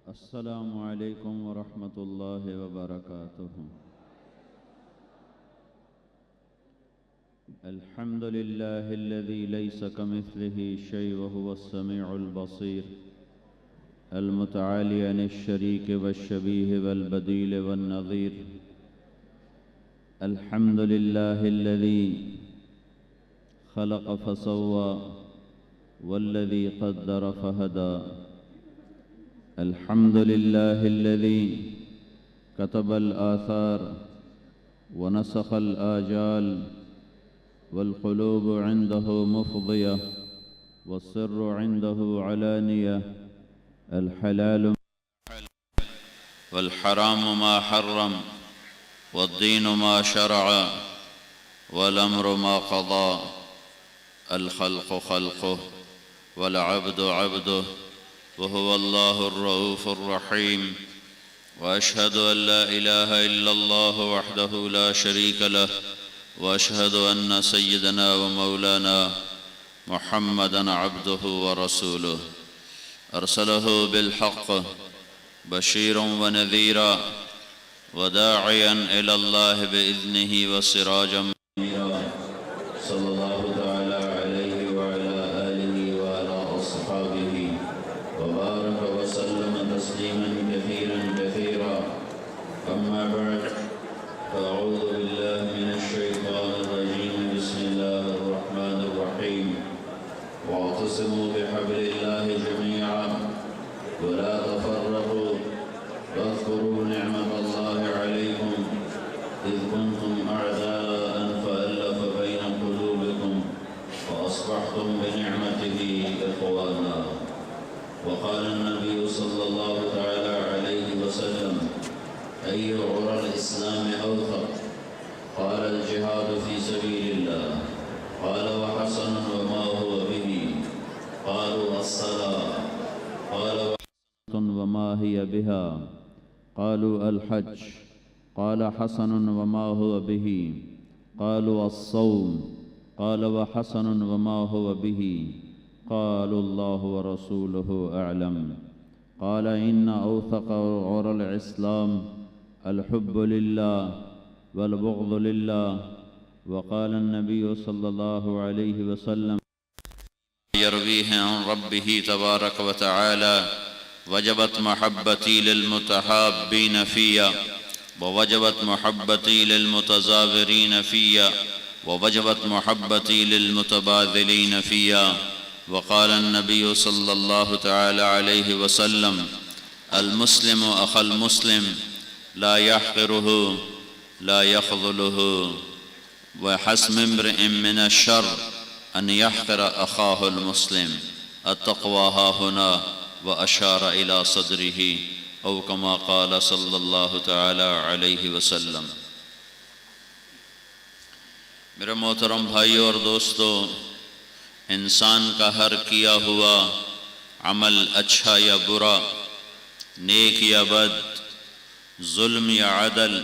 السلام علیکم ورحمۃ اللہ وبرکاتہ۔ الحمد للہ الذی لیس کمثلہ شیء وہو السمیع البصیر المتعالی عن الشریک والشبیہ والبدیل والنظیر۔ الحمد للہ الذی خلق فسوى والذی قدر فہدى۔ الحمد لله الذي كتب الآثار ونسخ الآجال والقلوب عنده مفضية والسر عنده علانية، الحلال والحرام ما حرم والدين ما شرع والأمر ما قضى، الخلق خلقه والعبد عبده، وهو الله الرؤوف الرحيم، وأشهد أن لا إله إلا الله وحده لا شريك له، وأشهد أن سيدنا ومولانا محمدًا عبده ورسوله، أرسله بالحق بشيرا ونذيرا وداعيا إلى الله بإذنه وسراجا منيرا، صلى الله تعالى عليه وعلى آله وعلى أصحابه وبارك وسلم تسليما كثيرا كثيرا، أما بعد، فأعوذ بالله من الشيطان الرجيم، بسم الله الرحمن الرحيم، واعتصموا بحبل الله جميعا ولا تفرقوا واذكروا نعمة الله عليكم إذ كنتم أعداء فألف بين قلوبكم فأصبحتم بنعمته إخوانا، وقال النبي صلى الله تعالى عليه وسلم: أي عرى الإسلام أوثق؟ قال: الجهاد في سبيل الله. قال: وحسن وما هو به؟ قالوا: الصلاة. قال: وما هي بها؟ قالوا: الحج. قال: حسن وما هو به؟ قالوا: الصوم. قال: وحسن وما هو به؟ قالوا: الله ورسوله أعلم. قال: إن أوثق عرى الإسلام الحب لله والبغض لله. وقال النبي صلى الله عليه وسلم يرويه عن ربه تبارك وتعالى: وجبت محبتي للمتحابين فيا، ووجبت محبتي للمتزاورين فيا، ووجبت محبتي للمتباذلين فيا. وقال النبي صلى الله تعالى عليه وسلم: المسلم أخا المسلم لا يحقره لا يخذله، وحسب امرئ من الشر أن يحقر أخاه المسلم. التقوى ها هنا، وأشار إلى صدره، أو كما قال صلى الله تعالى عليه وسلم۔ میرے محترم بھائیو اور دوستو، انسان کا ہر کیا ہوا عمل اچھا یا برا، نیک یا بد، ظلم یا عدل،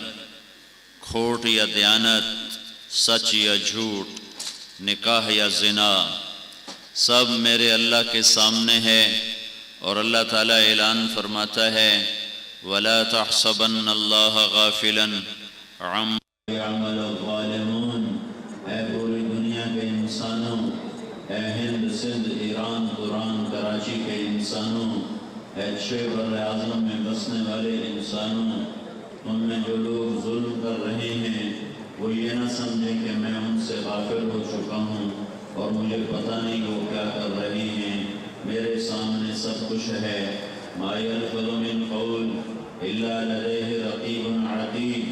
کھوٹ یا دیانت، سچ یا جھوٹ، نکاح یا زنا، سب میرے اللہ کے سامنے ہے، اور اللہ تعالیٰ اعلان فرماتا ہے: وَلَا تَحْسَبَنَّ اللَّهَ غَافِلًا عَمَّا يَعْمَلُ الظَّالِمُونَ۔ اے پوری دنیا کے انسانوں، اے ہند، سندھ، ایران، قرآن، کراچی کے انسانوں، اے چھ بر اعظم میں بسنے والے انسانوں، ان میں جو لوگ ظلم کر رہے ہیں وہ یہ نہ سمجھیں کہ میں ان سے غافل ہو چکا ہوں اور مجھے پتہ نہیں وہ کیا کر رہے ہیں، میرے سامنے سب کچھ ہے۔ ما یلفظ من قول الا لدیہ رقیب عتید،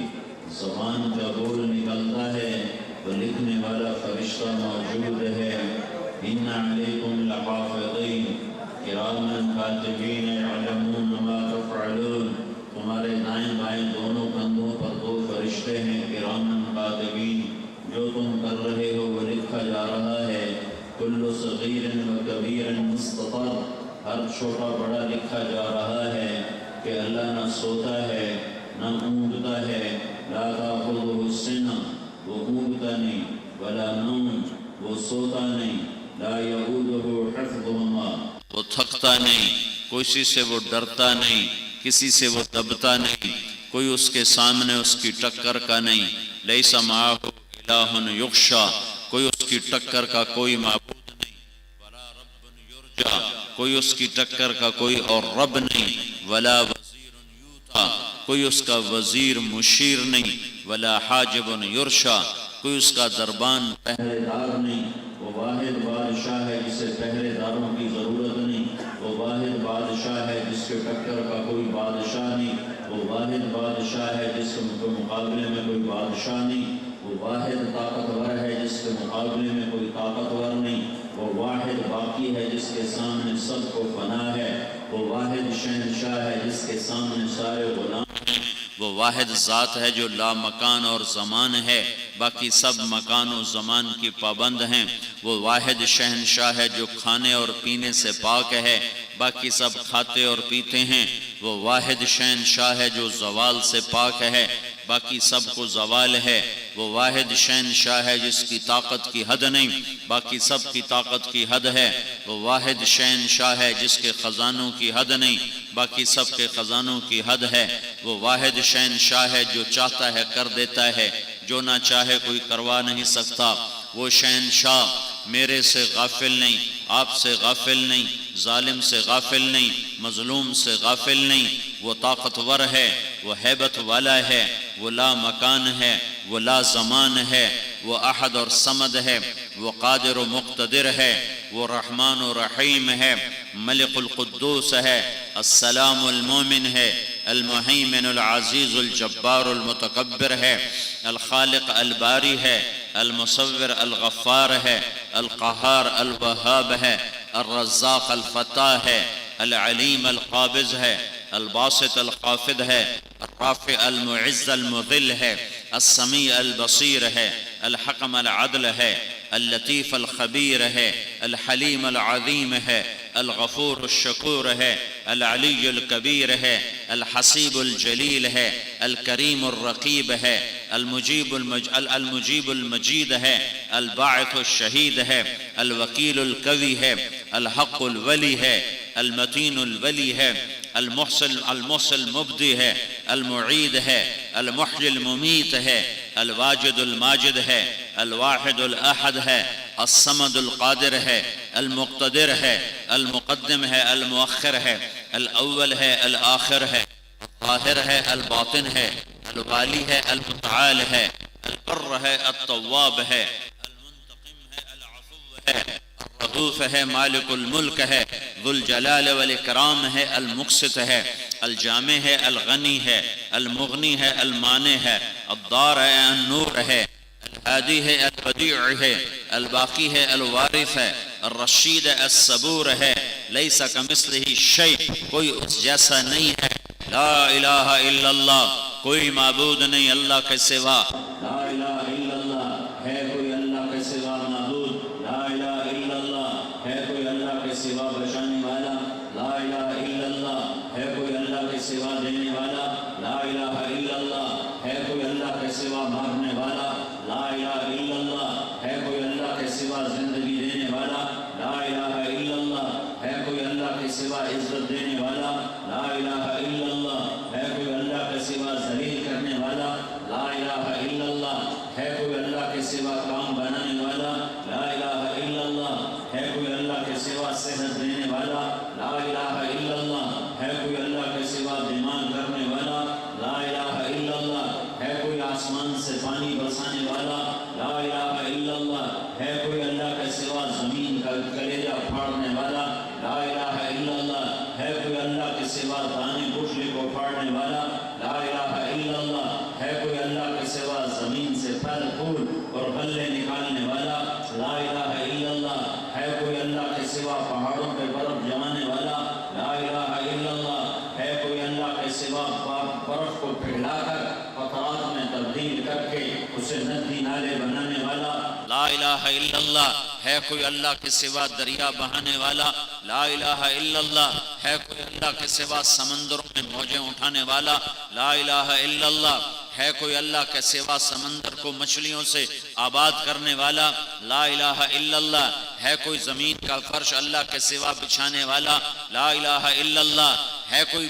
زبان کا بول نکلتا ہے تو لکھنے والا فرشتہ موجود ہے۔ ان علیکم لحافظین کراما کاتبین یعلمون ما تفعلون، تمہارے دائیں بائیں دونوں کندھوں پر دو فرشتے ہیں، کراما کاتبین، جو تم کر رہے ہو وہ لکھا جا رہا ہے۔ کل صغیر و کبیر مستطر، ہر چھوٹا بڑا لکھا جا رہا ہے کہ اللہ نہ سوتا ہے نہ اونگتا ہے، لا تأخذہ سنہ، وہ اونگتا نہیں، ولا نوم، وہ سوتا نہیں، لا یعودہ حفظہما، وہ تھکتا نہیں، کسی سے وہ ڈرتا نہیں، کسی سے وہ دبتا نہیں، کوئی اس کے سامنے اس کی ٹکر کا نہیں۔ لیس معہ الہ یخشی، کوئی اس کی ٹکر کا کوئی معبود نہیں۔ ولا رب یرجا، کوئی اس کی ٹکر کا کوئی اور رب نہیں۔ ولا وزیر یوتی، کوئی اس کا وزیر مشیر نہیں۔ ولا حاجب یرشا، کوئی اس کا دربان پہرے دار نہیں۔ وہ واحد بادشاہ ہے جسے پہرے داروں کی ضرورت نہیں۔ وہ واحد بادشاہ ہے جس کے ٹکر کا کوئی بادشاہ نہیں۔ وہ واحد بادشاہ ہے جس کے مقابلے میں کوئی بادشاہ نہیں۔ وہ واحد طاقتور ہے جس کے مقابلے میں کوئی طاقتور نہیں۔ وہ واحد باقی ہے جس کے سامنے سب کو فنا ہے۔ وہ واحد شہنشاہ ہے جس کے سامنے سارے غلام ہیں۔ وہ واحد ذات ہے جو لا مکان اور زمان ہے، باقی سب مکان و زمان کی پابند ہیں۔ وہ واحد شہنشاہ ہے جو کھانے اور پینے سے پاک ہے، باقی سب کھاتے اور پیتے ہیں۔ وہ واحد شہنشاہ ہے جو زوال سے پاک ہے، باقی سب کو زوال ہے۔ وہ واحد شہنشاہ ہے جس کی طاقت کی حد نہیں، باقی سب کی طاقت کی حد ہے۔ وہ واحد شہنشاہ ہے جس کے خزانوں کی حد نہیں، باقی سب کے خزانوں کی حد ہے۔ وہ واحد شہنشاہ ہے جو چاہتا ہے کر دیتا ہے، جو نہ چاہے کوئی کروا نہیں سکتا۔ وہ شہنشاہ میرے سے غافل نہیں، آپ سے غافل نہیں، ظالم سے غافل نہیں، مظلوم سے غافل نہیں۔ وہ طاقتور ہے، وہ ہیبت والا ہے، وہ لا مکان ہے، وہ لا زمان ہے، وہ احد اور صمد ہے، وہ قادر و مقتدر ہے، وہ رحمان و رحیم ہے، ملک القدوس ہے، السلام المومن ہے، المہیمن العزیز الجبار المتکبر ہے، الخالق الباری ہے، المصور الغفار ہے، القہار الوہاب ہے، الرزاق الفتاح ہے، العلیم القابض ہے، الباسط الخافض ہے، الرافع المعز المذل ہے، السمیع البصیر ہے، الحکم العدل ہے، اللطیف الخبیر ہے، الحلیم العظیم ہے، الغفور الشکور ہے، العلی الکبیر ہے، الحسیب الجلیل ہے، الکریم الرقیب ہے، المجیب المجید ہے، الباعث الشہید ہے، الوکیل القوی ہے، الحق الولی ہے، المتین الولی ہے، المحصل المبدی ہے، المعید ہے، المحیی الممیت ہے، الواجد الماجد ہے، الواحد الاحد ہے، الصمد القادر ہے، المقتدر ہے، المقدم ہے، المؤخر ہے، الاول ہے، الآخر ہے، الظاہر ہے، الباطن ہے، الوالی ہے، المتعال ہے، البر ہے، التواب ہے، المنتقم ہے، العفو ہے، الرؤوف ہے، مالک الملک ہے، ذو الجلال والاکرام ہے، المقسط ہے، الجامع ہے، الغنی ہے، المغنی ہے، المانع ہے، الدار ہے، النور ہے، الہادی ہے، البدیع ہے، الباقی ہے، الوارث ہے، الرشید ہے، الصبور ہے، لیس کمثلہ شیء، کوئی اس جیسا نہیں ہے۔ لا الہ الا اللہ، کوئی معبود نہیں اللہ کے سوا۔ لا الہ الا اللہ، ہے کوئی اللہ کے سوا معبود۔ لا الہ الا اللہ، ہے کوئی اللہ کے سوا بچانے والا۔ لا الہ الا اللہ، ہے کوئی اللہ کے سوا دینے والا۔ لا الہ الا اللہ، ہے کوئی اللہ کے سوا مارنے والا۔ لا الہ الا اللہ، ہے کوئی اللہ کے سوا زندگی دینے والا۔ لا الہ الا اللہ، ہے کوئی اللہ کے سوا عزت دینے والا۔ لا الہ الا اللہ، ہے کوئی اللہ کے سوا ذلیل کرنے والا۔ لا الہ الا اللہ، ہے کوئی اللہ کے سوا کام بنانے والا۔ لا الہ الا اللہ، ہے کوئی اللہ کے سوا صحت دینے والا۔ لا الہ الا اللہ، ہے کوئی اللہ کے سوا دماغ کرنے والا۔ لا الہ الا اللہ، ہے کوئی آسمان سے پانی برسانے والا۔ لا الہ الا اللہ، ہے کوئی اللہ کے سوا زمین کا کلیجہ پھاڑنے والا۔ لا الہ الا اللہ، ہے کوئی اللہ کے سوا دانے گٹھلی کو پھاڑنے والا۔ لا الہ الا اللہ، ہے کوئی اللہ کے سوا زمین سے پھل پھول اور غلے نکالنے والا۔ لا الہ الا اللہ، ہے کوئی اللہ کے سوا پہاڑوں پہ برف جمانے والا۔ لا الہ الا اللہ، ہے کوئی اللہ کے سوا برف کو پگھلا کر قطرات میں تبدیل کر کے اسے ندی نالے بنانے والا۔ لا الہ الا اللہ، ہے کوئی اللہ کے سوا دریا بہانے والا۔ لا الہ الا اللہ، ہے کوئی اللہ کے سوا سمندروں میں موجیں اٹھانے والا۔ لا الہ الا اللہ، ہے کوئی اللہ کے سوا سمندر کو مچھلیوں سے آباد کرنے والا۔ لا الہ الا اللہ، ہے کوئی زمین کا فرش اللہ کے سوا بچھانے والا۔ لا الہ الا اللہ، ہے کوئی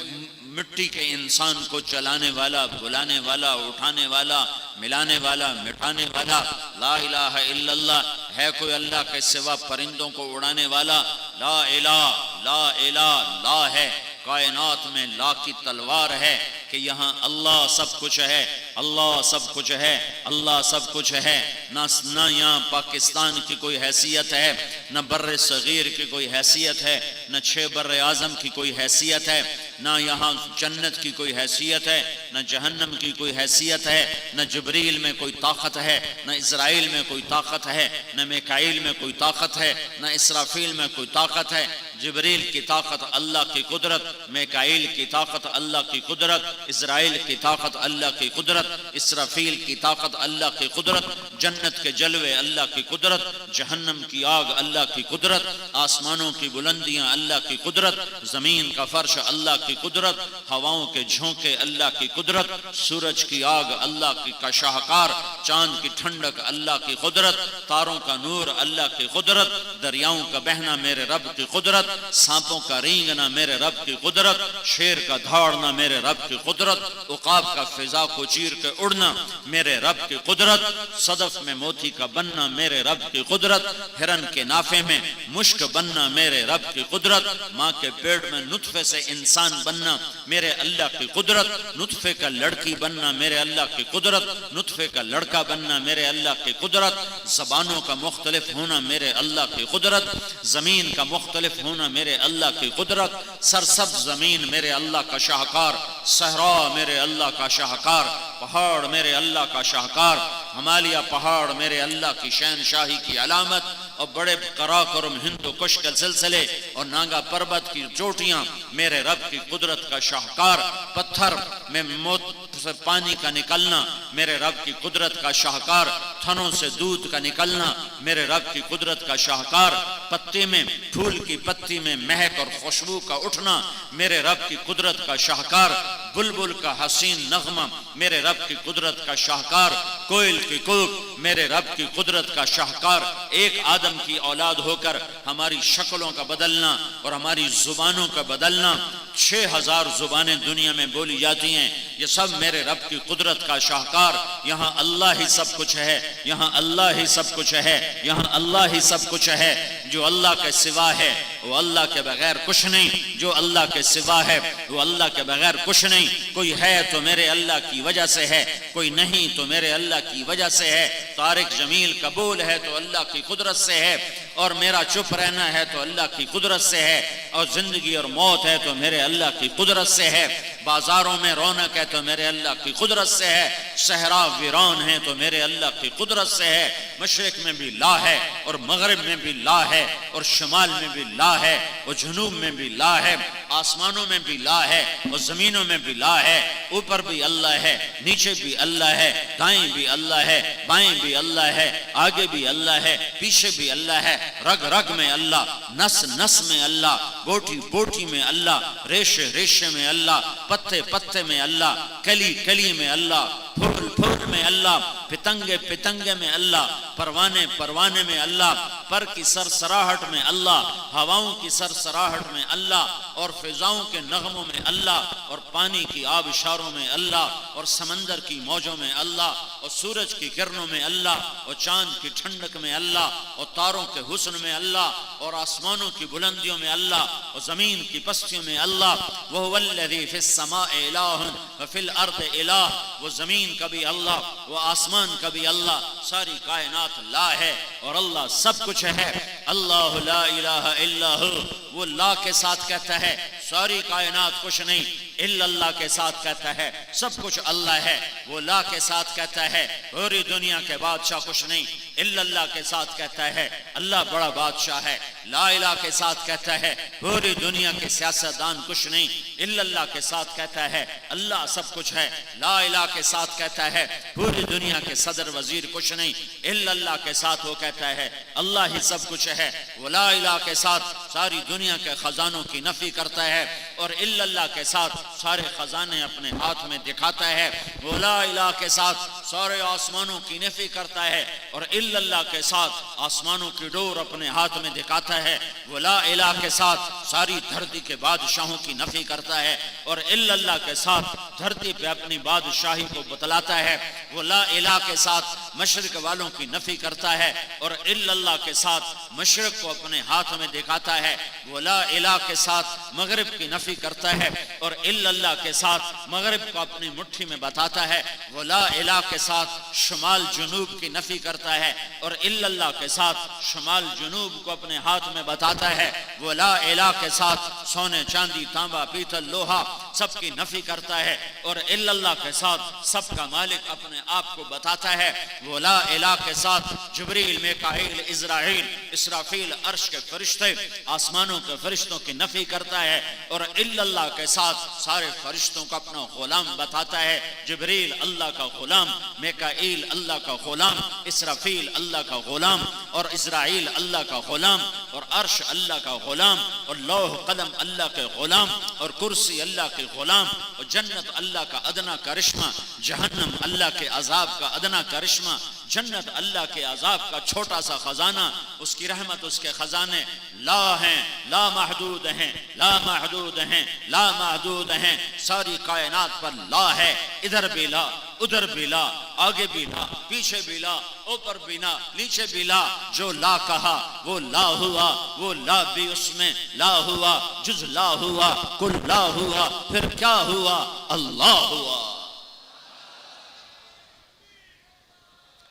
مٹی کے انسان کو چلانے والا، بلانے والا، اٹھانے والا، ملانے والا، مٹانے والا، لا الہ الا اللہ، ہے کوئی اللہ کے سوا پرندوں کو اڑانے والا؟ لا الہ، لا الہ، لا ہے، کائنات میں لا کی تلوار ہے کہ یہاں اللہ سب کچھ ہے، اللہ سب کچھ ہے، اللہ سب کچھ ہے۔ نہ یہاں پاکستان کی کوئی حیثیت ہے، نہ بر صغیر کی کوئی حیثیت ہے، نہ 6 بر اعظم کی کوئی حیثیت ہے، نہ یہاں جنت کی کوئی حیثیت ہے، نہ جہنم کی کوئی حیثیت ہے، نہ جبریل میں کوئی طاقت ہے، نہ اسرائیل میں کوئی طاقت ہے، نہ میکائیل میں کوئی طاقت ہے، نہ اسرافیل میں کوئی طاقت ہے۔ جبریل کی طاقت اللہ کی قدرت، میکائیل کی طاقت اللہ کی قدرت، اسرائیل کی طاقت اللہ کی قدرت، اسرافیل کی طاقت اللہ کی قدرت، جنت کے جلوے اللہ کی قدرت، جہنم کی آگ اللہ کی قدرت، آسمانوں کی بلندیاں اللہ کی قدرت، زمین کا فرش اللہ کی قدرت، ہواؤں کے جھونکے اللہ کی قدرت، سورج کی آگ اللہ کا شاہکار، چاند کی ٹھنڈک اللہ کی قدرت، تاروں کا نور اللہ کی قدرت، دریاؤں کا بہنا میرے رب کی قدرت، سانپوں کا رینگنا میرے رب کی قدرت، شیر کا دھاڑنا میرے رب کی قدرت، عقاب کا فضا کو چیر کے اڑنا میرے رب کی قدرت، صدف میں موتی کا بننا میرے رب کی قدرت، ہرن کے نافے میں مشک بننا میرے رب کی قدرت، ماں کے پیٹ میں نطفے سے انسان بننا میرے اللہ کی قدرت، نطفے کا لڑکی بننا میرے اللہ کی قدرت، نطفے کا لڑکا بننا میرے اللہ کی قدرت، زبانوں کا مختلف ہونا میرے اللہ کی قدرت، زمین کا مختلف ہونا میرے اللہ کی قدرت، سرسبز زمین میرے اللہ کا شاہکار، صحرا میرے اللہ کا شاہکار، پہاڑ میرے اللہ کا شاہکار، ہمالیہ پہاڑ میرے اللہ کی شہنشاہی کی علامت، اور بڑے قراقرم ہند و کش کے سلسلے اور ناگا پربت کی چوٹیاں میرے رب کی قدرت کا شاہکار، پتھر میں موت سے پانی کا نکلنا میرے رب کی قدرت کا شاہکار، تھنوں سے دودھ کا نکلنا میرے رب کی قدرت کا شاہکار، پتے میں پھول کی پتی میں مہک اور خوشبو کا اٹھنا میرے رب کی قدرت کا شاہکار، بلبل کا حسین نغمہ میرے رب کی قدرت کا شاہکار، کوئل کی کوک میرے رب کی قدرت کا شاہکار، ایک آدم کی اولاد ہو کر ہماری شکلوں کا بدلنا اور ہماری زبانوں کا بدلنا، 6000 زبانیں دنیا میں بولی جاتی ہیں، یہ سب میرے رب کی قدرت کا شاہکار، یہاں اللہ ہی سب کچھ ہے، یہاں اللہ ہی سب کچھ ہے، یہاں اللہ ہی سب کچھ ہے، جو اللہ کے سوا ہے وہ اللہ کے بغیر کچھ نہیں، جو اللہ کے سوا ہے وہ اللہ کے بغیر کچھ نہیں، کوئی ہے تو میرے اللہ کی وجہ سے ہے، کوئی نہیں تو میرے اللہ کی وجہ سے ہے، طارق جمیل قبول ہے تو اللہ کی قدرت سے ہے، اور میرا چپ رہنا ہے تو اللہ کی قدرت سے ہے، اور زندگی اور موت ہے تو میرے اللہ کی قدرت سے ہے، بازاروں میں رونق ہے تو میرے اللہ کی قدرت سے ہے، صحرا ویران ہے تو میرے اللہ کی قدرت سے ہے، مشرق میں بھی لا ہے اور مغرب میں بھی لا ہے اور شمال میں بھی لا ہے اور جنوب میں بھی لا ہے، آسمانوں میں بھی لا ہے اور زمینوں میں بھی لا ہے، اوپر بھی اللہ ہے، نیچے بھی اللہ ہے، دائیں بھی اللہ ہے، بائیں بھی اللہ ہے، آگے بھی اللہ ہے، پیچھے بھی اللہ ہے، رگ رگ میں اللہ، نس نس میں اللہ، بوٹی بوٹی میں اللہ، ریشے ریشے میں اللہ، پتے پتے میں اللہ، کلی کلی میں اللہ، پھول پھول میں اللہ، پتنگے پتنگے میں اللہ، پروانے پروانے میں اللہ، پر کی سرسراہٹ میں اللہ، ہواؤں کی سرسراہٹ میں اللہ، اور فضاؤں کے نغموں میں اللہ، اور پانی کی آبشاروں میں اللہ، اور سمندر کی موجوں میں اللہ، اور سورج کی کرنوں میں اللہ، اور چاند کی ٹھنڈک میں اللہ، اور تاروں کے حسن میں اللہ، اور آسمانوں کی بلندیوں میں اللہ، اور زمین کی پستیوں میں اللہ، وَهُوَ الَّذِي فِي السَّمَاءِ إِلَٰهٌ وَفِي الْأَرْضِ إِلَٰهٌ، وہ زمین کا بھی اللہ، وہ آسمان کا بھی اللہ، ساری کائنات لا ہے اور اللہ سب کچھ ہے، اللہ لا الہ الا ہو، وہ لا کے ساتھ کہتا ہے ساری کائنات کچھ نہیں، الا اللہ کے ساتھ کہتا ہے سب کچھ اللہ ہے، وہ لا کے ساتھ کہتا ہے پوری دنیا کے بادشاہ کچھ نہیں، الا اللہ کے ساتھ کہتا ہے اللہ بڑا بادشاہ ہے، لا الہ کے ساتھ کہتا ہے پوری دنیا کے سیاستدان کچھ نہیں، الا اللہ کے ساتھ کہتا ہے اللہ سب کچھ ہے، لا الہ کے ساتھ کہتا ہے پوری دنیا کے صدر وزیر کچھ نہیں، الا اللہ کے ساتھ وہ کہتا ہے اللہ ہی سب کچھ ہے، وہ لا الہ کے ساتھ ساری دنیا کے خزانوں کی نفی کرتا ہے، ہے اور الا اللہ کے ساتھ سارے خزانے اپنے ہاتھ میں دکھاتا ہے، وہ لا الہ کے ساتھ سارے آسمانوں کی نفی کرتا ہے اور الا اللہ کے ساتھ آسمانوں کی ڈور اپنے ہاتھ میں دکھاتا ہے، وہ لا الہ کے ساتھ ساری دھرتی کے بادشاہوں کی نفی کرتا ہے اور الا اللہ کے ساتھ دھرتی پہ اپنی بادشاہی کو بتلاتا ہے، وہ لا الہ کے ساتھ مشرق والوں کی نفی کرتا ہے اور الا اللہ کے ساتھ مشرق کو اپنے ہاتھ میں دکھاتا ہے، وہ لا الہ کے ساتھ مغرب کی نفی کرتا ہے اور الا اللہ کے ساتھ مغرب کو اپنی مٹھی میں بتاتا ہے، وہ لا الہ کے ساتھ شمال جنوب کی نفی کرتا ہے اور الا اللہ کے ساتھ شمال جنوب کو اپنے ہاتھ میں بتاتا ہے، وہ لا الہ کے ساتھ سونے چاندی تانبا پیتل لوہا سب کی نفی کرتا ہے اور الا اللہ کے ساتھ سب کا مالک اپنے آپ کو بتاتا ہے، وہ لا الہ کے ساتھ جبریل میکائیل عزرائیل اسرافیل عرش کے فرشتے آسمانوں کے فرشتوں کی نفی کرتا ہے اور الا اللہ کے ساتھ سارے فرشتوں کو اپنا غلام بتاتا ہے، جبریل اللہ کا غلام، میکائیل اللہ کا غلام، اسرافیل اللہ کا غلام اور عزرائیل اللہ کا غلام اور عرش اللہ کا غلام اور لوح قلم اللہ کے غلام اور کرسی اللہ کے غلام اور جنت اللہ کا ادنا کرشمہ، جہنم اللہ کے عذاب کا ادنا کرشمہ، جنت اللہ کے عذاب کا چھوٹا سا خزانہ، اس کی رحمت اس کے خزانے لا ہیں، لا محدود ہیں، لا محدود ہیں، لا محدود ہیں، ساری کائنات پر لا ہے، ادھر بھی لا ادھر بھی لا، آگے بھی لا پیچھے بھی لا، اوپر بھی لا نیچے بھی لا، جو لا کہا وہ لا ہوا، وہ لا بھی اس میں لا ہوا، جز لا ہوا کل لا ہوا، پھر کیا ہوا؟ اللہ ہوا۔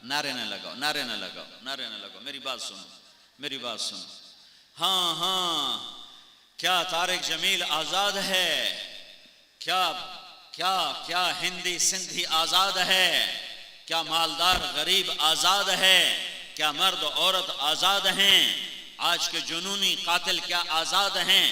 نعرے نہ لگاؤ، نعرے نہ لگاؤ، نعرے نہ لگاؤ، میری بات سنو، میری بات سنو۔ ہاں ہاں، کیا طارق جمیل آزاد ہے؟ کیا کیا کیا ہندی سندھی آزاد ہے؟ کیا مالدار غریب آزاد ہے؟ کیا مرد عورت آزاد ہیں؟ آج کے جنونی قاتل کیا آزاد ہیں؟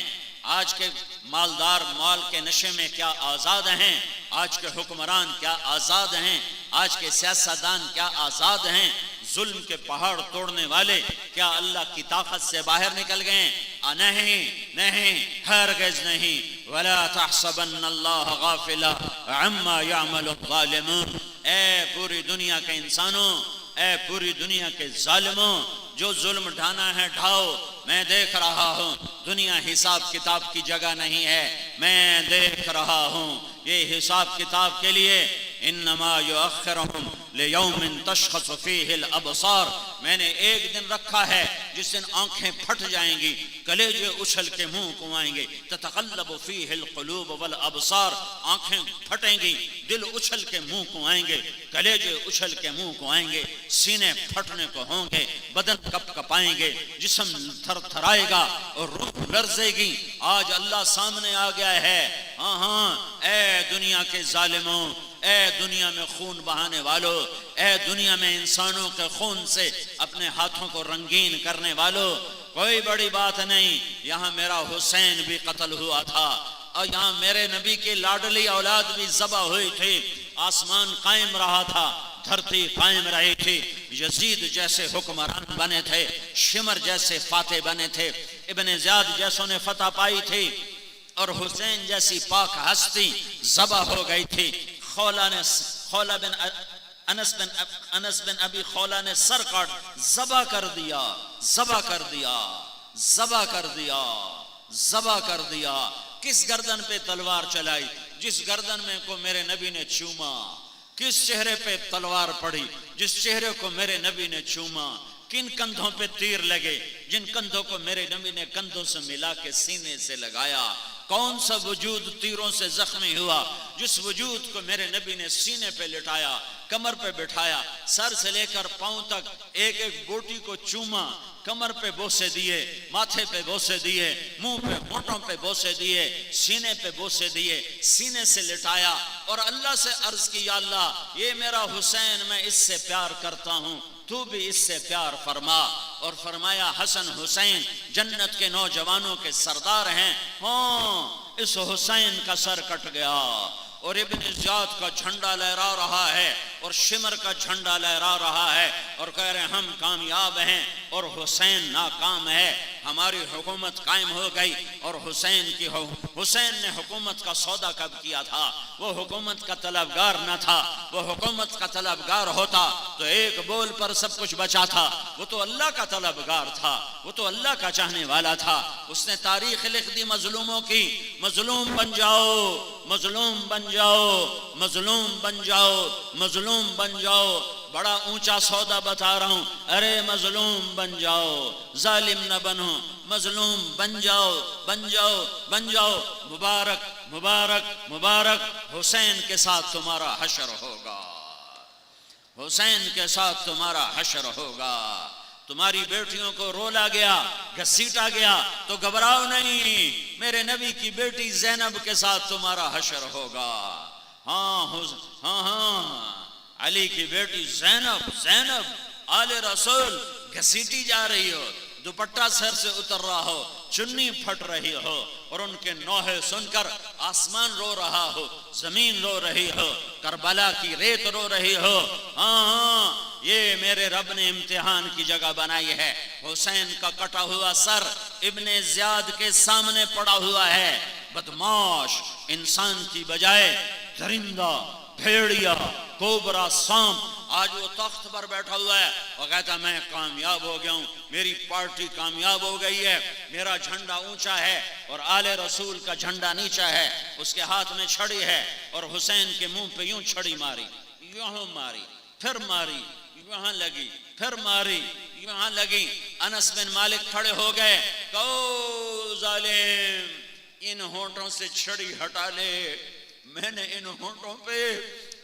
آج کے مالدار مال کے نشے میں کیا آزاد ہیں؟ آج کے حکمران کیا آزاد ہیں؟ آج کے سیاستدان کیا آزاد ہیں؟ ظلم کے پہاڑ توڑنے والے کیا اللہ کی طاقت سے باہر نکل گئے؟ نہیں نہیں، ہرگز نہیں۔ وَلَا تَحْسَبَنَّ اللَّهَ غَافِلًا عَمَّا يَعْمَلُ الظَّالِمُونَ، اے پوری دنیا کے انسانوں، اے پوری دنیا کے ظالموں، جو ظلم ڈھانا ہے ڈھاؤ، میں دیکھ رہا ہوں، دنیا حساب کتاب کی جگہ نہیں ہے، میں دیکھ رہا ہوں، یہ حساب کتاب کے لیے انما یؤخرہم لیوم تشخص فیہ الابصار، میں نے ایک دن رکھا ہے جس دن آنکھیں پھٹ جائیں گی، کلیجے اچھل کے منہ کو آئیں گے، تتقلب فیہ القلوب والابصار، آنکھیں پھٹیں گی، دل اچھل کے منہ کو آئیں گے، کلیجے اچھل کے منہ کو آئیں گے، سینے پھٹنے کو ہوں گے، بدن کپ کپائیں گے، جسم تھر تھرائے گا اور روح لرزے گی۔ آج اللہ سامنے آ گیا ہے۔ ہاں ہاں، اے دنیا کے ظالموں، اے دنیا میں خون بہانے والوں، اے دنیا میں انسانوں کے خون سے اپنے ہاتھوں کو رنگین کرنے والوں، کوئی بڑی بات نہیں، یہاں میرا حسین بھی قتل ہوا تھا اور یہاں میرے نبی کی لاڈلی اولاد بھی ذبح ہوئی تھی، آسمان قائم رہا تھا، دھرتی قائم رہی تھی، یزید جیسے حکمران بنے تھے، شمر جیسے فاتح بنے تھے، ابن زیاد جیسوں نے فتح پائی تھی اور حسین جیسی پاک ہستی ذبح ہو گئی تھی۔ انس بن ابی خولہ نے سر کاٹ ذبح کر دیا، ذبح کر دیا، ذبح کر دیا، ذبح کر دیا۔ کس گردن پہ تلوار چلائی؟ جس گردن میں کو میرے نبی نے چوما۔ کس چہرے پہ تلوار پڑی؟ جس چہرے کو میرے نبی نے چوما۔ کن کندھوں پہ تیر لگے؟ جن کندھوں کو میرے نبی نے کندھوں سے ملا کے سینے سے لگایا۔ کون سا وجود تیروں سے زخمی ہوا؟ جس وجود کو میرے نبی نے سینے پہ لٹایا، کمر پہ بٹھایا، سر سے لے کر پاؤں تک ایک ایک گوٹی کو چوما، کمر پہ بوسے دیے، ماتھے پہ بوسے دیے، منہ پہ ہونٹوں پہ بوسے دیے، سینے پہ بوسے دیے، سینے سے لٹایا اور اللہ سے عرض کی، یا اللہ یہ میرا حسین، میں اس سے پیار کرتا ہوں، تو بھی اس سے پیار فرما۔ اور فرمایا حسن حسین جنت کے نوجوانوں کے سردار ہیں۔ ہاں، اس حسین کا سر کٹ گیا اور ابن زیاد کا جھنڈا لہرا رہا ہے اور شمر کا جھنڈا لہرا رہا ہے اور کہہ رہے ہیں ہم کامیاب ہیں اور حسین ناکام ہے۔ ہماری حکومت قائم ہو گئی اور حسین نے حکومت کا سودا کب کیا تھا؟ وہ حکومت کا طلبگار نہ تھا، وہ حکومت کا طلبگار ہوتا تو ایک بول پر سب کچھ بچا تھا۔ وہ تو اللہ کا طلبگار تھا، وہ تو اللہ کا چاہنے والا تھا۔ اس نے تاریخ لکھ دی مظلوموں کی، مظلوم بن جاؤ، مظلوم بن جاؤ، مظلوم بن جاؤ، مظلوم بن جاؤ۔ بڑا اونچا سودا بتا رہا ہوں، ارے مظلوم بن جاؤ، ظالم نہ بنو، مظلوم بن جاؤ، بن جاؤ، بن جاؤ۔ مبارک مبارک مبارک، حسین کے ساتھ تمہارا حشر ہوگا، حسین کے ساتھ تمہارا حشر ہوگا۔ تمہاری بیٹیوں کو رولا گیا، گھسیٹا گیا تو گھبراؤ نہیں، میرے نبی کی بیٹی زینب کے ساتھ تمہارا حشر ہوگا۔ ہاں علی کی بیٹی زینب آل رسول، گھسیٹی جا رہی ہو، دوپٹہ سر سے اتر رہا ہو، چنی پھٹ رہی ہو، اور ان کے نوحے سن کر آسمان رو رہا ہو، زمین رو رہی ہو، کربلا کی ریت رو رہی ہو۔ ہاں یہ میرے رب نے امتحان کی جگہ بنائی ہے۔ حسین کا کٹا ہوا سر ابن زیاد کے سامنے پڑا ہوا ہے۔ بدماش انسان کی بجائے درندہ، بھیڑیا، کوبرا، سانپ آج وہ تخت پر بیٹھا ہوا ہے اور کہتا میں کامیاب ہو گیا ہوں، میری پارٹی کامیاب ہو گئی ہے، میرا جھنڈا اونچا ہے اور آل رسول کا جھنڈا نیچا ہے۔ اس کے ہاتھ میں چھڑی ہے اور حسین کے منہ پہ یوں چھڑی ماری، یوں ماری، پھر ماری، یہاں لگی، پھر ماری، یہاں لگی۔ انس بن مالک کھڑے ہو گئے، کہو ظالم ان ہونٹوں سے چھڑی ہٹا لے، میں نے ان ہونٹوں پہ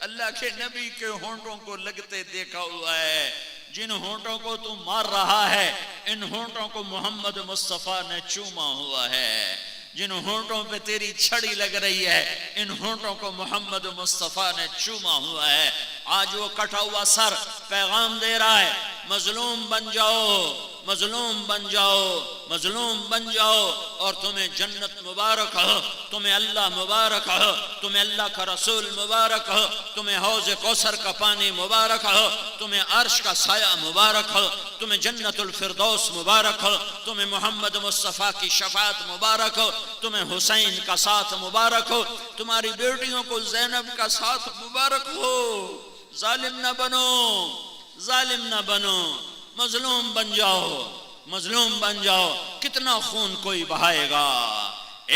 اللہ کے نبی کے ہونٹوں کو لگتے دیکھا ہوا ہے۔ جن ہونٹوں کو تو مار رہا ہے ان ہونٹوں کو محمد مصطفیٰ نے چوما ہوا ہے۔ جن ہونٹوں پہ تیری چھڑی لگ رہی ہے ان ہونٹوں کو محمد مصطفیٰ نے چوما ہوا ہے۔ آج وہ کٹا ہوا سر پیغام دے رہا ہے، مظلوم بن جاؤ، مظلوم بن جاؤ، مظلوم بن جاؤ، اور تمہیں جنت مبارک ہو، تمہیں اللہ مبارک ہو، تمہیں اللہ کا رسول مبارک ہو، تمہیں حوض کوثر کا پانی مبارک ہو، تمہیں عرش کا سایہ مبارک ہو، تمہیں جنت الفردوس مبارک ہو، تمہیں محمد مصطفیٰ کی شفاعت مبارک ہو، تمہیں حسین کا ساتھ مبارک ہو، تمہاری بیٹیوں کو زینب کا ساتھ مبارک ہو۔ ظالم نہ بنو، ظالم نہ بنو، مظلوم بن جاؤ، مظلوم بن جاؤ۔ کتنا خون کوئی بہائے گا،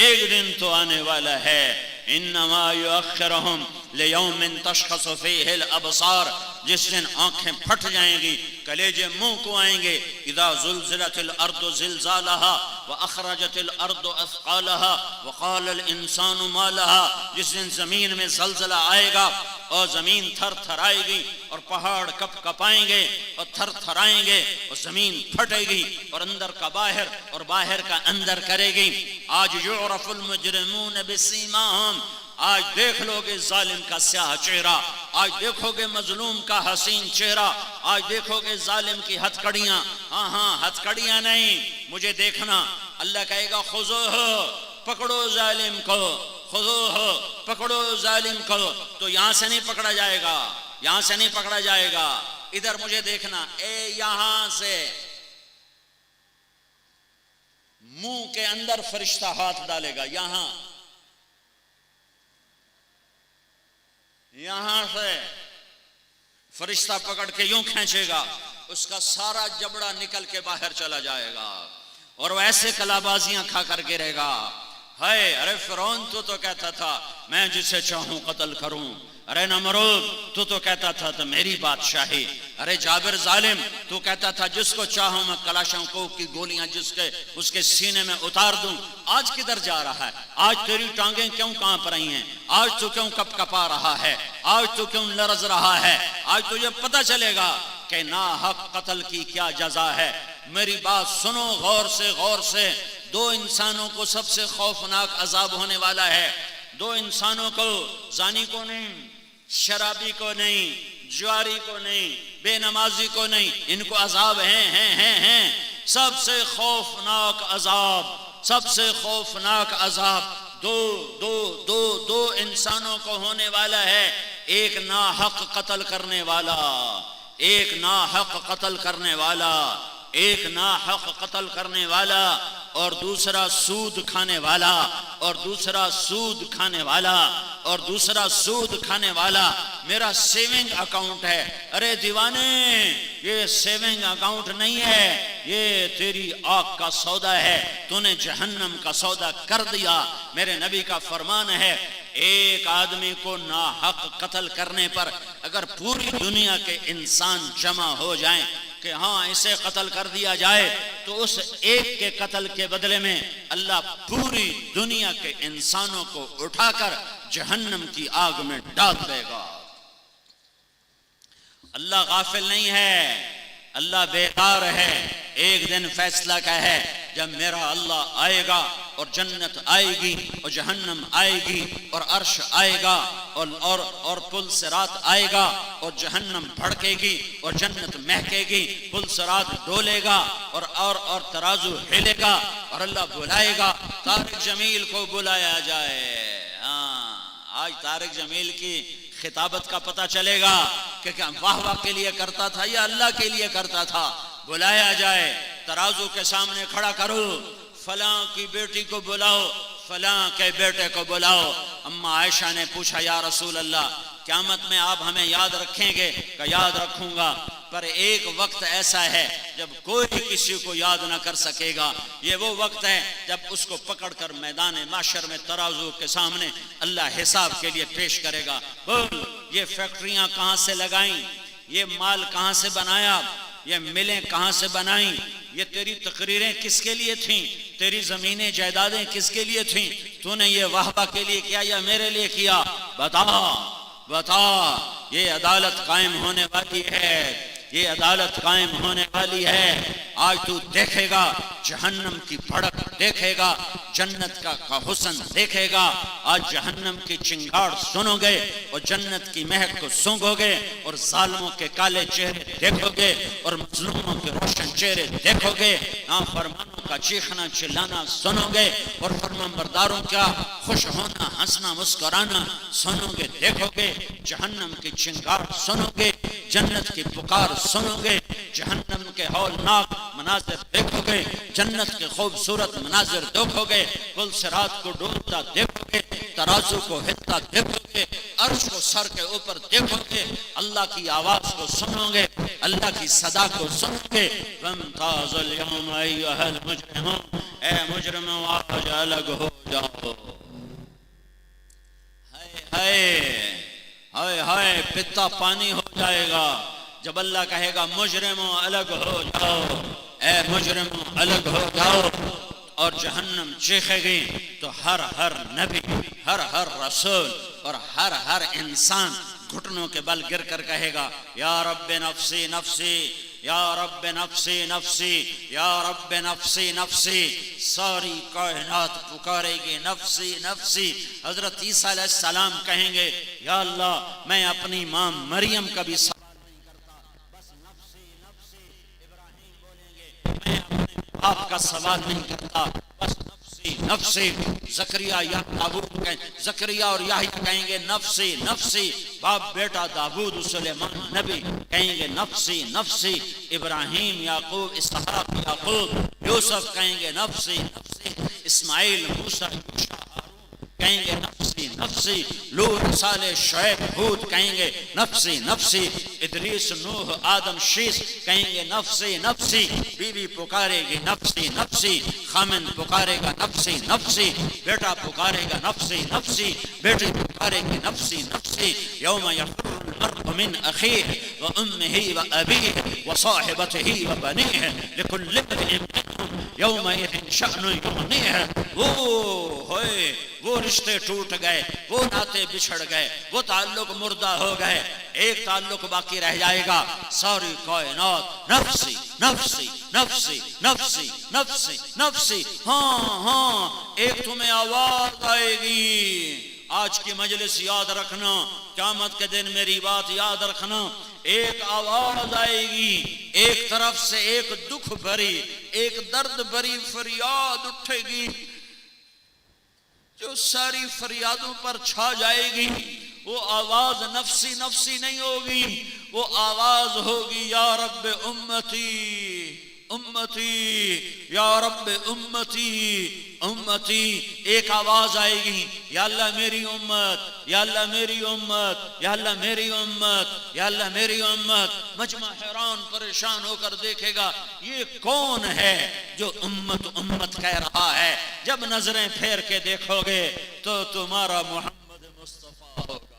ایک دن تو آنے والا ہے۔ انما یؤخرہم لیوم تشخص فیہ الابصار، جس دن آنکھیں پھٹ جائیں گی، کلیجے منہ کو آئیں گے۔ اذا زلزلت الارض زلزالها واخرجت الارض اثقالها وقال الانسان ما لها، جس دن زمین میں زلزلہ آئے گا اور زمین تھر تھرائے گی اور پہاڑ کپ کپائیں گے اور تھر تھرائیں گے اور زمین پھٹے گی اور اندر کا باہر اور باہر کا اندر کرے گی۔ آج یعرف المجرمون بسیماہم، آج دیکھ لو گے ظالم کا سیاہ چہرہ، آج دیکھو گے مظلوم کا حسین چہرہ، آج دیکھو گے ظالم کی ہتھکڑیاں۔ ہاں ہتھکڑیاں نہیں، مجھے دیکھنا۔ اللہ کہے گا خذوہ، پکڑو ظالم کو، خذوہ، پکڑو ظالم کو۔ تو یہاں سے نہیں پکڑا جائے گا، یہاں سے نہیں پکڑا جائے گا، ادھر مجھے دیکھنا۔ اے یہاں سے منہ کے اندر فرشتہ ہاتھ ڈالے گا، یہاں سے فرشتہ پکڑ کے یوں کھینچے گا، اس کا سارا جبڑا نکل کے باہر چلا جائے گا اور وہ ایسے کلابازیاں کھا کر گرے گا۔ ہائے، ارے فرعون تو کہتا تھا میں جسے چاہوں قتل کروں، ارے نمرود تو کہتا تھا تو میری بادشاہی، ارے جابر ظالم تو کہتا تھا جس کو چاہوں میں کلاشنکوف کی گولیاں اس کے سینے میں اتار دوں۔ آج کدھر جا رہا ہے؟ آج تیری ٹانگیں کیوں کانپ رہی ہیں؟ آج تو کیوں کپ کپا رہا ہے؟ آج تو کیوں لرز رہا ہے؟ آج تو یہ پتہ چلے گا کہ ناحق قتل کی کیا جزا ہے۔ میری بات سنو غور سے، غور سے۔ دو انسانوں کو سب سے خوفناک عذاب ہونے والا ہے، دو انسانوں کو، زانی کو نہیں، شرابی کو نہیں، جواری کو نہیں، بے نمازی کو نہیں، ان کو عذاب ہیں۔ سب سے خوفناک عذاب، سب سے خوفناک عذاب دو انسانوں کو ہونے والا ہے۔ ایک ناحق قتل کرنے والا، ایک ناحق قتل کرنے والا، ایک ناحق قتل کرنے والا اور دوسرا سود کھانے والا اور دوسرا سود کھانے والا اور دوسرا سود کھانے والا میرا سیونگ اکاؤنٹ ہے. ارے دیوانے، یہ سیونگ اکاؤنٹ نہیں ہے، یہ تیری آگ کا سودا ہے، تو نے جہنم کا سودا کر دیا. میرے نبی کا فرمان ہے ایک آدمی کو ناحق قتل کرنے پر اگر پوری دنیا کے انسان جمع ہو جائیں کہ ہاں اسے قتل کر دیا جائے تو اس ایک کے قتل کے بدلے میں اللہ پوری دنیا کے انسانوں کو اٹھا کر جہنم کی آگ میں ڈال دے گا. اللہ غافل نہیں ہے، اللہ بیدار ہے. ایک دن فیصلہ کیا ہے؟ جب میرا اللہ آئے گا اور جنت آئے گی اور جہنم آئے گی اور عرش آئے گا اور پل صراط آئے گا اور جہنم بھڑکے گی اور جنت مہکے گی، پل صراط ڈولے گا اور ترازو ہلے گا اور اللہ بلائے گا طارق جمیل کو بلایا جائے. ہاں آج طارق جمیل کی خطابت کا پتہ چلے گا کہ کیا واہ واہ کے لیے کرتا تھا یا اللہ کے لیے کرتا تھا. بلایا جائے، ترازو کے سامنے کھڑا کرو، فلاں کی بیٹی کو بلاؤ، فلاں کے بیٹے کو بلاؤ. اما عائشہ نے پوچھا یا رسول اللہ قیامت میں آپ ہمیں یاد رکھیں گے؟ کہ یاد رکھوں گا، پر ایک وقت ایسا ہے جب کوئی کسی کو یاد نہ کر سکے گا. یہ وہ وقت ہے جب اس کو پکڑ کر میدان محشر میں ترازو کے سامنے اللہ حساب کے لیے پیش کرے گا. بول، یہ فیکٹریاں کہاں سے لگائیں؟ یہ مال کہاں سے بنایا؟ یہ ملیں کہاں سے بنائیں؟ یہ تیری تقریریں کس کے لیے تھیں؟ تیری زمینیں جائیدادیں کس کے لیے تھیں؟ تو نے یہ واہبہ کے لیے کیا یا میرے لیے کیا؟ بتا. یہ عدالت قائم ہونے والی ہے، یہ عدالت قائم ہونے والی ہے. آج تو دیکھے گا جہنم کی بھڑک، دیکھے گا جنت کا حسن دیکھے گا. آج جہنم کی چنگاڑ سنو گے اور جنت کی مہک کو سونگو گے اور ظالموں کے کالے چہرے دیکھو گے اور مظلوموں کے روشن چہرے دیکھو گے. نافرمانوں کا چیخنا چلانا سنو گے اور فرمانبرداروں کا خوش ہونا ہنسنا مسکرانا سنو گے دیکھو گے. جہنم کی چنگاڑ سنو گے، جنت کی پکار سنو گے، جہنم کے ہولناک مناظر دیکھو گے، جنت کے خوبصورت مناظر دیکھو گے، پل صراط کو ڈولتا دیکھو گے، ترازو کو ہلتا دیکھو گے، عرش کو سر کے اوپر دیکھو گے، اللہ کی آواز کو سنو گے، اللہ کی صدا کو سنو گے. وامتاز اليوم ایھا المجرمون، اے مجرموں آج الگ ہو جاؤ. ہائے ہائے پتا پانی ہو جائے گا جب اللہ کہے گا مجرموں الگ ہو جاؤ، اے مجرموں الگ ہو جاؤ. اور جہنم چیخے گی تو ہر نبی، ہر رسول اور ہر انسان گھٹنوں کے بل گر کر کہے گا یا رب نفسی نفسی، یا رب نفسی نفسی، یا رب نفسی نفسی. ساری کائنات پکارے گی نفسی نفسی. حضرت عیسیٰ علیہ السلام کہیں گے یا اللہ میں اپنی ماں مریم کا بھی سوال نہیں کرتا، بس نفسی نفسی. ابراہیم بولیں گے میں اپنے باپ کا سوال نہیں کرتا، بس نفسی نفسی. زکریا اور یحییٰ کہیں گے نفسی نفسی. باپ بیٹا داؤد سلیمان نبی کہیں گے نفسی نفسی. ابراہیم یعقوب اسحاق یعقوب یوسف کہیں گے نفسی نفسی. اسماعیل موسیٰ یوشع ہارون کہیں گے نفسی نفسی. لوط صالح شعیب ہود کہیں گے نفسی نفسی. ادریس نوح آدم شیس کہیں گے نفسی نفسی. بیوی پکارے گی نفسی نفسی، خامن پکارے گا نفسی نفسی، بیٹا پکارے گا نفسی نفسی، بیٹی پکارے گی نفسی نفسی. یوم یفر المرء من اخیہ وامہ وابیہ وصاحبتہ وبنیہ لکل امرئ منہم یومئذ شأن یغنیہ. وہ رشتے ٹوٹ گئے، وہ ناطے بچھڑ گئے، وہ تعلق مردہ ہو گئے، ایک تعلق باقی رہ جائے گا. ساری کائنات نفسی نفسی نفسی نفسی نفسی نفسی. ہاں ایک تمہیں آواز آئے گی. آج کی مجلس یاد رکھنا، قیامت کے دن میری بات یاد رکھنا. ایک آواز آئے گی، ایک طرف سے ایک دکھ بھری، ایک درد بھری فریاد اٹھے گی جو ساری فریادوں پر چھا جائے گی. وہ آواز نفسی نفسی نہیں ہوگی، وہ آواز ہوگی یا رب امتی امتی یا رب امتی امتی. ایک آواز آئے گی یا اللہ میری امت، یا اللہ میری امت، یا اللہ میری امت، یا اللہ میری امت. مجمع حیران پریشان ہو کر دیکھے گا یہ کون ہے جو امت امت کہہ رہا ہے. جب نظریں پھیر کے دیکھو گے تو تمہارا محمد مصطفیٰ ہوگا،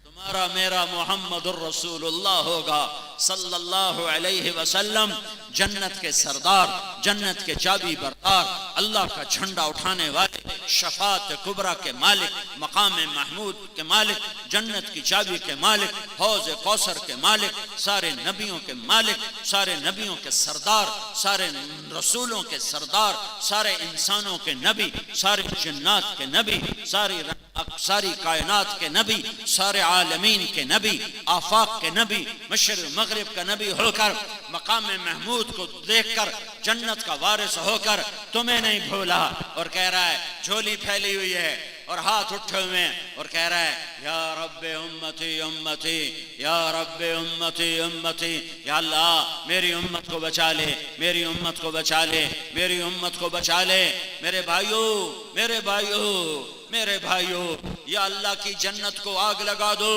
تمہارا میرا محمد الرسول اللہ ہوگا صلی اللہ علیہ وسلم. جنت کے سردار، جنت کے چابی بردار، اللہ کا جھنڈا اٹھانے والے، شفاعت کبریٰ کے مالک، مقام محمود کے مالک، جنت کی چابی کے مالک، حوض کوثر کے مالک، سارے نبیوں کے مالک، سارے نبیوں کے سردار، سارے رسولوں کے سردار، سارے انسانوں کے نبی، سارے جنات کے نبی، ساری کائنات کے نبی، سارے عالمین کے نبی، آفاق کے نبی، مشرق مغرب کا نبی ہو کر، مقام محمود کو دیکھ کر، جنت کا وارث ہو کر تمہیں نہیں بھولا. اور کہہ رہا ہے، جھولی پھیلی ہوئی ہے اور ہاتھ اٹھے ہوئے ہیں، اور کہہ رہا ہے یا رب امتی امتی، یا رب امتی امتی. یا اللہ میری امت کو بچا لے، میری امت کو بچا لے، میری امت کو بچا لے. میرے بھائیو، میرے بھائیو، میرے بھائیو، یا اللہ کی جنت کو آگ لگا دو،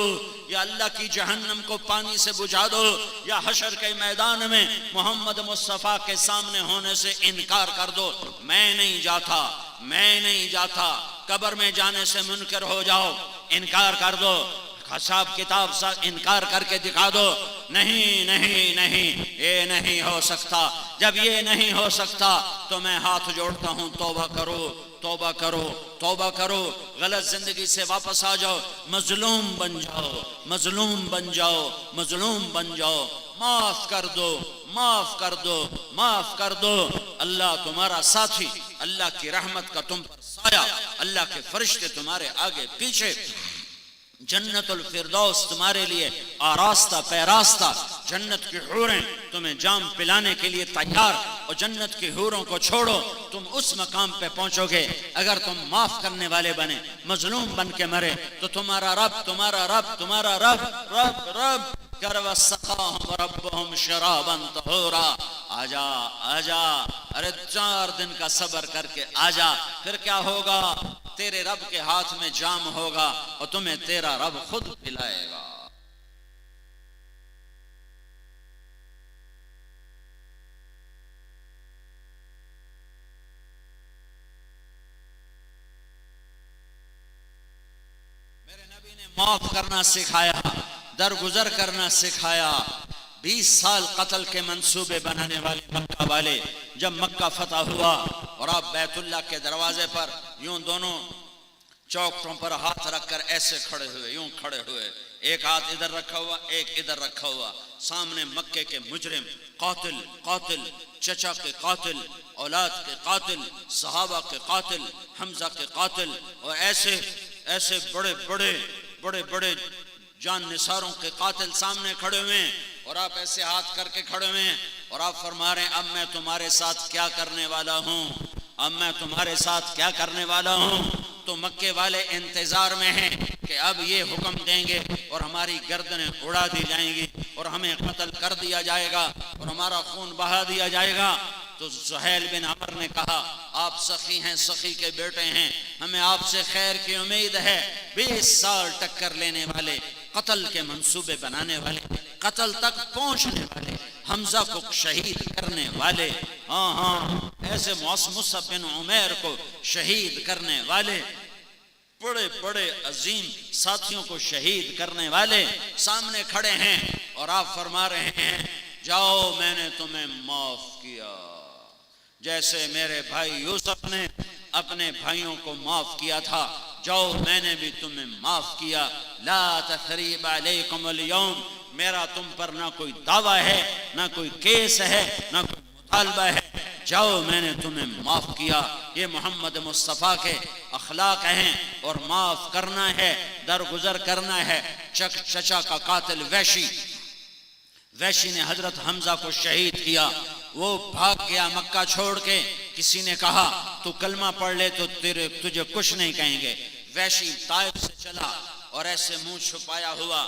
یا اللہ کی جہنم کو پانی سے بجھا دو، یا حشر کے میدان میں محمد مصطفیٰ کے سامنے ہونے سے انکار کر دو. میں نہیں جاتا، میں نہیں جاتا. قبر میں جانے سے منکر ہو جاؤ، انکار کر دو، حساب کتاب سے انکار کر کے دکھا دو. نہیں نہیں نہیں، یہ نہیں ہو سکتا. جب یہ نہیں ہو سکتا تو میں ہاتھ جوڑتا ہوں، توبہ کرو، توبہ کرو، توبہ کرو. غلط زندگی سے واپس آ جاؤ، مظلوم بن جاؤ، مظلوم بن جاؤ، مظلوم بن جاؤ. معاف کر دو، معاف کر دو، معاف کر دو. اللہ تمہارا ساتھی، اللہ کی رحمت کا تم پر سایہ، اللہ کے فرشتے تمہارے آگے پیچھے. جنت الفردوس تمہارے لیے آراستہ پیراستہ، جنت کی حوریں تمہیں جام پلانے کے لیے تیار. اور جنت کی حوروں کو چھوڑو، تم اس مقام پہ پہنچو گے اگر تم معاف کرنے والے بنے. مظلوم بن کے مرے تو تمہارا رب، تمہارا رب، تمہارا رب رب رب کر وسقاہم ربہم شرابا طہورا. آجا آجا، ارے 4 دن کا صبر کر کے آجا. پھر کیا ہوگا؟ تیرے رب کے ہاتھ میں جام ہوگا اور تمہیں تیرا رب خود پلائے گا. میرے نبی نے معاف کرنا سکھایا، درگزر کرنا سکھایا. 20 سال قتل کے منصوبے بنانے والے مکہ والے، جب مکہ فتح ہوا اور آپ بیت اللہ کے دروازے پر یوں دونوں چوکٹوں پر ہاتھ رکھ کر ایسے کھڑے ہوئے، یوں کھڑے ہوئے، ایک ہاتھ ادھر رکھا ہوا، ایک ادھر رکھا ہوا. سامنے مکے کے مجرم، قاتل، قاتل، چچا کے قاتل، اولاد کے قاتل، صحابہ کے قاتل، حمزہ کے قاتل، اور ایسے ایسے بڑے بڑے بڑے بڑے جان نثاروں کے قاتل سامنے کھڑے ہوئے ہیں. اور آپ ایسے ہاتھ کر کے کھڑے ہوئے ہیں اور آپ فرما رہے ہیں اب میں تمہارے ساتھ کیا کرنے والا ہوں، اب میں تمہارے ساتھ کیا کرنے والا ہوں. تو مکے والے انتظار میں ہیں کہ اب یہ حکم دیں گے اور ہماری گردنیں اڑا دی جائیں گی اور ہمیں قتل کر دیا جائے گا اور ہمارا خون بہا دیا جائے گا. تو سہیل بن عمر نے کہا آپ سخی ہیں، سخی کے بیٹے ہیں، ہمیں آپ سے خیر کی امید ہے. 20 سال ٹکر لینے والے، قتل کے منصوبے بنانے والے، قتل تک پہنچنے والے، حمزہ کو شہید کرنے والے، ہاں ہاں ایسے مصعب بن عمیر کو شہید کرنے والے، بڑے بڑے عظیم ساتھیوں کو شہید کرنے والے سامنے کھڑے ہیں. اور آپ فرما رہے ہیں جاؤ میں نے تمہیں معاف کیا، جیسے میرے بھائی یوسف نے اپنے بھائیوں کو معاف کیا تھا، جاؤ میں نے بھی تمہیں معاف کیا. لا تثریب علیکم اليوم، میرا تم پر نہ کوئی دعویٰ ہے، نہ کوئی کیس ہے، نہ کوئی مطالبہ ہے، جاؤ میں نے تمہیں معاف کیا. یہ محمد مصطفیٰ کے اخلاق ہیں. اور معاف کرنا ہے، درگزر کرنا ہے. چچا کا قاتل ویشی نے حضرت حمزہ کو شہید کیا، وہ بھاگ گیا مکہ چھوڑ کے. کسی نے کہا تو کلمہ پڑھ لے تو تجھے کچھ نہیں کہیں گے. ویشی طائف سے چلا اور ایسے منہ چھپایا ہوا،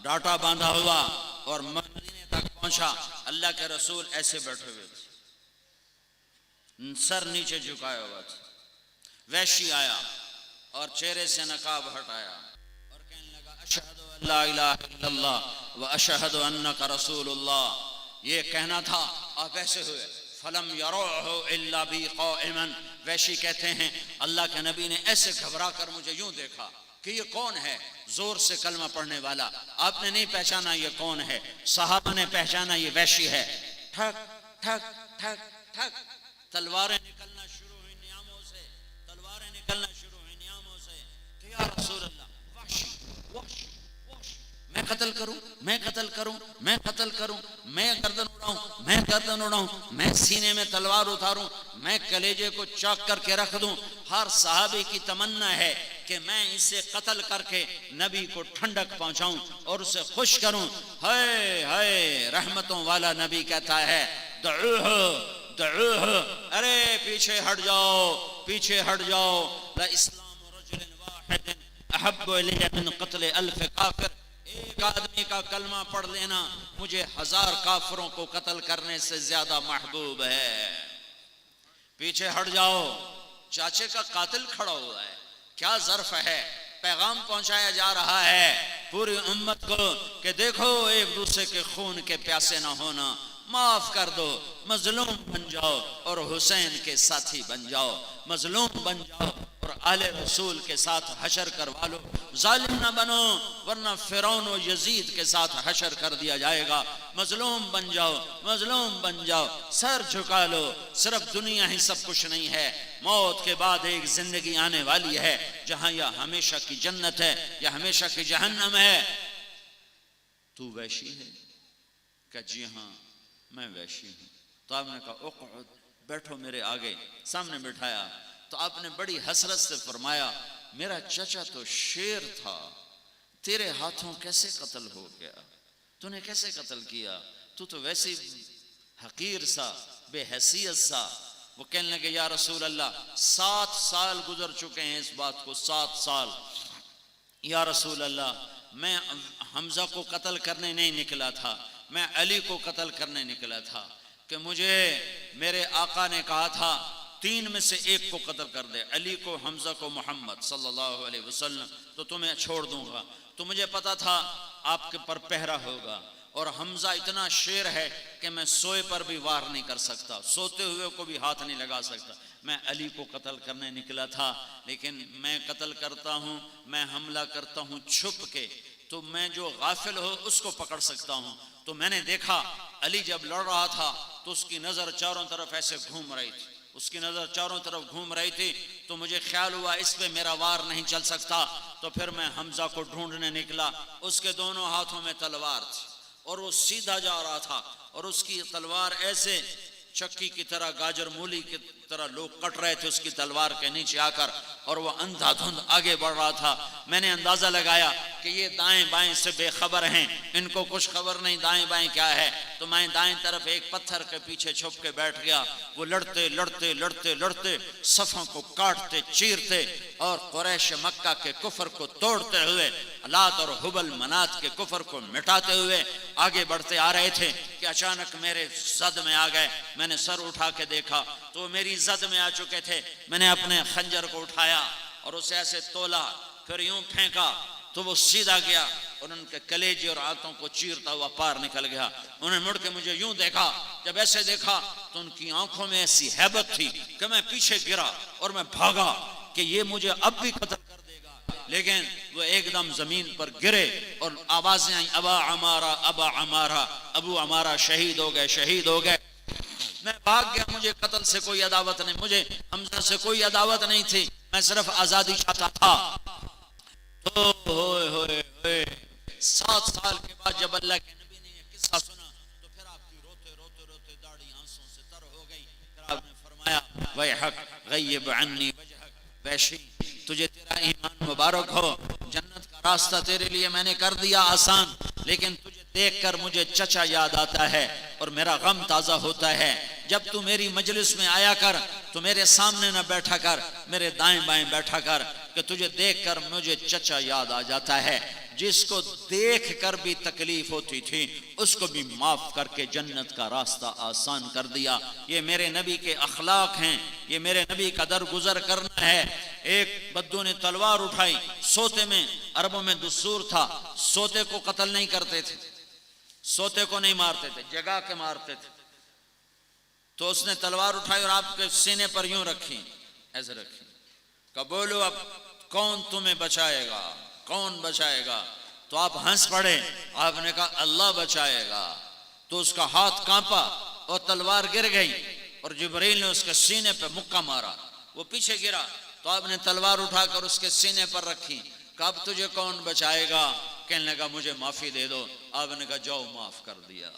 ڈاٹا باندھا ہوا اور مدینے تک پہنچا، اللہ کے رسول ایسے بیٹھے ہوئے تھے، سر نیچے جھکایا ہوا تھا. وحشی آیا اور چہرے سے نقاب ہٹایا اور کہنے لگا اشہد ان لا الہ الا اللہ و اشہد انک رسول اللہ. یہ کہنا تھا، آپ ایسے ہوئے. فلم یروہ الا بی قائما. وحشی کہتے ہیں اللہ کے نبی نے ایسے گھبرا کر مجھے یوں دیکھا کہ یہ کون ہے، زور سے کلمہ پڑھنے والا. آپ نے نہیں پہچانا یہ کون ہے، صحابہ نے پہچانا یہ وحشی ہے. ٹھک ٹھک ٹھک ٹھک تلواریں نکلنا شروع ہوئی نیاموں سے، تلواریں نکلنا شروع ہوئی نیاموں سے کہ یا رسول اللہ وحشی وحشی وحشی، میں قتل کروں، میں قتل کروں، میں قتل کروں، میں گردن اڑاؤں، میں گردن اڑاؤں، میں سینے میں تلوار اتاروں، میں کلیجے کو چاک کر کے رکھ دوں. ہر صحابی کی تمنا ہے کہ میں اسے قتل کر کے نبی کو ٹھنڈک پہنچاؤں اور اسے خوش کروں. ہائے ہائے، رحمتوں والا نبی کہتا ہے دعوہ دعوہ، ارے پیچھے ہٹ جاؤ، پیچھے ہٹ جاؤ. لا اسلام رجل واحد احب الی من قتل الف کافر. ایک آدمی کا کلمہ پڑھ لینا مجھے 1000 کافروں کو قتل کرنے سے زیادہ محبوب ہے. پیچھے ہٹ جاؤ. چاچے کا قاتل کھڑا ہوا ہے، کیا ظرف ہے. پیغام پہنچایا جا رہا ہے پوری امت کو کہ دیکھو ایک دوسرے کے خون کے پیاسے نہ ہونا، معاف کر دو، مظلوم بن جاؤ اور حسین کے ساتھی بن جاؤ، مظلوم بن جاؤ اور آل رسول کے ساتھ حشر کروا لو. ظالم نہ بنو ورنہ فرعون و یزید کے ساتھ حشر کر دیا جائے گا. مظلوم بن جاؤ، مظلوم بن جاؤ، سر جھکا لو. صرف دنیا ہی سب کچھ نہیں ہے، موت کے بعد ایک زندگی آنے والی ہے جہاں یا ہمیشہ کی جنت ہے یا ہمیشہ کی جہنم ہے. تو وحشی ہے؟ کہ جی ہاں میں وحشی ہوں. تو آپ نے کہا اقعد، بیٹھو میرے آگے. سامنے بٹھایا تو آپ نے بڑی حسرت سے فرمایا میرا چچا تو شیر تھا، تیرے ہاتھوں کیسے قتل ہو گیا؟ تو نے کیسے قتل کیا؟ تو تو ویسے حقیر سا، بے حیثیت سا. وہ کہنے لگے یا رسول اللہ 7 سال گزر چکے ہیں اس بات کو، 7 سال. یا رسول اللہ میں حمزہ کو قتل کرنے نہیں نکلا تھا، میں علی کو قتل کرنے نکلا تھا کہ مجھے میرے آقا نے کہا تھا 3 میں سے ایک کو قتل کر دے، علی کو، حمزہ کو، محمد صلی اللہ علیہ وسلم، تو تمہیں چھوڑ دوں گا. تو مجھے پتا تھا آپ کے پر پہرا ہوگا اور حمزہ اتنا شیر ہے کہ میں سوئے پر بھی وار نہیں کر سکتا، سوتے ہوئے کو بھی ہاتھ نہیں لگا سکتا. میں علی کو قتل کرنے نکلا تھا، لیکن میں قتل کرتا ہوں، میں حملہ کرتا ہوں چھپ کے، تو میں جو غافل ہو اس کو پکڑ سکتا ہوں. تو میں نے دیکھا علی جب لڑ رہا تھا تو اس کی نظر چاروں طرف ایسے گھوم رہی تھی، اس کی نظر چاروں طرف گھوم رہی تھی. تو مجھے خیال ہوا اس پہ میرا وار نہیں چل سکتا. تو پھر میں حمزہ کو ڈھونڈنے نکلا. اس کے دونوں ہاتھوں میں تلوار تھی اور وہ سیدھا جا رہا تھا اور اس کی تلوار ایسے چکی کی طرح، گاجر مولی کی طرح لوگ کٹ رہے تھے اس کی تلوار کے نیچے آ کر، اور وہ اندھا دھند آگے بڑھ رہا تھا. میں نے اندازہ لگایا کہ یہ دائیں بائیں سے بے خبر ہیں، ان کو کچھ خبر نہیں دائیں بائیں کیا ہے. تو میں دائیں طرف ایک پتھر کے پیچھے چھپ کے بیٹھ گیا. وہ لڑتے لڑتے لڑتے لڑتے صفوں کو کاٹتے چیرتے اور قریش مکہ کے کفر کو توڑتے ہوئے، لات اور حبل منات کے کفر کو مٹاتے ہوئے آگے بڑھتے آ رہے تھے کہ اچانک میرے زد میں آ گئے. میں نے سر اٹھا کے دیکھا تو میری زد میں آ چکے تھے. میں نے اپنے خنجر کو اٹھایا اور اسے ایسے تولا، پھر یوں پھینکا تو وہ سیدھا گیا اور ان کے کلیجے اور آنتوں کو چیرتا ہوا پار نکل گیا. انہوں نے مڑ کے مجھے یوں دیکھا. جب ایسے دیکھا تو ان کی آنکھوں میں ایسی ہیبت تھی کہ میں پیچھے گرا اور میں بھاگا کہ یہ مجھے اب بھی قتل کر دے گا. لیکن وہ ایک دم زمین پر گرے اور آوازیں آئیں ابا عمارہ ابا عمارہ، ابو عمارہ شہید ہو گئے، شہید ہو گئے. میں بھاگ گیا. مجھے قتل سے کوئی عداوت نہیں، مجھے حمزہ سے کوئی عداوت نہیں تھی، میں صرف آزادی چاہتا تھا. ہوئے ہوئے ہوئے 7 سال کے بعد جب اللہ کے نبی نے یہ قصہ سنا تو پھر آپ کی روتے روتے روتے داڑھی آنسوں سے تر ہو گئی. پھر آپ نے فرمایا ویحک غیب عنی وجہک، وحشی تجھے تیرا ایمان مبارک ہو، جنت کا راستہ تیرے لیے میں نے کر دیا آسان، لیکن تجھے دیکھ کر مجھے چچا یاد آتا ہے اور میرا غم تازہ ہوتا ہے. جب تو میری مجلس میں آیا کر تو میرے سامنے نہ بیٹھا کر، میرے دائیں بائیں بیٹھا کر، کہ تجھے دیکھ کر مجھے چچا یاد آ جاتا ہے. جس کو دیکھ کر بھی تکلیف ہوتی تھی اس کو بھی معاف کر کے جنت کا راستہ آسان کر دیا۔ یہ میرے نبی کے اخلاق ہیں، یہ میرے نبی کا درگزر کرنا ہے۔ ایک بدو نے تلوار اٹھائی سوتے میں، عربوں میں دستور تھا سوتے کو قتل نہیں کرتے تھے، سوتے کو نہیں مارتے تھے، جگا کے مارتے تھے۔ تو اس نے تلوار اٹھائی اور آپ کے سینے پر یوں رکھی، ایسے رکھی، کہ بولو اب کون تمہیں بچائے گا، کون بچائے گا؟ تو آپ ہنس پڑے، آپ نے کہا اللہ بچائے گا۔ تو اس کا ہاتھ کانپا اور تلوار گر گئی اور جبرائیل نے اس کے سینے پہ مکہ مارا، وہ پیچھے گرا۔ تو آپ نے تلوار اٹھا کر اس کے سینے پر رکھی، کہ اب تجھے کون بچائے گا؟ کہنے لگا مجھے معافی دے دو۔ آپ نے کہا جاؤ معاف کر دیا،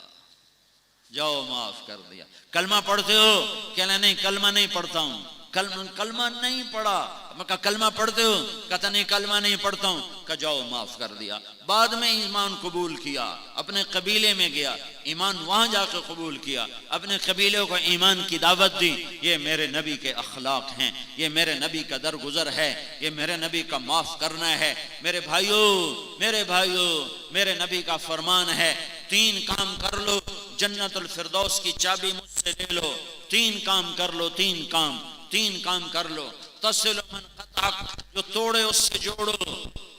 جاؤ معاف کر دیا۔ کلمہ پڑھتے ہو؟ کہنا نہیں کلمہ نہیں پڑھتا ہوں۔ کلمہ نہیں پڑھا؟ میں کہا کلمہ پڑھتے ہو؟ کہتا نہیں کلمہ نہیں پڑھتا ہوں۔ کہا جاؤ معاف کر دیا۔ بعد میں ایمان قبول کیا، اپنے قبیلے میں گیا، ایمان وہاں جا کے قبول کیا، اپنے قبیلے کو ایمان کی دعوت دی۔ یہ میرے نبی کے اخلاق ہیں، یہ میرے نبی کا درگزر ہے، یہ میرے نبی کا معاف کرنا ہے۔ میرے بھائیوں، میرے نبی کا فرمان ہے 3 کام کر لو جنت الفردوس کی چابی مجھ سے لے لو۔ 3 کام کر لو، 3 کام کر لو۔ تصل من قطعک، جو توڑے اس سے جوڑو۔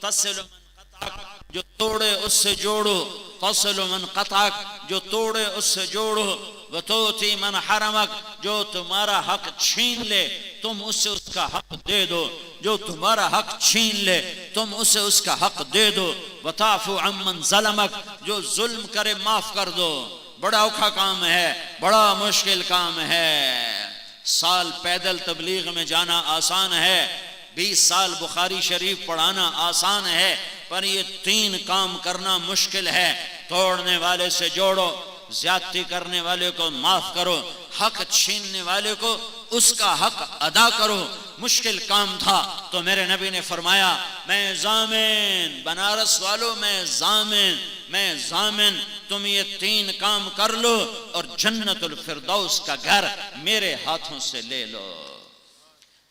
تصل من قطعک، جو توڑے اس سے جوڑو۔ تصل من قطعک، جو توڑے اس سے جوڑو۔ وتوتی من حرمک، جو تمہارا حق چھین لے تم اسے اس کا حق دے دو، جو تمہارا حق چھین لے تم اسے اس کا حق دے دو۔ وتعفو عمن ظلمک، جو ظلم کرے معاف کر دو۔ بڑا اوکھا کام ہے، بڑا مشکل کام ہے۔ سال پیدل تبلیغ میں جانا آسان ہے، 20 سال بخاری شریف پڑھانا آسان ہے، پر یہ 3 کام کرنا مشکل ہے۔ توڑنے والے سے جوڑو، زیادتی کرنے والے کو معاف کرو، حق چھیننے والے کو اس کا حق ادا کرو۔ مشکل کام تھا تو میرے نبی نے فرمایا میں ضامن، بنارس والوں میں ضامن، تم یہ 3 کام کر لو اور جنت الفردوس کا گھر میرے ہاتھوں سے لے لو۔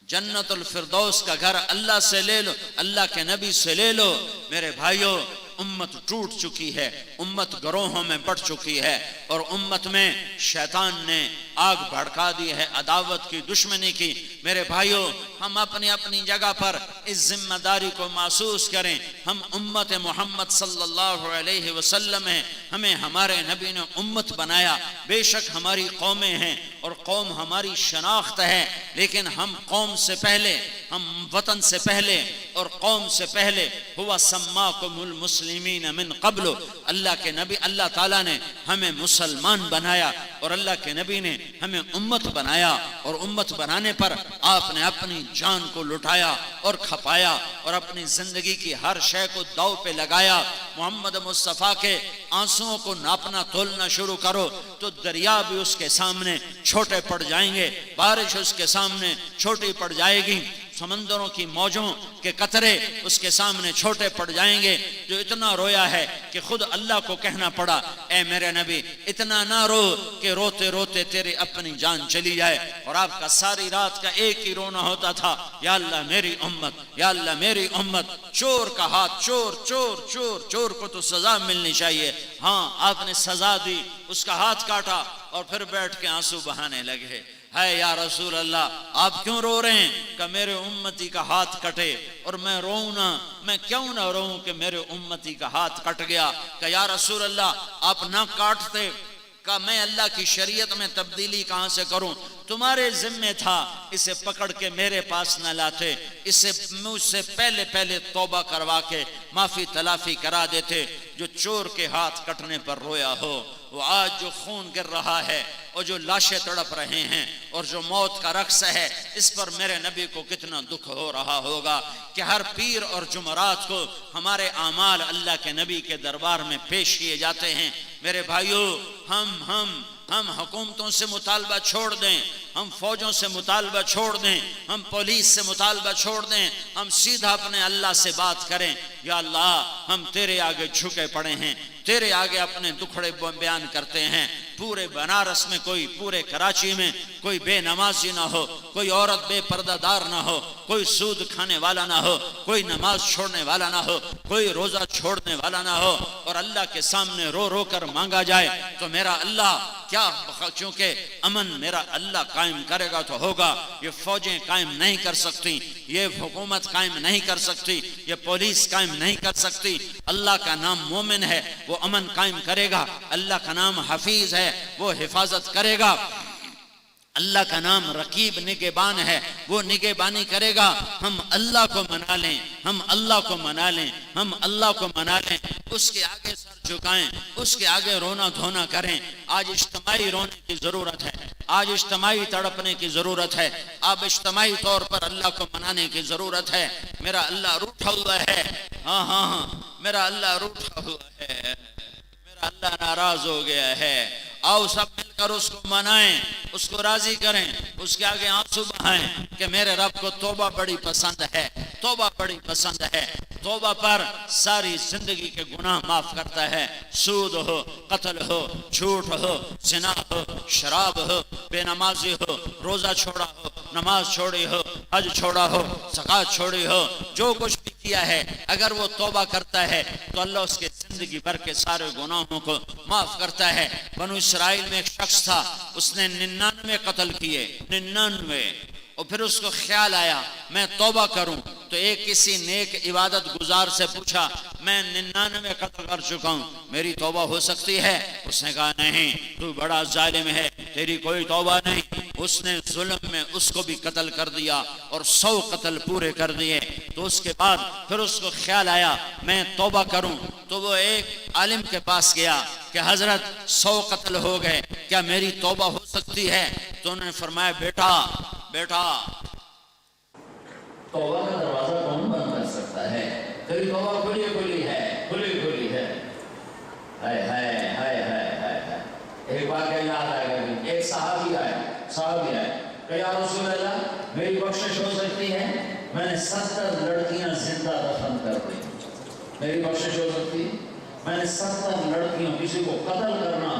جنت الفردوس کا گھر اللہ سے لے لو، اللہ کے نبی سے لے لو۔ میرے بھائیوں، امت ٹوٹ چکی ہے، امت گروہوں میں بڑھ چکی ہے، اور امت میں شیطان نے آگ بھڑکا دی ہے عداوت کی، دشمنی کی۔ میرے بھائیوں، ہم اپنی اپنی جگہ پر اس ذمہ داری کو محسوس کریں۔ ہم امت محمد صلی اللہ علیہ وسلم ہیں، ہمیں ہمارے نبی نے امت بنایا۔ بے شک ہماری قومیں ہیں اور قوم ہماری شناخت ہے، لیکن ہم قوم سے پہلے، ہم وطن سے پہلے اور قوم سے پہلے ہوا سماکم المسلمین من قبل، اللہ کے نبی، اللہ تعالیٰ نے ہمیں مسلمان بنایا اور اللہ کے نبی نے ہمیں امت بنایا، اور امت بنانے پر آپ نے اپنی جان کو لٹایا اور کھپایا اور اپنی زندگی کی ہر شے کو داؤ پہ لگایا۔ محمد مصطفیٰ کے آنسوؤں کو ناپنا تولنا شروع کرو تو دریا بھی اس کے سامنے چھوٹے پڑ جائیں گے، بارش اس کے سامنے چھوٹی پڑ جائے گی، سمندروں کی موجوں کے قطرے اس کے سامنے چھوٹے پڑ جائیں گے۔ جو اتنا رویا ہے کہ خود اللہ کو کہنا پڑا اے میرے نبی اتنا نہ رو کہ روتے روتے تیری اپنی جان چلی جائے، اور آپ کا ساری رات کا ایک ہی رونا ہوتا تھا، یا اللہ میری امت، یا اللہ میری امت۔ چور کا ہاتھ، چور چور چور چور کو تو سزا ملنی چاہیے، ہاں آپ نے سزا دی، اس کا ہاتھ کاٹا اور پھر بیٹھ کے آنسو بہانے لگے۔ ہے یا رسول اللہ آپ کیوں رو رہے ہیں؟ کہ میرے امتی کا ہاتھ کٹے اور میں روؤں نہ، میں کیوں نہ روؤں کہ میرے امتی کا ہاتھ کٹ گیا؟ کہ یا رسول اللہ آپ نہ کاٹتے، کہ میں اللہ کی شریعت میں تبدیلی کہاں سے کروں؟ تمہارے ذمہ تھا اسے پکڑ کے میرے پاس نہ لاتے، اسے مجھ سے پہلے توبہ کروا کے معافی تلافی کرا دیتے۔ جو چور کے ہاتھ کٹنے پر رویا ہو، وہ آج جو خون گر رہا ہے اور جو لاشیں تڑپ رہے ہیں اور جو موت کا رقص ہے، اس پر میرے نبی کو کتنا دکھ ہو رہا ہوگا کہ ہر پیر اور جمعرات کو ہمارے اعمال اللہ کے نبی کے دربار میں پیش کیے جاتے ہیں۔ میرے بھائیوں، ہم حکومتوں سے مطالبہ چھوڑ دیں، ہم فوجوں سے مطالبہ چھوڑ دیں، ہم پولیس سے مطالبہ چھوڑ دیں، ہم سیدھا اپنے اللہ سے بات کریں، یا اللہ ہم تیرے آگے جھکے پڑے ہیں، تیرے آگے اپنے دکھڑے بیان کرتے ہیں. پورے بنارس میں کوئی، پورے کراچی میں کوئی بے نمازی نہ ہو، کوئی عورت بے پردہ دار نہ ہو، کوئی سود کھانے والا نہ ہو، کوئی نماز چھوڑنے والا نہ ہو، کوئی روزہ چھوڑنے والا نہ ہو، اور اللہ کے سامنے رو رو کر مانگا جائے تو میرا اللہ کیا، چونکہ امن میرا اللہ قائم کرے گا تو ہوگا. یہ فوجیں قائم نہیں کر سکتی، یہ حکومت قائم نہیں کر سکتی، یہ پولیس قائم نہیں کر سکتی. اللہ کا نام مومن ہے، وہ امن قائم کرے گا. اللہ کا نام حفیظ ہے، وہ حفاظت کرے گا. اللہ کا نام رقیب نگہبان ہے، وہ نگہبانی کرے گا. ہم اللہ کو منا لیں، ہم اللہ کو منا لیں، ہم اللہ کو منا لیں. اس کے آگے سر جھکائیں، اس کے آگے رونا دھونا کریں. آج اجتماعی رونے کی ضرورت ہے، آج اجتماعی تڑپنے کی ضرورت ہے، اب اجتماعی طور پر اللہ کو منانے کی ضرورت ہے. میرا اللہ روٹھا ہوا ہے، ہاں ہاں ہاں، میرا اللہ روٹھا ہوا ہے، میرا اللہ ناراض ہو گیا ہے. آؤ سب مل کر اس کو منائیں، اس کو راضی کریں، اس کے آگے آنسو بہائیں کہ میرے رب کو توبہ بڑی پسند ہے، توبہ بڑی پسند ہے. توبہ پر ساری زندگی کے گناہ معاف کرتا ہے. سود ہو، قتل ہو، جھوٹ ہو، زنا ہو، شراب ہو، بے نمازی ہو، روزہ چھوڑا ہو، نماز چھوڑی ہو، حج چھوڑا ہو، زکوٰۃ چھوڑی ہو، جو کچھ بھی کیا ہے، اگر وہ توبہ کرتا ہے تو اللہ اس کے زندگی بھر کے سارے گناہوں کو معاف کرتا ہے. بنو اسرائیل میں ایک شخص تھا، اس نے 99 قتل کیے، 99. اور پھر اس کو خیال آیا میں توبہ کروں، تو ایک کسی نیک عبادت گزار سے پوچھا میں 99 قتل کر چکا ہوں، میری توبہ ہو سکتی ہے؟ اس نے کہا نہیں، تو بڑا ظالم ہے، تیری کوئی توبہ نہیں. اس نے ظلم میں اس کو بھی قتل کر دیا اور 100 قتل پورے کر دیے. تو اس کے بعد پھر اس کو خیال آیا میں توبہ کروں، تو وہ ایک عالم کے پاس گیا کہ حضرت 100 قتل ہو گئے، کیا میری توبہ ہو سکتی ہے؟ تو انہوں نے فرمایا بیٹا توبہ کا دروازہ کون بند کر سکتا ہے؟ تیری توبہ کھلی کھلی ہے، کھلی کھلی ہے. ہائے ہائے ہائے ہائے ہائے. ایک بار کیا یاد آئے گا، ایک صحابی آئے کہ یا رسول اللہ میری بخشش ہو سکتی ہے؟ میں نے 70 لڑکیاں زندہ دفن کر دی. میری بخشش ہو سکتی ہے؟ میں نے 70 لڑکیوں، کسی کو قتل کرنا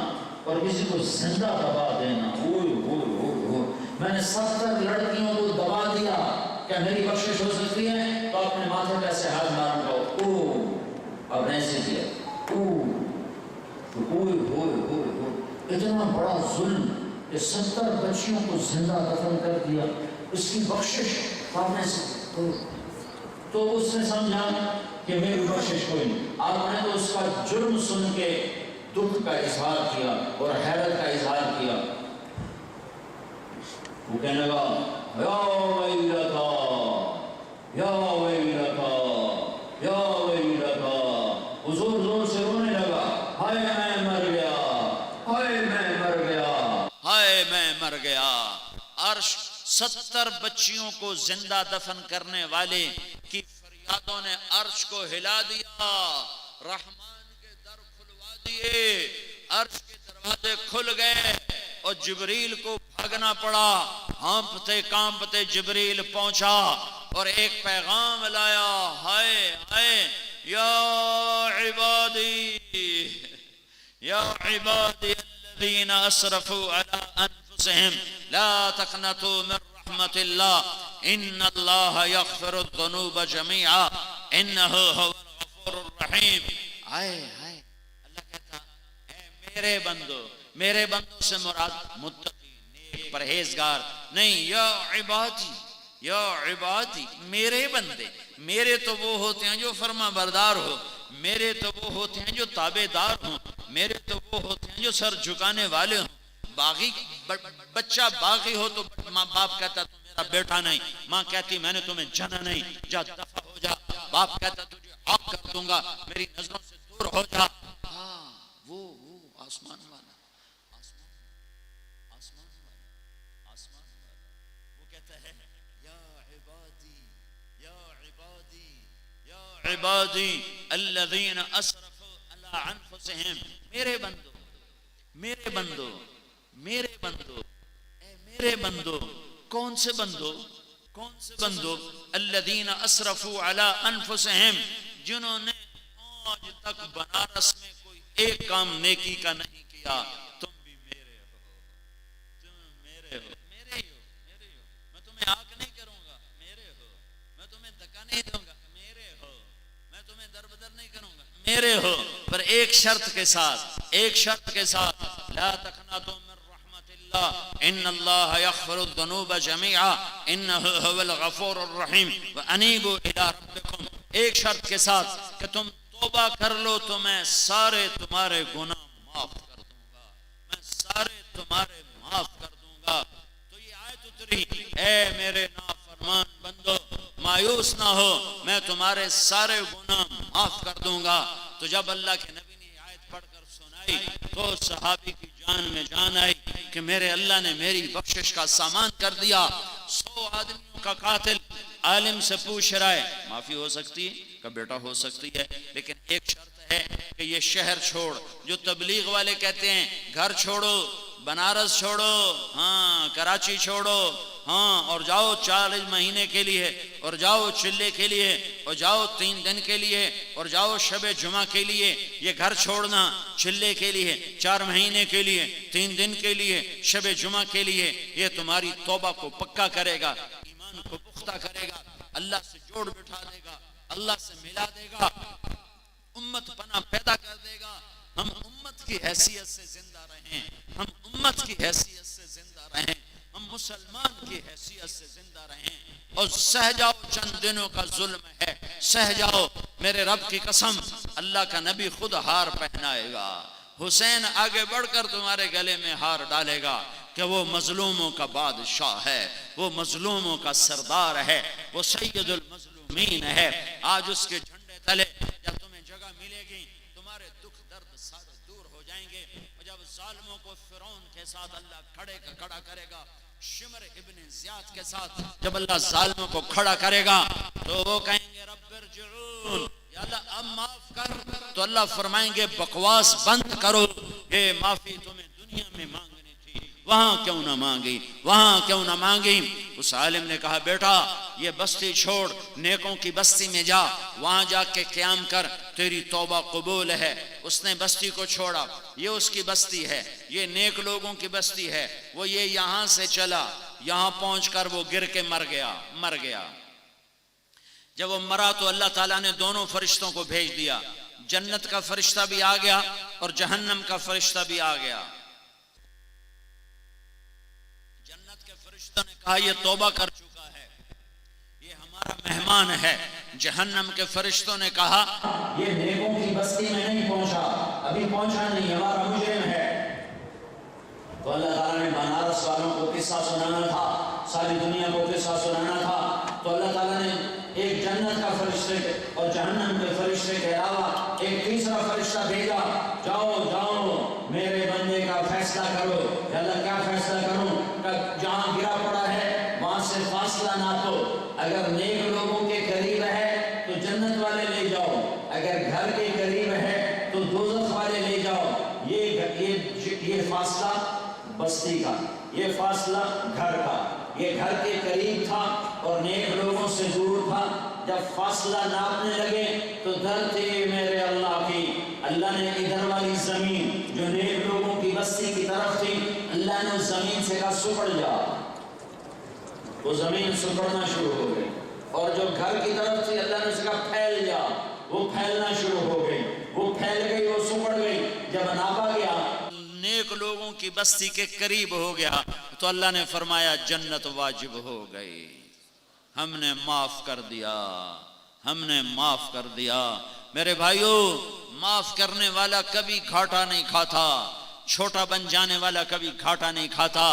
اور کسی کو زندہ دبا دینا، میں نے 70 لڑکیوں کو دبا دیا، کیا میری بخشش ہو سکتی ہے؟ تو اپنے ماتھے پہ ایسے ہاتھ مارنا ہو، اب نے ایسے کیا، اتنا بڑا ظلم کہ 70 بچیوں کو زندہ دفن کر دیا، اس کی بخشش آپ نے تو اس نے سمجھا کہ میری بخشش کوئی نہیں. آپ نے تو اس کا جرم سن کے دکھ کا اظہار کیا اور حیرت کا اظہار کیا. وہ کہنے لگا یا ویلتا یا ویلتا یا ویلتا. حضور زور سے رونے لگا، ہائے میں مر گیا، ہائے میں مر گیا، ہائے میں مر گیا. عرش 70 بچیوں کو زندہ دفن کرنے والے کی فریادوں نے عرش کو ہلا دیا. رحمان کے در کھلوا دیے، عرش کے دروازے کھل گئے اور جبریل کو بھاگنا پڑا. ہانپتے کانپتے جبریل پہنچا اور ایک پیغام لایا، ہائے ہائے یا عبادی یا عبادی الذین اسرفوا علی انفسهم لا تقنطوا من رحمت اللہ ان اللہ یغفر الذنوب جميعا انہ هو الغفور الرحیم. ہائے ہائے، اللہ کہتا اے میرے بندوں سے مراد متقی نیک پرہیزگار نہیں. یا عبادی میرے بندے، میرے تو وہ ہوتے ہیں جو فرما بردار ہو، میرے تو وہ ہوتے ہیں جو تابع دار ہوں، میرے تو وہ ہوتے ہیں جو سر جھکانے والے ہوں. باغی بچہ باغی ہو تو ماں باپ کہتا تو میرا بیٹا نہیں، ماں کہتی میں نے تمہیں جنا نہیں، جا دفع ہو جا. باپ کہتا تجھے آگ کر دوں گا، میری نظروں سے دور ہو جا. ہاں وہ آسمان والا وہ کہتا ہے یا عبادی الذین اسرفوا علی انفسهم. میرے بندو میرے بندو میرے بندو اے میرے بندو. کون سے بندو؟ الذین اسرفوا علی انفسهم، جنہوں نے آج تک بنارس میں کوئی ایک کام نیکی کا نہیں کیا، تم بھی میرے ہو، تم میرے ہو، میرے ہی ہو، میرے ہی ہو، میں تمہیں آنکھ نہیں کروں گا، میرے ہو، میں تمہیں دھکا نہیں دوں گا، میرے ہو، میں تمہیں در بدر نہیں کروں گا، میرے ہو، پر ایک شرط کے ساتھ، ایک شرط کے ساتھ، لا تقنطوا من رحمت اللہ ان اللہ یغفر الذنوب جميعا انہ هو الغفور الرحیم وانیبوا الی ربکم، ایک شرط کے ساتھ کہ تم توبہ کر لو تو میں سارے تمہارے گناہ معاف کر دوں گا، میں سارے تمہارے معاف کر دوں گا۔ تو یہ آیت اتری، اے میرے نافرمان بندو مایوس نہ ہو، میں تمہارے سارے گناہ معاف کر دوں گا۔ تو جب اللہ کے نبی نے یہ آیت پڑھ کر سنائی تو صحابی کی جان میں جان آئی کہ میرے اللہ نے میری بخشش کا سامان کر دیا۔ 100 آدمیوں کا قاتل عالم سے پوچھ رہا ہے، معافی ہو سکتی ہے کہ بیٹا ہو سکتی ہے، لیکن ایک شرط ہے کہ یہ شہر چھوڑ، جو تبلیغ والے کہتے ہیں گھر چھوڑو، بنارس چھوڑو، ہاں کراچی چھوڑو، ہاں اور جاؤ 40 مہینے کے لیے، اور جاؤ چلے کے لیے، اور جاؤ 3 دن کے لیے، اور جاؤ شب جمعہ کے لیے، یہ گھر چھوڑنا چلے کے لیے، 4 مہینے کے لیے، 3 دن کے لیے، شب جمعہ کے لیے، یہ تمہاری توبہ کو پکا کرے گا، ایمان کو پختہ کرے گا، اللہ سے جوڑ بٹھا دے گا، اللہ سے ملا دے گا، امت پناہ پیدا کر دے گا۔ ہم امت کی حیثیت سے زندہ رہیں، ہم امت کی حیثیت سے زندہ رہیں، ہم مسلمان کی حیثیت سے زندہ رہیں، اور سہ جاؤ، چند دنوں کا ظلم ہے، سہ جاؤ، میرے رب کی قسم اللہ کا نبی خود ہار پہنائے گا، حسین آگے بڑھ کر تمہارے گلے میں ہار ڈالے گا کہ وہ مظلوموں کا بادشاہ ہے، وہ مظلوموں کا سردار ہے، وہ سید المظلومین ہے۔ آج اس کے جھنڈے تلے جب تمہیں جگہ ملے گی، تمہارے دکھ درد سارے دور ہو جائیں گے، اور جب ظالموں کو فرعون کے ساتھ اللہ کھڑا کرے گا، شمر ابن زیاد کے ساتھ جب اللہ ظالموں کو کھڑا کرے گا تو وہ کہیں گے رب ارجعون، یا اللہ اب معاف کر، تو اللہ فرمائیں گے بکواس بند کرو، یہ معافی تمہیں دنیا میں مانگنی تھی، وہاں کیوں نہ مانگی، وہاں کیوں نہ مانگی۔ اس عالم نے کہا بیٹا یہ بستی چھوڑ، نیکوں کی بستی میں جا، وہاں جا کے قیام کر، تیری توبہ قبول ہے۔ اس نے بستی کو چھوڑا، یہ اس کی بستی ہے، یہ نیک لوگوں کی بستی ہے، وہ یہ یہاں سے چلا، یہاں پہنچ کر وہ گر کے مر گیا۔ جب وہ مرا تو اللہ تعالیٰ نے دونوں فرشتوں کو بھیج دیا، جنت کا فرشتہ بھی آ گیا اور جہنم کا فرشتہ بھی آ گیا۔ جنت کے فرشتوں نے کہا یہ توبہ کر چکا ہے، یہ ہمارا مہمان ہے۔ جہنم کے فرشتوں نے کہا یہ نیکوں کی بستی میں نہیں پہنچا، ابھی پہنچا نہیں، ہمارا مجرم ہے۔ تو اللہ تعالیٰ نے بنارس والوں کو قصہ سنانا تھا، ساری دنیا کو قصہ سنانا تھا، تو اللہ تعالیٰ نے ایک جنت کا فرشتے اور جہنم کے فرشتے کے علاوہ ایک تیسرا فرشتہ بھیجا، جاؤ میرے بندے کا فیصلہ کرو۔ کہ اللہ کیا فیصلہ کروں؟ کہ جہاں گرا پڑا ہے وہاں سے فاصلہ ناپو، اگر نیک لوگوں کے قریب ہے تو جنت والے لے جاؤ، اگر گھر کے قریب ہے تو دوزخ والے لے جاؤ۔ یہ فاصلہ بستی کا، یہ فاصلہ گھر کا، یہ گھر کے قریب تھا اور نیک لوگوں سے دور تھا۔ جب فاصلہ ناپنے لگے تو دھرتی میرے اللہ کی، اللہ نے ادھر والی زمین جو نیک لوگوں کی بستی کی طرف تھی، اللہ نے اس زمین سے کہا سپڑ جا، وہ زمین سپڑنا شروع ہو گئی، اور جو گھر کی طرف تھی اللہ نے اس کا پھیل جا، وہ پھیلنا شروع ہو گئی، وہ پھیل گئی، وہ سپڑ گئی۔ جب ناپا گیا نیک لوگوں کی بستی کے قریب ہو گیا تو اللہ نے فرمایا جنت واجب ہو گئی، ہم نے معاف کر دیا، ہم نے معاف کر دیا۔ میرے بھائیو، معاف کرنے والا کبھی گھاٹا نہیں کھاتا، چھوٹا بن جانے والا کبھی گھاٹا نہیں کھاتا۔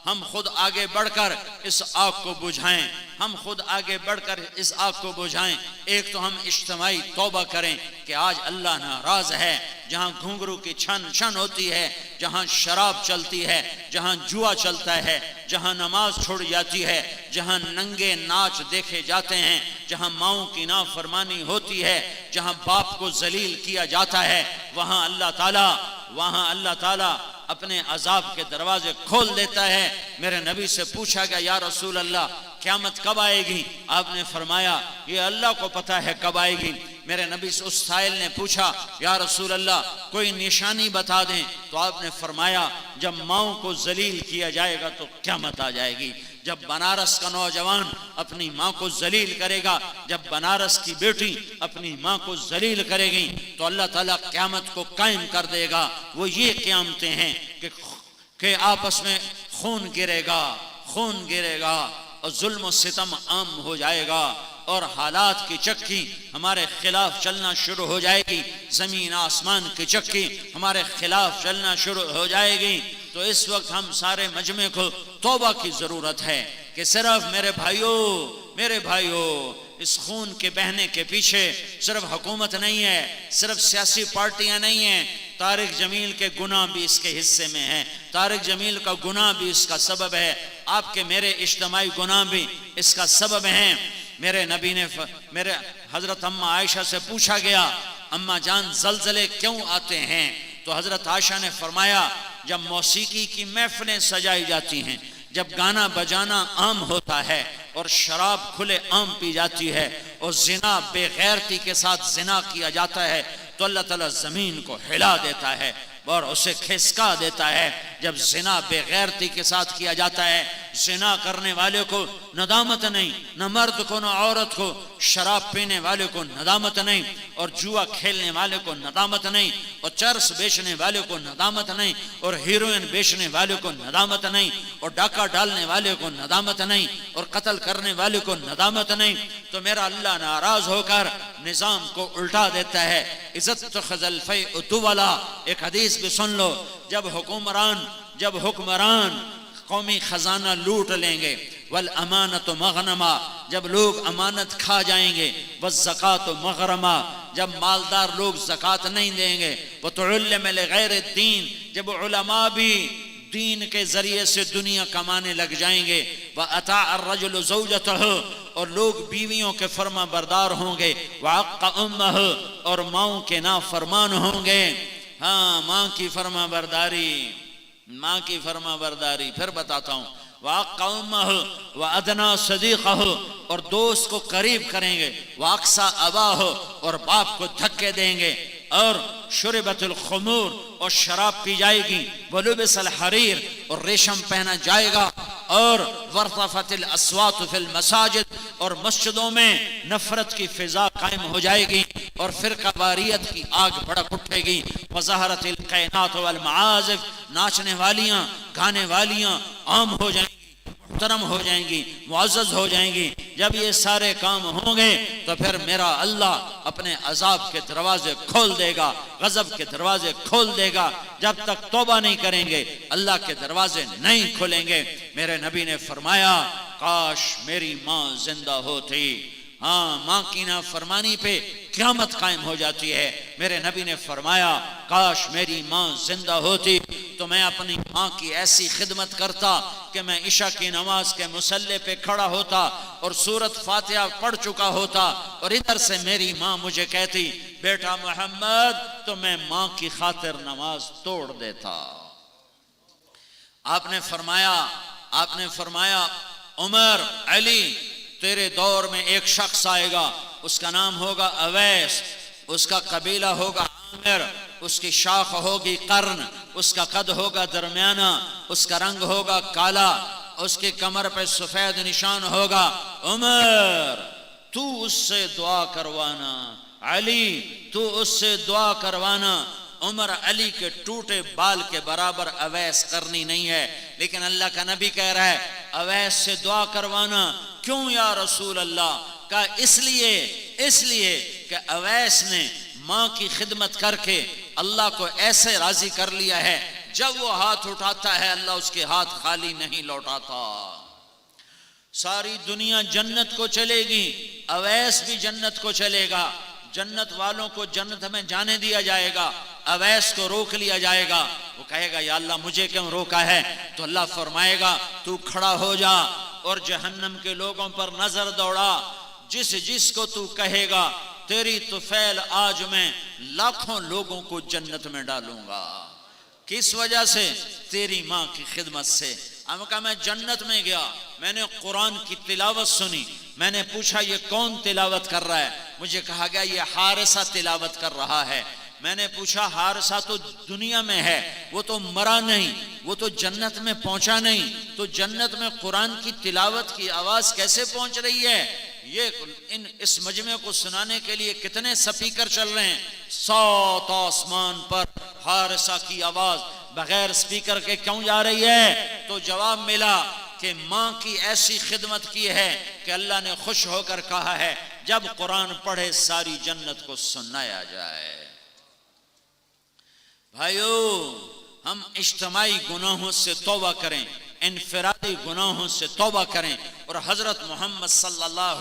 ہم خود آگے بڑھ کر اس آگ کو بجھائیں، ہم خود آگے بڑھ کر اس آگ کو بجھائیں۔ ایک تو ہم اجتماعی توبہ کریں کہ آج اللہ ناراض ہے، جہاں گھنگرو کی چھن ہوتی ہے، جہاں شراب چلتی ہے، جہاں جوا چلتا ہے، جہاں نماز چھوڑ جاتی ہے، جہاں ننگے ناچ دیکھے جاتے ہیں، جہاں ماؤں کی نافرمانی ہوتی ہے، جہاں باپ کو ذلیل کیا جاتا ہے، وہاں اللہ تعالیٰ اپنے عذاب کے دروازے کھول دیتا ہے۔ میرے نبی سے پوچھا گیا یا رسول اللہ قیامت کب آئے گی؟ آپ نے فرمایا یہ اللہ کو پتہ ہے کب آئے گی، میرے نبی سے اس سائل نے پوچھا یا رسول اللہ کوئی نشانی بتا دیں، تو آپ نے فرمایا جب ماؤں کو ذلیل کیا جائے گا تو قیامت آ جائے گی۔ جب بنارس کا نوجوان اپنی ماں کو ذلیل کرے گا، جب بنارس کی بیٹی اپنی ماں کو ذلیل کرے گی تو اللہ تعالیٰ قیامت کو قائم کر دے گا۔ وہ یہ قیامتیں ہیں کہ آپس میں خون گرے گا اور ظلم و ستم عام ہو جائے گا اور حالات کی چکی ہمارے خلاف چلنا شروع ہو جائے گی، زمین آسمان کی چکی ہمارے خلاف چلنا شروع ہو جائے گی۔ تو اس وقت ہم سارے مجمع کو توبہ کی ضرورت ہے کہ صرف میرے بھائیوں اس خون کے بہنے کے پیچھے صرف حکومت نہیں ہے، صرف سیاسی پارٹیاں نہیں ہیں، طارق جمیل کے گناہ بھی اس کے حصے میں ہیں، طارق جمیل کا گناہ بھی اس کا سبب ہے، آپ کے میرے اجتماعی گناہ بھی اس کا سبب ہیں۔ میرے نبی نے میرے حضرت اماں عائشہ سے پوچھا گیا اماں جان زلزلے کیوں آتے ہیں؟ تو حضرت عائشہ نے فرمایا جب موسیقی کی محفلیں سجائی جاتی ہیں، جب گانا بجانا عام ہوتا ہے اور شراب کھلے عام پی جاتی ہے اور زنا بے غیرتی کے ساتھ زنا کیا جاتا ہے تو اللہ تعالیٰ زمین کو ہلا دیتا ہے اور اسے کھسکا دیتا ہے۔ جب زنا بے غیرتی کے ساتھ کیا جاتا ہے، زنا کرنے والے کو ندامت نہیں، نہ مرد کو نہ عورت کو، شراب پینے والے کو ندامت نہیں، اور جوا کھیلنے والے کو ندامت نہیں، اور چرس بیچنے والے کو ندامت نہیں، اور ہیروئن بیچنے والے کو ندامت نہیں، اور ڈاکہ ڈالنے والے کو ندامت نہیں، اور قتل کرنے والے کو ندامت نہیں، تو میرا اللہ ناراض ہو کر نظام کو الٹا دیتا ہے۔ عزت تخذ الفیء دولا، ایک حدیث بھی سن لو، جب حکمران قومی خزانہ لوٹ لیں گے، والامانت مغنما، جب لوگ امانت کھا جائیں گے، والزکاۃ مغرما، جب مالدار لوگ زکوٰۃ نہیں دیں گے، وتعلم لغیر الدین، جب علماء بھی دین کے ذریعے سے دنیا کمانے لگ جائیں گے، وَأَطَاعَ الرَّجُلُ زَوْجَتَهُ، اور لوگ بیویوں کے فرما بردار ہوں گے، وَعَقَّ أُمَّهُ، اور ماؤں کے نافرمان ہوں گے۔ ہاں، ماں کی فرما برداری پھر بتاتا ہوں، وَعَقَّ أُمَّهُ وَأَدْنَى صَدِيقَهُ، اور دوست کو قریب کریں گے، وَأَقْصَى أَبَاهُ، اور باپ کو دھکے دیں گے، اور شربت الخمور، اور شراب پی جائے گی، ولبس الحریر، اور ریشم پہنا جائے گا، اور ورطفت الاصوات فی المساجد، اور مسجدوں میں نفرت کی فضا قائم ہو جائے گی، اور فرقہ واریت کی آگ بھڑک اٹھے گی، وظہرت القینات والمعازف، ناچنے والیاں گانے والیاں عام ہو جائیں گی، محترم ہو جائیں گی، معزز ہو جائیں گی۔ جب یہ سارے کام ہوں گے تو پھر میرا اللہ اپنے عذاب کے دروازے کھول دے گا، غضب کے دروازے کھول دے گا۔ جب تک توبہ نہیں کریں گے اللہ کے دروازے نہیں کھلیں گے۔ میرے نبی نے فرمایا کاش میری ماں زندہ ہوتی۔ ہاں، ماں کی نافرمانی پہ قیامت قائم ہو جاتی ہے۔ میرے نبی نے فرمایا کاش میری ماں زندہ ہوتی تو میں اپنی ماں کی ایسی خدمت کرتا کہ میں عشاء کی نماز کے مصلی پہ کھڑا ہوتا اور سورۃ فاتحہ پڑھ چکا ہوتا، اور ادھر سے میری ماں مجھے کہتی بیٹا محمد، تو میں ماں کی خاطر نماز توڑ دیتا۔ آپ نے فرمایا عمر، علی، تیرے دور میں ایک شخص آئے گا، اس کا نام ہوگا اویس، اس کا قبیلہ ہوگا عامر، اس کی شاخ ہوگی قرن، اس کا قد ہوگا درمیانہ، اس کا رنگ ہوگا کالا، اس کی کمر پہ سفید نشان ہوگا۔ عمر تو اس سے دعا کروانا، علی تو اس سے دعا کروانا۔ عمر علی کے ٹوٹے بال کے برابر اویس کرنی نہیں ہے، لیکن اللہ کا نبی کہہ رہا ہے اویس سے دعا کروانا۔ کیوں یا رسول اللہ؟ کہا اس لیے کہ اویس نے ماں کی خدمت کر کے اللہ کو ایسے راضی کر لیا ہے، جب وہ ہاتھ اٹھاتا ہے اللہ اس کے ہاتھ خالی نہیں لوٹاتا۔ ساری دنیا جنت کو چلے گی، اویس بھی جنت کو چلے گا، جنت والوں کو جنت میں جانے دیا جائے گا، اویس کو روک لیا جائے گا۔ وہ کہے گا یا اللہ مجھے کیوں روکا ہے؟ تو اللہ فرمائے گا تو کھڑا ہو جا اور جہنم کے لوگوں پر نظر دوڑا، جس کو تو کہے گا تیری طفیل آج میں لاکھوں لوگوں کو جنت میں ڈالوں گا۔ کس وجہ سے؟ تیری ماں کی خدمت سے۔ ہم کہا میں جنت میں گیا، میں نے قرآن کی تلاوت سنی، میں نے پوچھا یہ کون تلاوت کر رہا ہے؟ مجھے کہا گیا یہ حارثہ تلاوت کر رہا ہے۔ میں نے پوچھا حارثہ تو دنیا میں ہے، وہ تو مرا نہیں، وہ تو جنت میں پہنچا نہیں، تو جنت میں قرآن کی تلاوت کی آواز کیسے پہنچ رہی ہے؟ یہ اس مجمع کو سنانے کے لیے کتنے سپیکر چل رہے ہیں، 7 آسمان پر حارثہ کی آواز بغیر سپیکر کے کیوں جا رہی ہے؟ تو جواب ملا کہ ماں کی ایسی خدمت کی ہے کہ اللہ نے خوش ہو کر کہا ہے جب قرآن پڑھے ساری جنت کو سنایا جائے۔ بھائیو، ہم اجتماعی گناہوں سے توبہ کریں، انفرادی گناہوں سے توبہ کریں، اور حضرت محمد صلی اللہ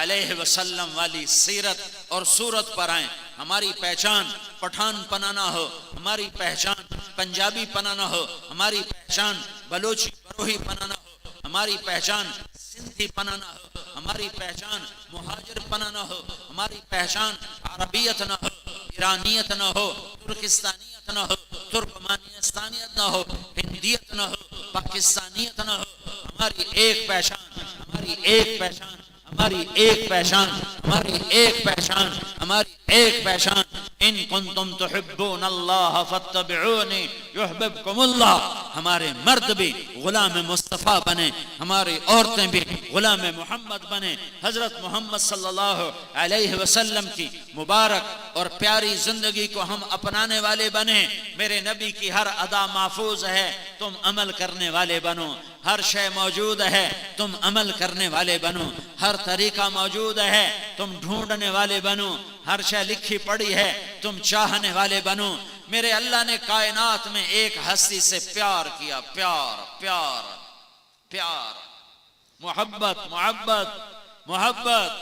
علیہ وسلم والی سیرت اور صورت پر آئیں۔ ہماری پہچان پٹھان پنا نہ ہو، ہماری پہچان پنجابی پنا نہ ہو، ہماری پہچان بلوچی بروہی پنا نہ ہو، ہماری پہچان سندھی پنا نہ ہو، ہماری پہچان مہاجر پنا نہ ہو، ہماری پہچان عربیت نہ ہو، ایرانیت نہ ہو، ترکستانیت نہ ہو، ترکمانستانیت نہ ہو، ہندیت نہ ہو، پاکستانیت نہ ہو۔ ہماری ایک پہچان، ہماری ایک پہچان، ہماری ایک پہچان، ہماری ایک پہچان، ہماری ایک پہچان۔ ان کنتم تحبون اللہ فاتبعونی یحببکم اللہ۔ ہمارے مرد بھی غلام مصطفیٰ بنے، ہماری عورتیں بھی غلام محمد بنے، حضرت محمد صلی اللہ علیہ وسلم کی مبارک اور پیاری زندگی کو ہم اپنانے والے بنے۔ میرے نبی کی ہر ادا محفوظ ہے، تم عمل کرنے والے بنو۔ ہر شے موجود ہے، تم عمل کرنے والے بنو۔ ہر طریقہ موجود ہے، تم ڈھونڈنے والے بنو۔ ہر شے لکھی پڑی ہے، تم چاہنے والے بنو۔ میرے اللہ نے کائنات میں ایک ہستی سے پیار کیا، پیار پیار پیار، محبت محبت محبت،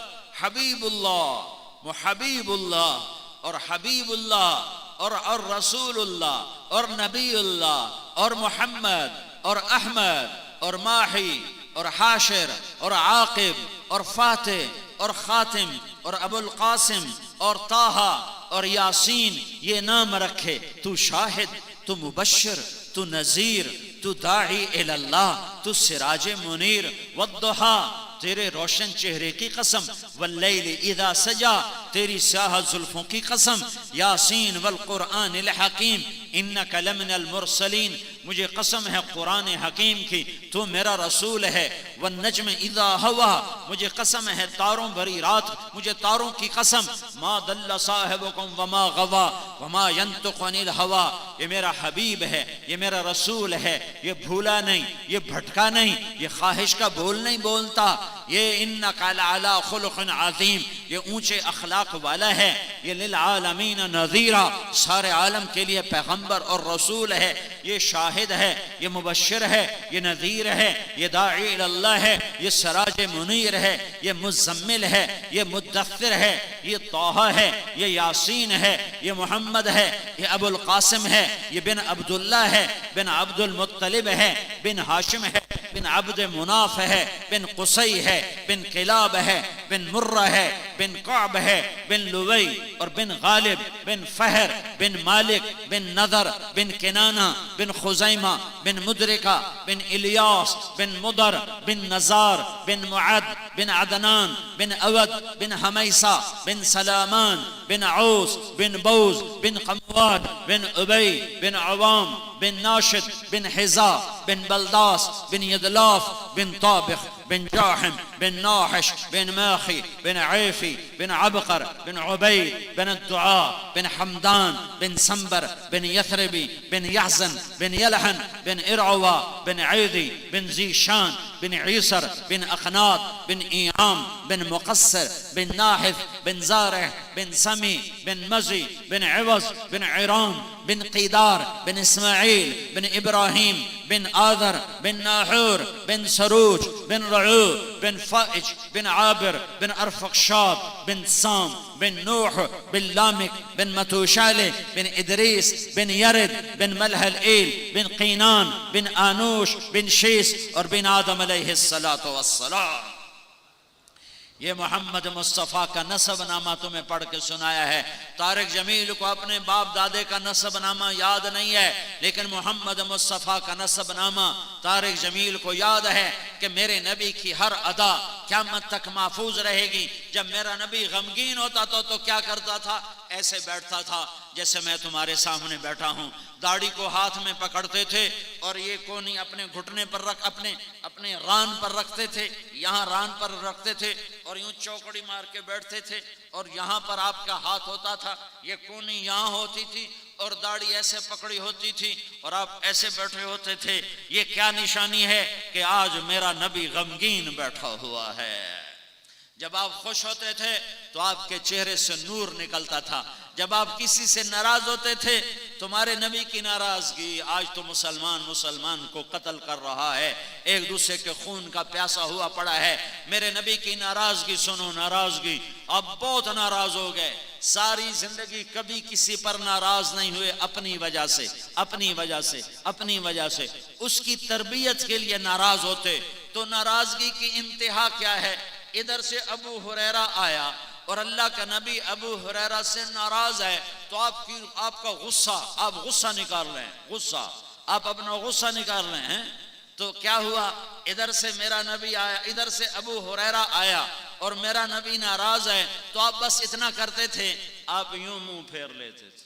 حبیب اللہ، محبیب اللہ، اور حبیب اللہ اور رسول اللہ اور نبی اللہ اور محمد اور احمد اور ماحی اور حاشر اور عاقب اور فاتح اور خاتم اور ابو القاسم اور طٰہٰ اور یاسین، یہ نام رکھے۔ تو شاہد، تو مبشر، تو نذیر، تو داعی الی اللہ، تو سراج منیر، والضحیٰ، تیرے روشن چہرے کی قسم، واللیل اذا سجا، تیری سیاہ زلفوں کی قسم، یاسین والقرآن الحکیم انک لمن المرسلین، مجھے قسم ہے قرآن حکیم کی، تو میرا رسول ہے۔ والنجم اذا ہوا، مجھے قسم ہے تاروں بھری رات، مجھے تاروں کی قسم، ما ضل صاحبکم وما غوا وما ینطق عن الہوا، یہ میرا حبیب ہے، یہ میرا رسول ہے، یہ بھولا نہیں، یہ بھٹکا نہیں، یہ خواہش کا بول نہیں بولتا، یہ انک لعلی خلق عظیم، یہ اونچے اخلاق والا ہے، یہ للعالمین نذیرا، سارے عالم کے لیے پیغمبر اور رسول ہے، یہ شاہد ہے، یہ مبشر ہے، یہ نذیر ہے، یہ داعی الی اللہ ہے، یہ سراج منیر ہے، یہ مزمل ہے، یہ مدثر ہے، یہ طٰہٰ ہے، یہ یاسین ہے، یہ محمد ہے، یہ ابو القاسم ہے، یہ بن عبداللہ ہے، بن عبد المطلب ہے، بن ہاشم ہے، بن عبد مناف ہے، بن قصی ہے، بن کلاب ہے، بن مرہ ہے، بن کعب ہے، بن لوی اور بن غالب، بن فہر، بن مالک، بن نذر، بن کنانہ، بن خزیمہ، بن مدرکہ، بن الیاس، بن مدر، بن نزار، بن معد، بن عدنان، بن اود، بن حمیسہ، بن سلامان، بن عوس، بن بوز، بن قمواد، بن ابی، بن عوام، بن ناشد، بن حزا، بن بلداس، بن یدلاف، بن طابخ، بن جاحم، بن ناحش، بن ماخي، بن عيفي، بن عبقر، بن عبيد، بن الدعاء، بن حمدان، بن سنبر، بن يثربي، بن يحزن، بن يلحن، بن إرعوى، بن عيدي، بن زيشان، بن عيسر، بن أخناط، بن إيعام، بن مقصر، بن ناحث، بن زارع، بن سمي، بن مزي، بن عوز، بن عرام، بن قيدار، بن إسماعيل، بن إبراهيم، بن آذر، بن ناحور، بن سروج، بن رعو، بن فائج، بن عابر، بن أرفقشاد، بن سام، بن نوح، بن لامك، بن متوشالة، بن إدريس، بن يرد، بن ملهل إيل، بن قينان، بن آنوش، بن شيس اور بن آدم علیہ الصلاۃ والسلام۔ یہ محمد مصطفیٰ کا نسب نامہ تمہیں پڑھ کے سنایا ہے۔ طارق جمیل کو اپنے باپ دادے کا نسب نامہ یاد نہیں ہے، لیکن محمد مصطفیٰ کا نسب نامہ طارق جمیل کو یاد ہے کہ میرے نبی کی ہر ادا قیامت تک محفوظ رہے گی۔ جب میرا نبی غمگین ہوتا تو کیا کرتا تھا؟ ایسے بیٹھتا تھا جیسے میں تمہارے سامنے بیٹھا ہوں، داڑھی کو ہاتھ میں پکڑتے تھے اور یہ کونی اپنے گھٹنے پر رکھ اپنے ران پر رکھتے تھے، یہاں ران پر رکھتے تھے اور یوں چوکڑی مار کے بیٹھتے تھے، اور یہاں پر آپ کا ہاتھ ہوتا تھا، یہ کونی یہاں ہوتی تھی اور داڑھی ایسے پکڑی ہوتی تھی اور آپ ایسے بیٹھے ہوتے تھے۔ یہ کیا نشانی ہے کہ آج میرا نبی غمگین بیٹھا ہوا ہے۔ جب آپ خوش ہوتے تھے تو آپ کے چہرے سے نور نکلتا تھا، جب آپ کسی سے ناراض ہوتے تھے تمہارے نبی کی ناراضگی، آج تو مسلمان کو قتل کر رہا ہے، ایک دوسرے کے خون کا پیاسا ہوا پڑا ہے۔ میرے نبی کی ناراضگی سنو، ناراضگی اب بہت ناراض ہو گئے، ساری زندگی کبھی کسی پر ناراض نہیں ہوئے، اپنی وجہ سے اس کی تربیت کے لیے ناراض ہوتے۔ تو ناراضگی کی انتہا کیا ہے؟ ادھر سے ابو ہریرہ آیا اور اللہ کا نبی ابو ہریرہ سے ناراض ہے، تو آپ کا غصہ، آپ غصہ نکال رہے ہیں، آپ اپنا غصہ نکال رہے ہیں۔ تو کیا ہوا؟ ادھر سے میرا نبی آیا، ادھر سے ابو ہریرہ آیا اور میرا نبی ناراض ہے، تو آپ بس اتنا کرتے تھے، آپ یوں منہ پھیر لیتے تھے۔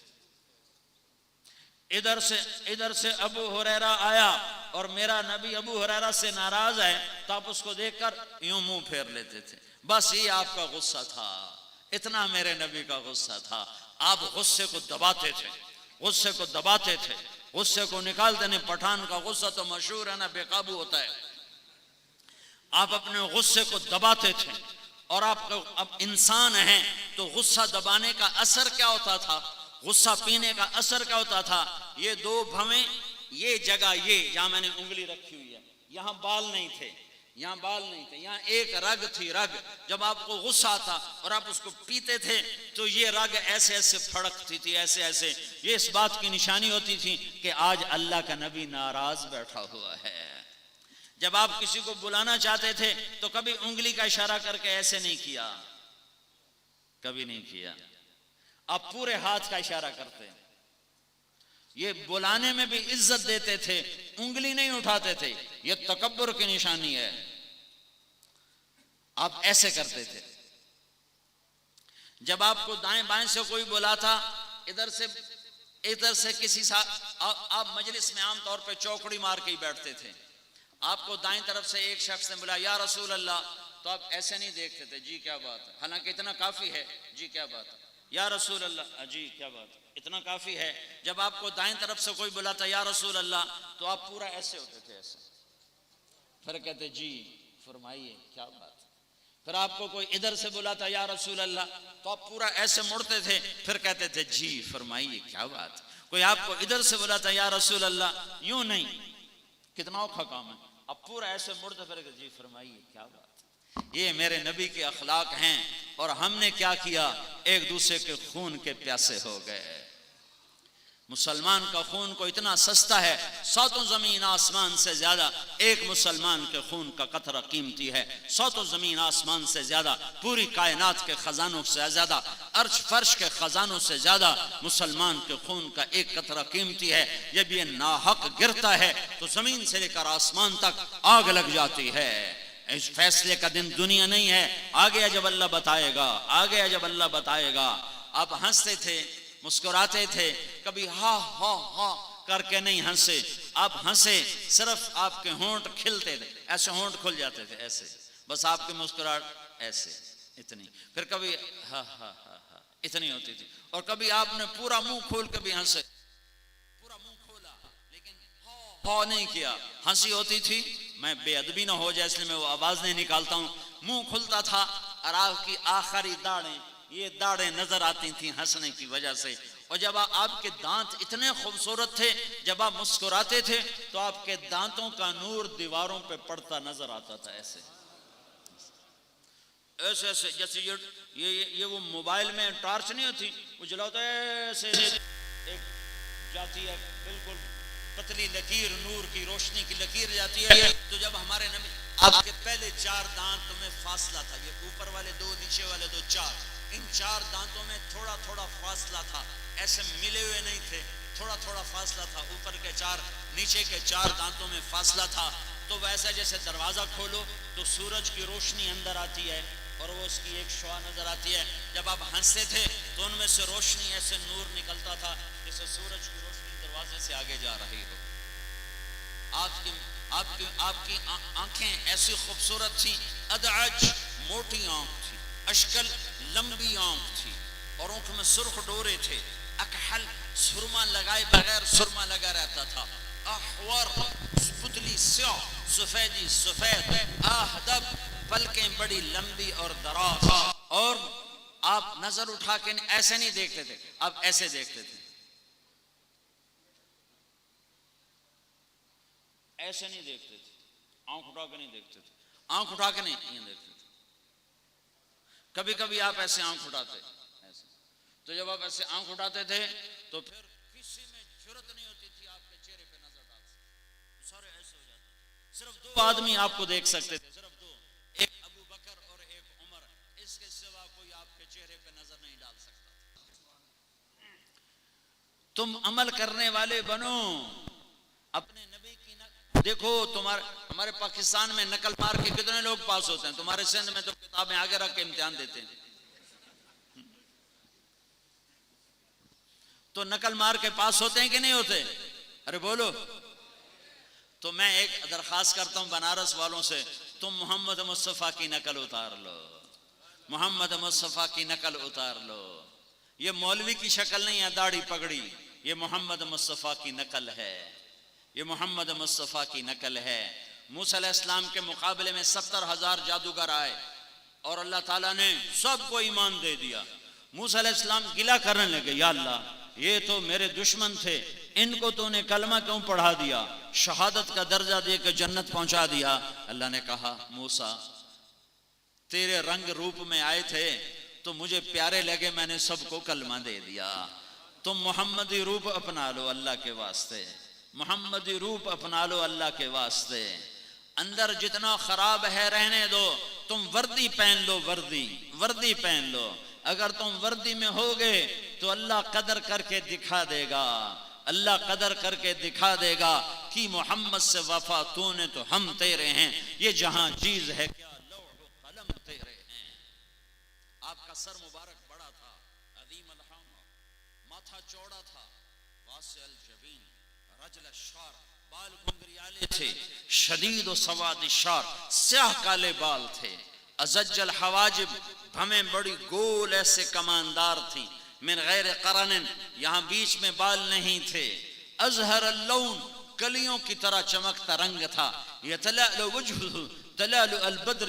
ادھر سے ابو ہریرہ آیا اور میرا نبی ابو ہریرہ سے ناراض ہے، تو آپ اس کو دیکھ کر یوں منہ پھیر لیتے تھے۔ بس یہ آپ کا غصہ تھا، اتنا میرے نبی کا غصہ تھا۔ آپ غصے کو دباتے تھے، غصے کو نکالتے نہیں۔ پٹھان کا غصہ تو مشہور ہے نا، بے قابو ہوتا ہے۔ آپ اپنے غصے کو دباتے تھے، اور آپ اب انسان ہیں تو غصہ دبانے کا اثر کیا ہوتا تھا؟ غصہ پینے کا اثر کیا ہوتا تھا؟ یہ دو بھویں، یہ جگہ، یہ جہاں میں نے انگلی رکھی ہوئی ہے، یہاں بال نہیں تھے، یہاں ایک رگ تھی، رگ جب آپ کو غصہ آتا اور آپ اس کو پیتے تھے تو یہ رگ ایسے ایسے پھڑکتی تھی، ایسے یہ اس بات کی نشانی ہوتی تھی کہ آج اللہ کا نبی ناراض بیٹھا ہوا ہے۔ جب آپ کسی کو بلانا چاہتے تھے تو کبھی انگلی کا اشارہ کر کے ایسے نہیں کیا، کبھی نہیں کیا، آپ پورے ہاتھ کا اشارہ کرتے۔ یہ بلانے میں بھی عزت دیتے تھے، انگلی نہیں اٹھاتے تھے، یہ تکبر کی نشانی ہے۔ آپ ایسے کرتے تھے۔ جب آپ کو دائیں بائیں سے کوئی بلاتا، ادھر سے کسی آپ مجلس میں عام طور پہ چوکڑی مار کے ہی بیٹھتے تھے، آپ کو دائیں طرف سے ایک شخص نے بولا یا رسول اللہ، تو آپ ایسے نہیں دیکھتے تھے، جی کیا بات ہے، حالانکہ اتنا کافی ہے، جی کیا بات ہے، یا رسول اللہ، جی کیا بات ہے، اتنا کافی ہے۔ جب آپ کو دائیں طرف سے کوئی بلاتا یا رسول اللہ، تو آپ پورا ایسے ہوتے تھے، ایسے، پھر کہتے جی فرمائیے کیا بات ہے۔ پھر آپ کو کوئی ادھر سے بلاتا یا رسول اللہ، تو آپ پورا ایسے مڑتے تھے، پھر کہتے تھے جی فرمائیے کیا بات ہے۔ کوئی آپ کو ادھر سے بلاتا یا رسول اللہ، یوں نہیں، کتنا اوکھا کام ہے، آپ پورا ایسے مڑتے پھر کہتے جی فرمائیے کیا بات ہے۔ یہ میرے نبی کے اخلاق ہیں، اور ہم نے کیا کیا؟ ایک دوسرے کے خون کے پیاسے ہو گئے۔ مسلمان کا خون کو اتنا سستا ہے، ساتوں زمین آسمان سے زیادہ ایک مسلمان کے خون کا قطرہ قیمتی ہے، ساتوں زمین آسمان سے زیادہ، پوری کائنات کے خزانوں سے زیادہ، عرش فرش کے خزانوں سے زیادہ مسلمان کے خون کا ایک قطرہ قیمتی ہے۔ جب یہ ناحق گرتا ہے تو زمین سے لے کر آسمان تک آگ لگ جاتی ہے۔ اس فیصلے کا دن دنیا نہیں ہے، آگے جب اللہ بتائے گا۔ آپ ہنستے تھے، مسکراتے تھے، کبھی ہاں ہاں ہاں کر کے نہیں ہنسے، آپ ہنسے صرف آپ کے ہونٹ کھلتے تھے، ایسے ہونٹ کھل جاتے تھے، ایسے بس آپ کی مسکراہٹ ایسے، اتنی، پھر کبھی ہاں ہاں ہاں ہاں اتنی ہوتی تھی، اور کبھی آپ نے پورا منہ کھول کے بھی ہنسے، پورا منہ کھولا لیکن ہاں نہیں کیا، ہنسی ہوتی تھی، میں بے ادبی نہ ہو جائے اس لیے میں وہ آواز نہیں نکالتا ہوں، منہ کھلتا تھا، اور آپ کی آخری داڑیں، یہ داڑیں نظر آتی تھیں ہنسنے کی وجہ سے۔ اور جب آپ کے دانت اتنے خوبصورت تھے، جب آپ مسکراتے تھے تو آپ کے دانتوں کا نور دیواروں پہ پڑتا نظر آتا تھا، ایسے ایسے جیسے یہ وہ موبائل میں ٹارچ نہیں ہوتی، وہ جلاتا ہے ایسے، ایک جاتی ہے بالکل پتلی لکیر، نور کی روشنی کی لکیر جاتی ہے۔ تو جب ہمارے نبی، آپ کے پہلے 4 دانت میں فاصلہ تھا، یہ اوپر والے 2، نیچے والے 2، 4، ان 4 دانتوں میں تھوڑا تھوڑا فاصلہ تھا، ایسے ملے ہوئے نہیں تھے، تھوڑا تھوڑا فاصلہ تھا، اوپر کے 4، نیچے کے 4 دانتوں میں فاصلہ تھا۔ تو ویسا جیسے دروازہ کھولو تو سورج کی روشنی اندر آتی ہے اور وہ اس کی ایک شعاع نظر آتی ہے. جب آپ ہنستے تھے تو ان میں سے روشنی ایسے نور نکلتا تھا جیسے سورج کی روشنی دروازے سے آگے جا رہی ہو. آپ کی آنکھیں ایسی خوبصورت تھی. ادعج موٹی آنکھ تھی, اشکل لمبی آنکھ تھی, اور آنکھ میں سرخ ڈورے تھے. اکحل سرما لگائے بغیر سرما لگا رہتا تھا. احور پتلی سیاہ, سفیدی سفید. اہدب پلکیں بڑی لمبی اور دراز. اور آپ نظر اٹھا کے ایسے نہیں دیکھتے تھے, آپ ایسے دیکھتے تھے, ایسے نہیں دیکھتے تھے, آنکھ اٹھا کے نہیں دیکھتے تھے, آنکھ اٹھا کے نہیں دیکھتے تھے. کبھی کبھی آپ ایسے آنکھ اٹھاتے ایسے, تو جب آپ ایسے آنکھ اٹھاتے تھے تو پھر کسی میں جرت نہیں ہوتی تھی آپ کے چہرے پہ نظر ڈال سکتے, سارے ایسے ہو جاتے تھے. صرف دو آدمی آپ کو دیکھ سکتے تھے, صرف دو, ایک ابو بکر اور ایک عمر. اس کے سوا کوئی آپ کے چہرے پہ نظر نہیں ڈال سکتا. تم عمل کرنے والے بنو, اپنے نبی کی دیکھو. ہمارے پاکستان میں نقل مار کے کتنے لوگ پاس ہوتے ہیں, تمہارے سندھ میں تو کتابیں آگے رکھ کے امتحان دیتے ہیں. تو نقل مار کے پاس ہوتے ہیں کہ نہیں ہوتے؟ ارے بولو. تو میں ایک درخواست کرتا ہوں بنارس والوں سے, تم محمد مصطفیٰ کی نقل اتار لو, محمد مصطفیٰ کی نقل اتار لو. یہ مولوی کی شکل نہیں ہے داڑھی پگڑی, یہ محمد مصطفیٰ کی نقل ہے, یہ محمد مصطفیٰ کی نقل ہے. موسیٰ علیہ السلام کے مقابلے میں 70,000 جادوگر آئے اور اللہ تعالیٰ نے سب کو ایمان دے دیا. موسیٰ علیہ السلام گلہ کرنے لگے, یا اللہ یہ تو میرے دشمن تھے, ان کو تو نے کلمہ کیوں پڑھا دیا, شہادت کا درجہ دے کے جنت پہنچا دیا. اللہ نے کہا موسیٰ تیرے رنگ روپ میں آئے تھے تو مجھے پیارے لگے, میں نے سب کو کلمہ دے دیا. تم محمدی روپ اپنا لو اللہ کے واسطے, محمدی روپ اپنا لو اللہ کے واسطے. اندر جتنا خراب ہے رہنے دو, تم وردی پہن لو, وردی پہن لو. اگر تم وردی میں ہوگے تو اللہ قدر کر کے دکھا دے گا, اللہ قدر کر کے دکھا دے گا کہ محمد سے وفا تو نے تو ہم تیرے ہیں. یہ جہاں چیز ہے کیا لوح و قلم تیرے ہیں. آپ کا سر مبارک بڑا تھا, عظیم الحمد, ماتھا چوڑا تھا, واسع الجبین, رجل الشعر, بال گھنگریالے تھے, شدید و سواد الشعر, سیاہ کالے بال تھے. ازج الحواجب, بھمیں بڑی گول ایسے کماندار تھیں. من غیر قرن, یہاں بیچ میں بال نہیں تھے. ازہر اللون, کلیوں کی طرح چمکتا رنگ تھا. یتلأل وجہہ تلال البدر,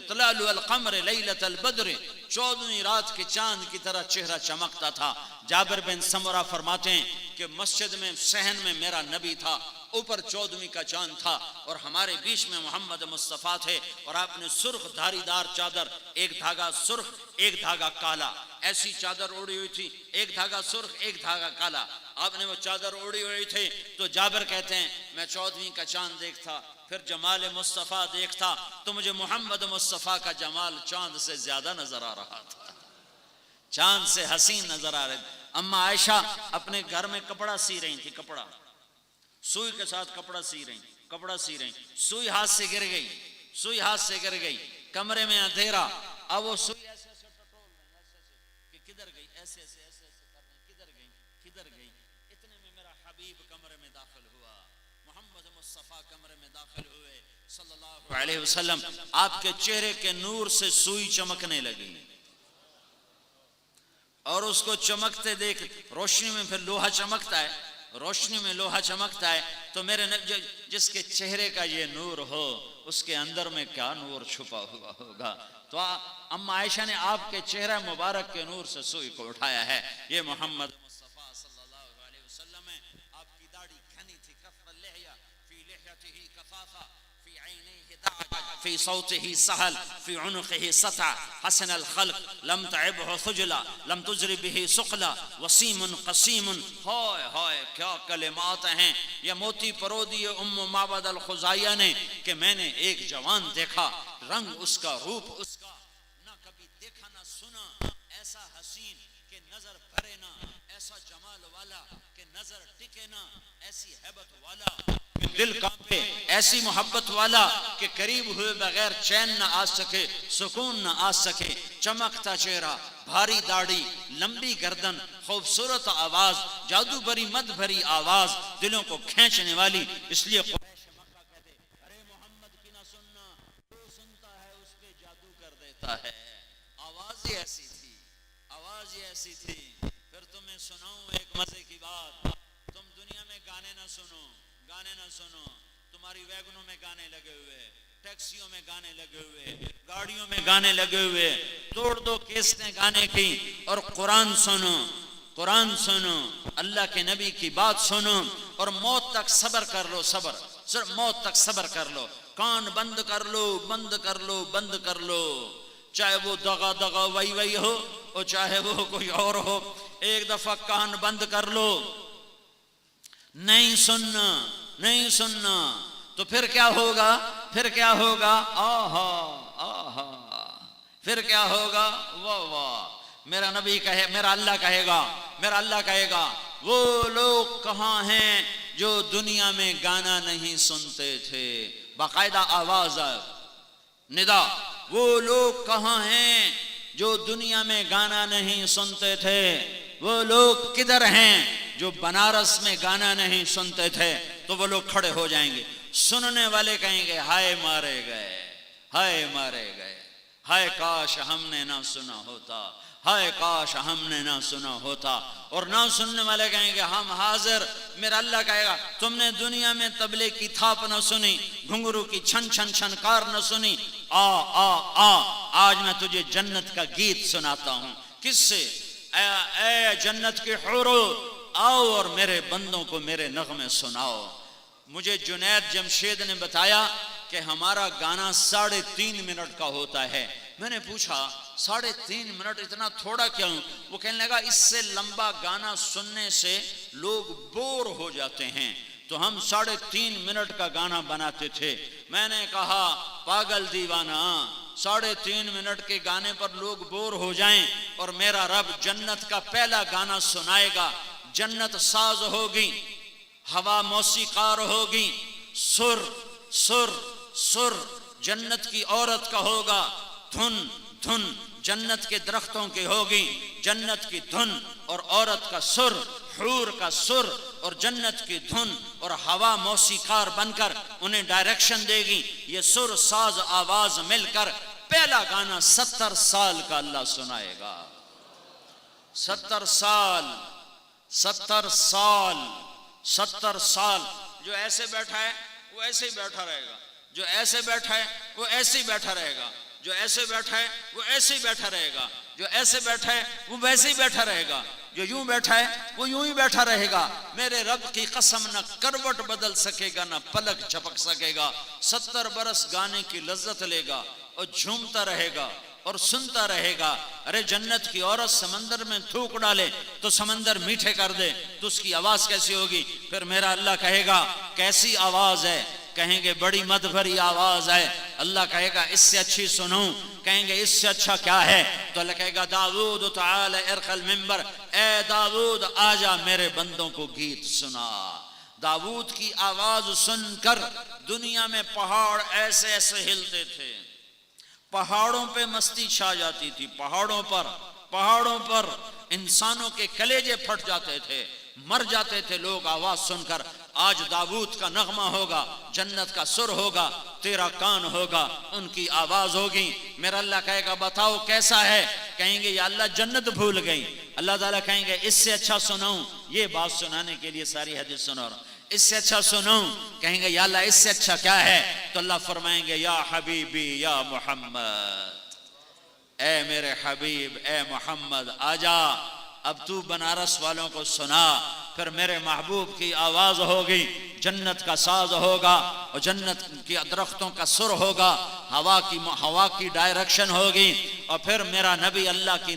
تلال القمر لیلۃ البدر, 14ویں رات کے چاند کی طرح چہرہ چمکتا تھا. جابر بن سمرہ فرماتے ہیں کہ مسجد میں صحن میں میرا نبی تھا, اوپر 14ویں کا چاند تھا اور ہمارے بیچ میں محمد مصطفیٰ تھے, اور آپ نے سرخ دھاری دار چادر, ایک دھاگا سرخ ایک دھاگا کالا, ایسی چادر اوڑی ہوئی تھی, ایک دھاگا سرخ ایک دھاگا کالا. آپ نے وہ چادر اوڑی ہوئی تھی. تو جابر کہتے ہیں میں 14ویں کا چاند دیکھتا, پھر جمال مصطفیٰ دیکھتا تو مجھے محمد مصطفیٰ کا جمال چاند سے زیادہ نظر آ رہا تھا, چاند سے حسین نظر آ رہے تھے. اما عائشہ اپنے گھر میں کپڑا سی رہی تھی, کپڑا سوئی کے ساتھ کپڑا سی رہی, سوئی ہاتھ سے گر گئی, کمرے میں اندھیرا. اب وہ سوئی ایسے ایسے ٹٹول رہے ہیں, کہ کدھر گئی, ایسے ایسے کر رہے ہیں, کدھر گئی. اتنے میں میرا حبیب کمرے میں داخل ہوا, محمد مصطفیٰ کمرے میں داخل ہوئے صلی اللہ علیہ وسلم. آپ کے چہرے کے نور سے سوئی چمکنے لگی, اور اس کو چمکتے دیکھ, روشنی میں پھر لوہا چمکتا ہے, تو میرے جس کے چہرے کا یہ نور ہو اس کے اندر میں کیا نور چھپا ہوا ہوگا. تو اما عائشہ نے آپ کے چہرہ مبارک کے نور سے سوئی کو اٹھایا ہے. یہ محمد مصطفیٰ صلی اللہ علیہ وسلم ہے. آپ کی داڑھی گھنی تھی, کف اللحیہ فی لحیتہ کفافہ, فی عینیہ دعج, فی صوتہ سہل, فی عنقہ سطع, حسن الخلق, لم تعبہ خجلا, لم تجر بہ سقلا, وسیم قسیم. ہائے ہائے کیا کلمات ہیں. یہ موتی پرودی ام معبد الخزائیہ نے کہ میں نے ایک جوان دیکھا, رنگ اس کا, روپ اس کا نہ کبھی دیکھا نہ سنا, ایسا حسین کہ نظر بھرے نہ, ایسا جمال والا کہ نظر ٹکے نہ, ایسی ہیبت والا دل کانپے، ایسی محبت والا کہ قریب ہوئے بغیر چین نہ آ سکے، سکون نہ آ سکے، چمکتا چہرہ، بھاری داڑھی، لمبی گردن، خوبصورت آواز، جادو بھری مد بھری آواز، دلوں کو کھینچنے والی. اس لیے قریش مکہ کہتے ارے محمد کی نہ سننا، جو سنتا ہے اس پہ جادو کر دیتا ہے. آواز ہی ایسی تھی، آواز ہی ایسی تھی. پھر تمہیں سناؤں ایک مزے کی بات. تم دنیا میں گانے نہ سنو، گانے نہ سنو. تمہاری ویگنوں میں گانے لگے ہوئے، ٹیکسیوں میں گانے لگے ہوئے، گاڑیوں میں گانے لگے ہوئے. توڑ دو کیسٹیں گانے کی اور قرآن سنو، قرآن سنو، اللہ کے نبی کی بات سنو اور موت تک صبر کر لو. صبر، موت تک صبر کر لو. کان بند کر لو، بند کر لو، بند کر لو. چاہے وہ دغا دغا وئی وئی ہو اور چاہے وہ کوئی اور ہو، ایک دفعہ کان بند کر لو. نہیں سننا، نہیں سننا تو پھر کیا ہوگا؟ پھر کیا ہوگا؟ آہا آہا. پھر کیا ہوگا؟ واہ واہ. میرا نبی کہے، میرا اللہ کہے گا، میرا اللہ کہے گا وہ لوگ کہاں ہیں جو دنیا میں گانا نہیں سنتے تھے. باقاعدہ آواز ہے، ندا. وہ لوگ کہاں ہیں جو دنیا میں گانا نہیں سنتے تھے؟ وہ لوگ کدھر ہیں جو بنارس میں گانا نہیں سنتے تھے؟ تو وہ لوگ کھڑے ہو جائیں گے. سننے والے کہیں گے ہائے مارے گئے، ہائے مارے گئے، ہائے کاش ہم نے نہ سنا ہوتا، ہائے کاش ہم نے نہ سنا ہوتا. اور نہ سننے والے کہیں گے ہم حاضر. میرا اللہ کہے گا تم نے دنیا میں طبلے کی تھاپ نہ سنی، گھنگرو کی چھن چھن چھنکار نہ سنی. آ آ آ آج میں تجھے جنت کا گیت سناتا ہوں. کس سے؟ اے جنت کے حورو، آؤ اور میرے بندوں کو میرے نغمے سناؤ. مجھے جنید جمشید نے بتایا کہ ہمارا گانا 3.5 منٹ کا ہوتا ہے. میں نے پوچھا 3.5 منٹ اتنا تھوڑا کیوں؟ وہ کہنے لگا اس سے لمبا گانا سننے سے لوگ بور ہو جاتے ہیں، تو ہم 3.5 منٹ کا گانا بناتے تھے. میں نے کہا پاگل دیوانہ، 3.5 منٹ کے گانے پر لوگ بور ہو جائیں اور میرا رب جنت کا پہلا گانا سنائے گا. جنت ساز ہوگی، ہوا موسیقار ہوگی، سر سر سر جنت کی عورت کا ہوگا، دھن دھن جنت کے درختوں کی ہوگی، جنت کی دھن اور عورت کا سر، حور کا سر اور جنت کی دھن اور ہوا موسیقار بن کر انہیں ڈائریکشن دے گی. یہ سر ساز آواز مل کر پہلا گانا 70 سال کا اللہ سنائے گا. 70 سال، 70 سال، 70 سال. جو ایسے بیٹھا ہے وہ ایسے ہی بیٹھا رہے گا، جو ایسے بیٹھا ہے وہ ایسے ہی بیٹھا رہے گا، جو ایسے بیٹھا ہے وہ ایسے ہی بیٹھا رہے گا، جو ایسے بیٹھا ہے وہ ویسے ہی بیٹھا رہے گا، جو یوں بیٹھا ہے وہ یوں ہی بیٹھا رہے گا. میرے رب کی قسم نہ کروٹ بدل سکے گا، نہ پلک جھپک سکے گا. 70 برس گانے کی لذت لے گا اور جھومتا رہے گا اور سنتا رہے گا. ارے جنت کی عورت سمندر میں تھوک ڈالے تو سمندر میٹھے کر دے تو اس کی آواز کیسی ہوگی؟ پھر میرا اللہ کہے گا کیسی آواز ہے؟ کہیں گے بڑی مد بھری آواز ہے. اللہ کہے گا اس سے اچھی سنوں. کہیں گے اس سے اچھا کیا ہے؟ تو اللہ کہے گا داؤد تعالی ارق المنبر، اے داؤد آجا میرے بندوں کو گیت سنا. داؤد کی آواز سن کر دنیا میں پہاڑ ایسے ایسے ہلتے تھے، پہاڑوں پہ مستی چھا جاتی تھی، پہاڑوں پر انسانوں کے کلیجے پھٹ جاتے تھے، مر جاتے تھے لوگ آواز سن کر. آج داؤد کا نغمہ ہوگا، جنت کا سر ہوگا، تیرا کان ہوگا، ان کی آواز ہوگی. میرا اللہ کہے گا بتاؤ کیسا ہے؟ کہیں گے یا اللہ جنت بھول گئی. اللہ تعالیٰ کہیں گے اس سے اچھا سناؤں؟ یہ بات سنانے کے لیے ساری حدیث سنا رہا ہوں. اس سے اچھا سنوں؟ کہیں گے یا اللہ اس سے اچھا کیا ہے؟ تو اللہ فرمائیں گے یا حبیبی یا محمد، اے میرے حبیب، اے محمد آجا، اب تو بنارس والوں کو سنا. پھر میرے محبوب کی آواز ہوگی، جنت کا ساز ہوگا اور جنت کی درختوں کا سر ہوگا، ہوا کی ڈائریکشن ہوگی اور پھر میرا نبی اللہ کی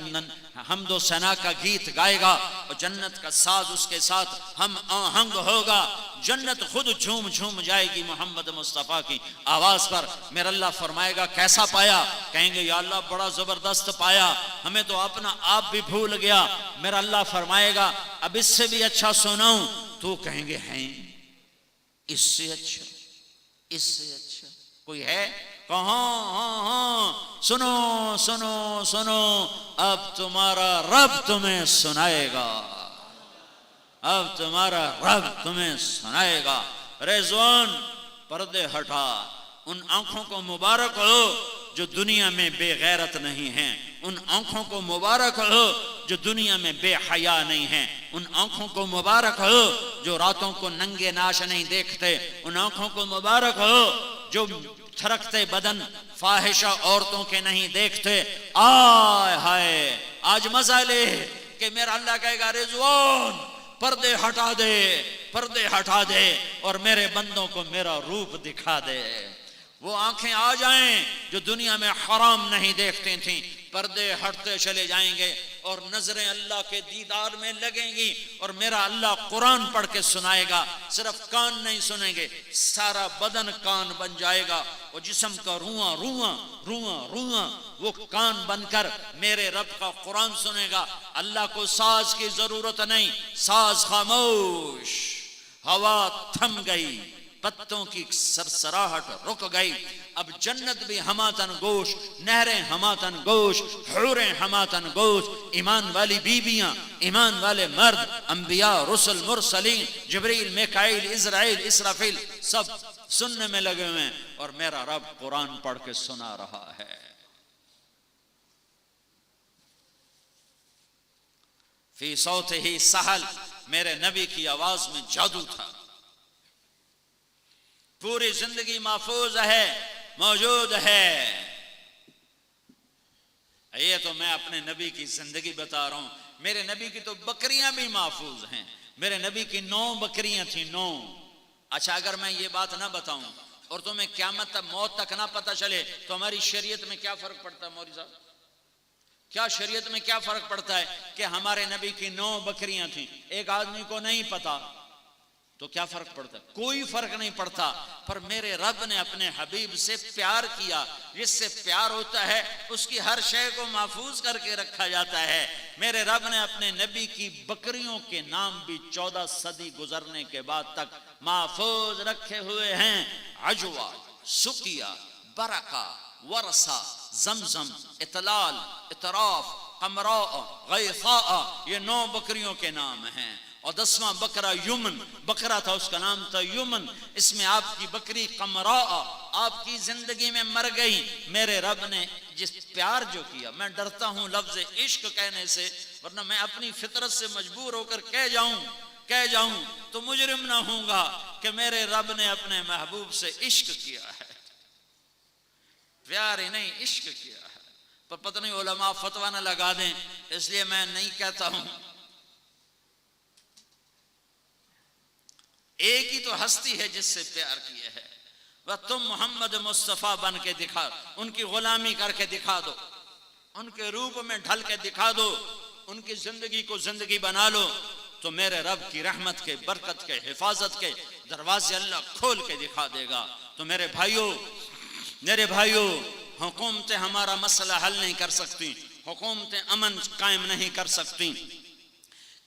حمد و ثنا کا گیت گائے گا اور جنت کا ساز اس کے ساتھ ہم آہنگ ہوگا. جنت خود جھوم جھوم جائے گی محمد مصطفیٰ کی آواز پر. میرا اللہ فرمائے گا کیسا پایا؟ کہیں گے یا اللہ بڑا زبردست پایا، ہمیں تو اپنا آپ بھی بھول گیا. میرا اللہ فرمائے گا اب اس سے بھی اچھا سناؤں؟ تو کہیں گے ہیں. اس سے اچھا، اس سے اچھا کوئی ہے؟ کہاں؟ سنو سنو سنو، اب تمہارا رب تمہیں سنائے گا، اب تمہارا رب تمہیں سنائے گا۔ رضوان پردے ہٹا، ان آنکھوں کو مبارک ہو جو دنیا میں بے غیرت نہیں ہیں، ان آنکھوں کو مبارک ہو جو دنیا میں بے حیا نہیں ہیں، ان آنکھوں کو مبارک ہو جو راتوں کو ننگے ناش نہیں دیکھتے، ان آنکھوں کو مبارک ہو جو تھرکتے بدن فاحشہ عورتوں کے نہیں دیکھتے۔ آئے ہائے، آج مزہ لے کہ میرا اللہ کہے گا رضوان پردے ہٹا دے، پردے ہٹا دے اور میرے بندوں کو میرا روپ دکھا دے۔ وہ آنکھیں آ جائیں جو دنیا میں حرام نہیں دیکھتی تھیں، پردے ہٹتے چلے جائیں گے اور نظریں اللہ کے دیدار میں لگیں گی، اور میرا اللہ قرآن پڑھ کے سنائے گا۔ صرف کان نہیں سنیں گے، سارا بدن کان بن جائے گا، وہ جسم کا رواں رواں رواں رواں وہ کان بن کر میرے رب کا قرآن سنے گا۔ اللہ کو ساز کی ضرورت نہیں، ساز خاموش، ہوا تھم گئی، پتوں کی سرسراہٹ رک گئی، اب جنت بھی ہماتن گوش، نہریں ہماتن گوش، حوریں ہماتن گوش، ایمان والی بیویاں، ایمان والے مرد، انبیاء، رسل، مرسلین، جبریل، میکائیل، عزرائیل، اسرافیل، سب سننے میں لگے ہوئے ہیں، اور میرا رب قرآن پڑھ کے سنا رہا ہے۔ فی صوتہ سحل، میرے نبی کی آواز میں جادو تھا، پوری زندگی محفوظ ہے، موجود ہے۔ یہ تو میں اپنے نبی کی زندگی بتا رہا ہوں، میرے نبی کی تو بکریاں بھی محفوظ ہیں، میرے نبی کی 9 بکریاں تھیں، 9۔ اچھا اگر میں یہ بات نہ بتاؤں اور تمہیں قیامت تک موت تک نہ پتہ چلے تو ہماری شریعت میں کیا فرق پڑتا ہے مولوی صاحب؟ کیا شریعت میں کیا فرق پڑتا ہے کہ ہمارے نبی کی 9 بکریاں تھیں، ایک آدمی کو نہیں پتا تو کیا فرق پڑتا ہے؟ کوئی فرق نہیں پڑتا۔ پر میرے رب نے اپنے حبیب سے پیار کیا، جس سے پیار ہوتا ہے اس کی ہر شے کو محفوظ کر کے رکھا جاتا ہے۔ میرے رب نے اپنے نبی کی بکریوں کے نام بھی 14 صدی گزرنے کے بعد تک محفوظ رکھے ہوئے ہیں۔ عجوہ، سقیہ، برکہ، ورثہ، زمزم، اطلال، اطراف، قمراء، غیثاء، یہ 9 بکریوں کے نام ہیں۔ اور 10واں بکرا یمن بکرا تھا، اس کا نام تھا یمن۔ اس میں آپ کی بکری قمراء آپ کی زندگی میں مر گئی۔ میرے رب نے جس پیار جو کیا، میں ڈرتا ہوں لفظ عشق کہنے سے، ورنہ میں اپنی فطرت سے مجبور ہو کر کہہ جاؤں تو مجرم نہ ہوں گا کہ میرے رب نے اپنے محبوب سے عشق کیا ہے، پیار ہی نہیں عشق کیا ہے۔ پر پتہ نہیں علماء فتویٰ نہ لگا دیں، اس لیے میں نہیں کہتا ہوں۔ ایک ہی تو ہستی ہے جس سے پیار کیا ہے، وہ تم محمد مصطفیٰ بن کے دکھا، ان کی غلامی کر کے دکھا دو، ان کے روپ میں ڈھل کے دکھا دو، ان کی زندگی کو زندگی بنا لو، تو میرے رب کی رحمت کے، برکت کے، حفاظت کے دروازے اللہ کھول کے دکھا دے گا۔ تو میرے بھائیوں، حکومتیں ہمارا مسئلہ حل نہیں کر سکتی، حکومتیں امن قائم نہیں کر سکتی،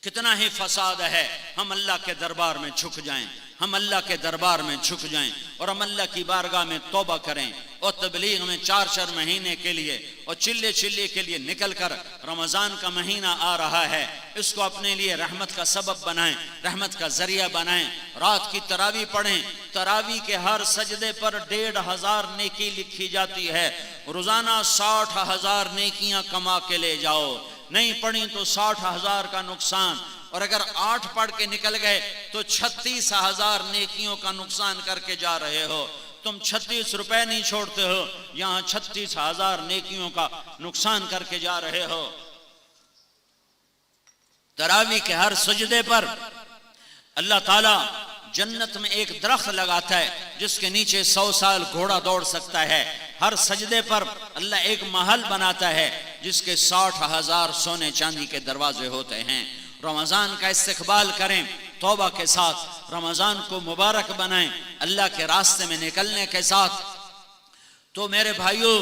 کتنا ہی فساد ہے۔ ہم اللہ کے دربار میں جھک جائیں، ہم اللہ کے دربار میں جھک جائیں اور ہم اللہ کی بارگاہ میں توبہ کریں، اور تبلیغ میں 4 مہینے کے لیے اور چلے کے لیے نکل کر رمضان کا مہینہ آ رہا ہے، اس کو اپنے لیے رحمت کا سبب بنائیں، رحمت کا ذریعہ بنائیں۔ رات کی تراویح پڑھیں، تراویح کے ہر سجدے پر 1500 نیکی لکھی جاتی ہے، روزانہ 60,000 نیکیاں کما کے لے جاؤ۔ نہیں پڑھی تو 60,000 کا نقصان، اور اگر 8 پڑھ کے نکل گئے تو 36,000 نیکیوں کا نقصان کر کے جا رہے ہو۔ تم 36 روپے نہیں چھوڑتے ہو، یہاں 36,000 نیکیوں کا نقصان کر کے جا رہے ہو۔ تراویح کے ہر سجدے پر اللہ تعالیٰ جنت میں ایک درخت لگاتا ہے جس کے نیچے 100 سال گھوڑا دوڑ سکتا ہے۔ ہر سجدے پر اللہ ایک محل بناتا ہے جس کے 60,000 سونے چاندی کے دروازے ہوتے ہیں۔ رمضان کا استقبال کریں توبہ کے ساتھ، رمضان کو مبارک بنائیں اللہ کے راستے میں نکلنے کے ساتھ۔ تو میرے بھائیوں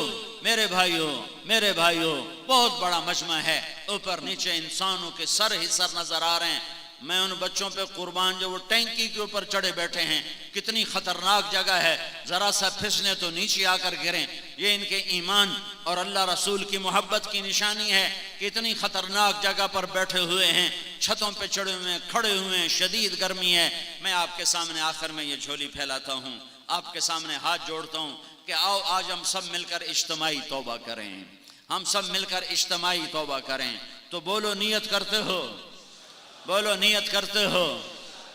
بہت بڑا مجمع ہے، اوپر نیچے انسانوں کے سر ہی سر نظر آ رہے ہیں، میں ان بچوں پہ قربان جو وہ ٹینکی کے اوپر چڑھے بیٹھے ہیں، کتنی خطرناک جگہ ہے، ذرا سا پھسنے تو نیچے آ کر گریں۔ یہ ان کے ایمان اور اللہ رسول کی محبت کی نشانی ہے کہ اتنی خطرناک جگہ پر بیٹھے ہوئے ہیں، چھتوں پہ چڑھے ہوئے ہیں، کھڑے ہوئے ہیں، شدید گرمی ہے۔ میں آپ کے سامنے آخر میں یہ جھولی پھیلاتا ہوں، آپ کے سامنے ہاتھ جوڑتا ہوں کہ آؤ آج ہم سب مل کر اجتماعی توبہ کریں، ہم سب مل کر اجتماعی توبہ کریں۔ تو بولو نیت کرتے ہو، بولو نیت کرتے ہو۔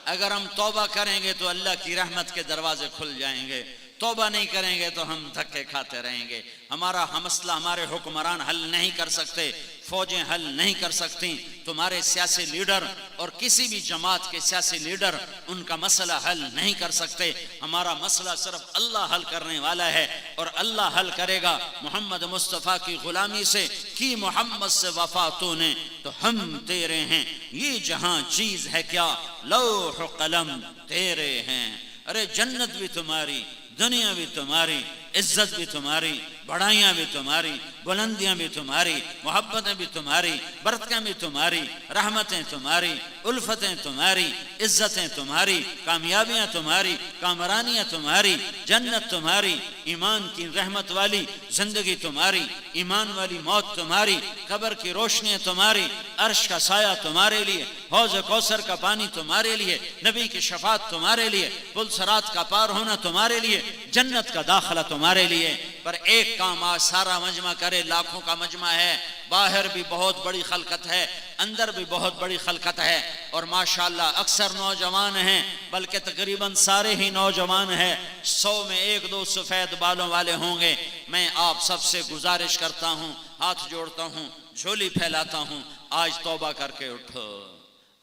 اگر ہم توبہ کریں گے تو اللہ کی رحمت کے دروازے کھل جائیں گے، توبہ نہیں کریں گے تو ہم دھکے کھاتے رہیں گے۔ ہمارا مسئلہ ہمارے حکمران حل نہیں کر سکتے، فوجیں حل نہیں کر سکتی، تمہارے سیاسی لیڈر اور کسی بھی جماعت کے سیاسی لیڈر ان کا مسئلہ حل نہیں کر سکتے۔ ہمارا مسئلہ صرف اللہ حل کرنے والا ہے، اور اللہ حل کرے گا۔ محمد مصطفیٰ کی غلامی سے کی محمد سے وفا تو نے، تو ہم تیرے ہیں، یہ جہاں چیز ہے کیا، لوح و قلم تیرے ہیں۔ ارے جنت بھی تمہاری، دنیا بھی تمہاری، عزت بھی تمہاری، بڑائیاں بھی تمہاری، بلندیاں بھی تمہاری، محبتیں بھی تمہاری، برکتیں بھی تمہاری، رحمتیں تمہاری، الفتیں تمہاری، عزتیں تمہاری، کامیابیاں تمہاری، کامرانیاں تمہاری، جنت تمہاری، ایمان کی رحمت والی زندگی تمہاری، ایمان والی موت تمہاری، قبر کی روشنیاں تمہاری، عرش کا سایہ تمہارے لیے، حوض کوثر کا پانی تمہارے لیے، نبی کی شفاعت تمہارے لیے، پل صراط کا پار ہونا تمہارے لیے، جنت کا داخلہ تمہارے لیے۔ پر ایک کام آج سارا مجمع کرے، لاکھوں کا مجمع ہے، باہر بھی بہت بڑی خلقت ہے، اندر بھی بہت بڑی خلقت ہے، اور ماشاءاللہ اکثر نوجوان ہیں، بلکہ تقریباً سارے ہی نوجوان ہیں، 100 میں 1-2 سفید بالوں والے ہوں گے۔ میں آپ سب سے گزارش کرتا ہوں، ہاتھ جوڑتا ہوں، جھولی پھیلاتا ہوں، آج توبہ کر کے اٹھو،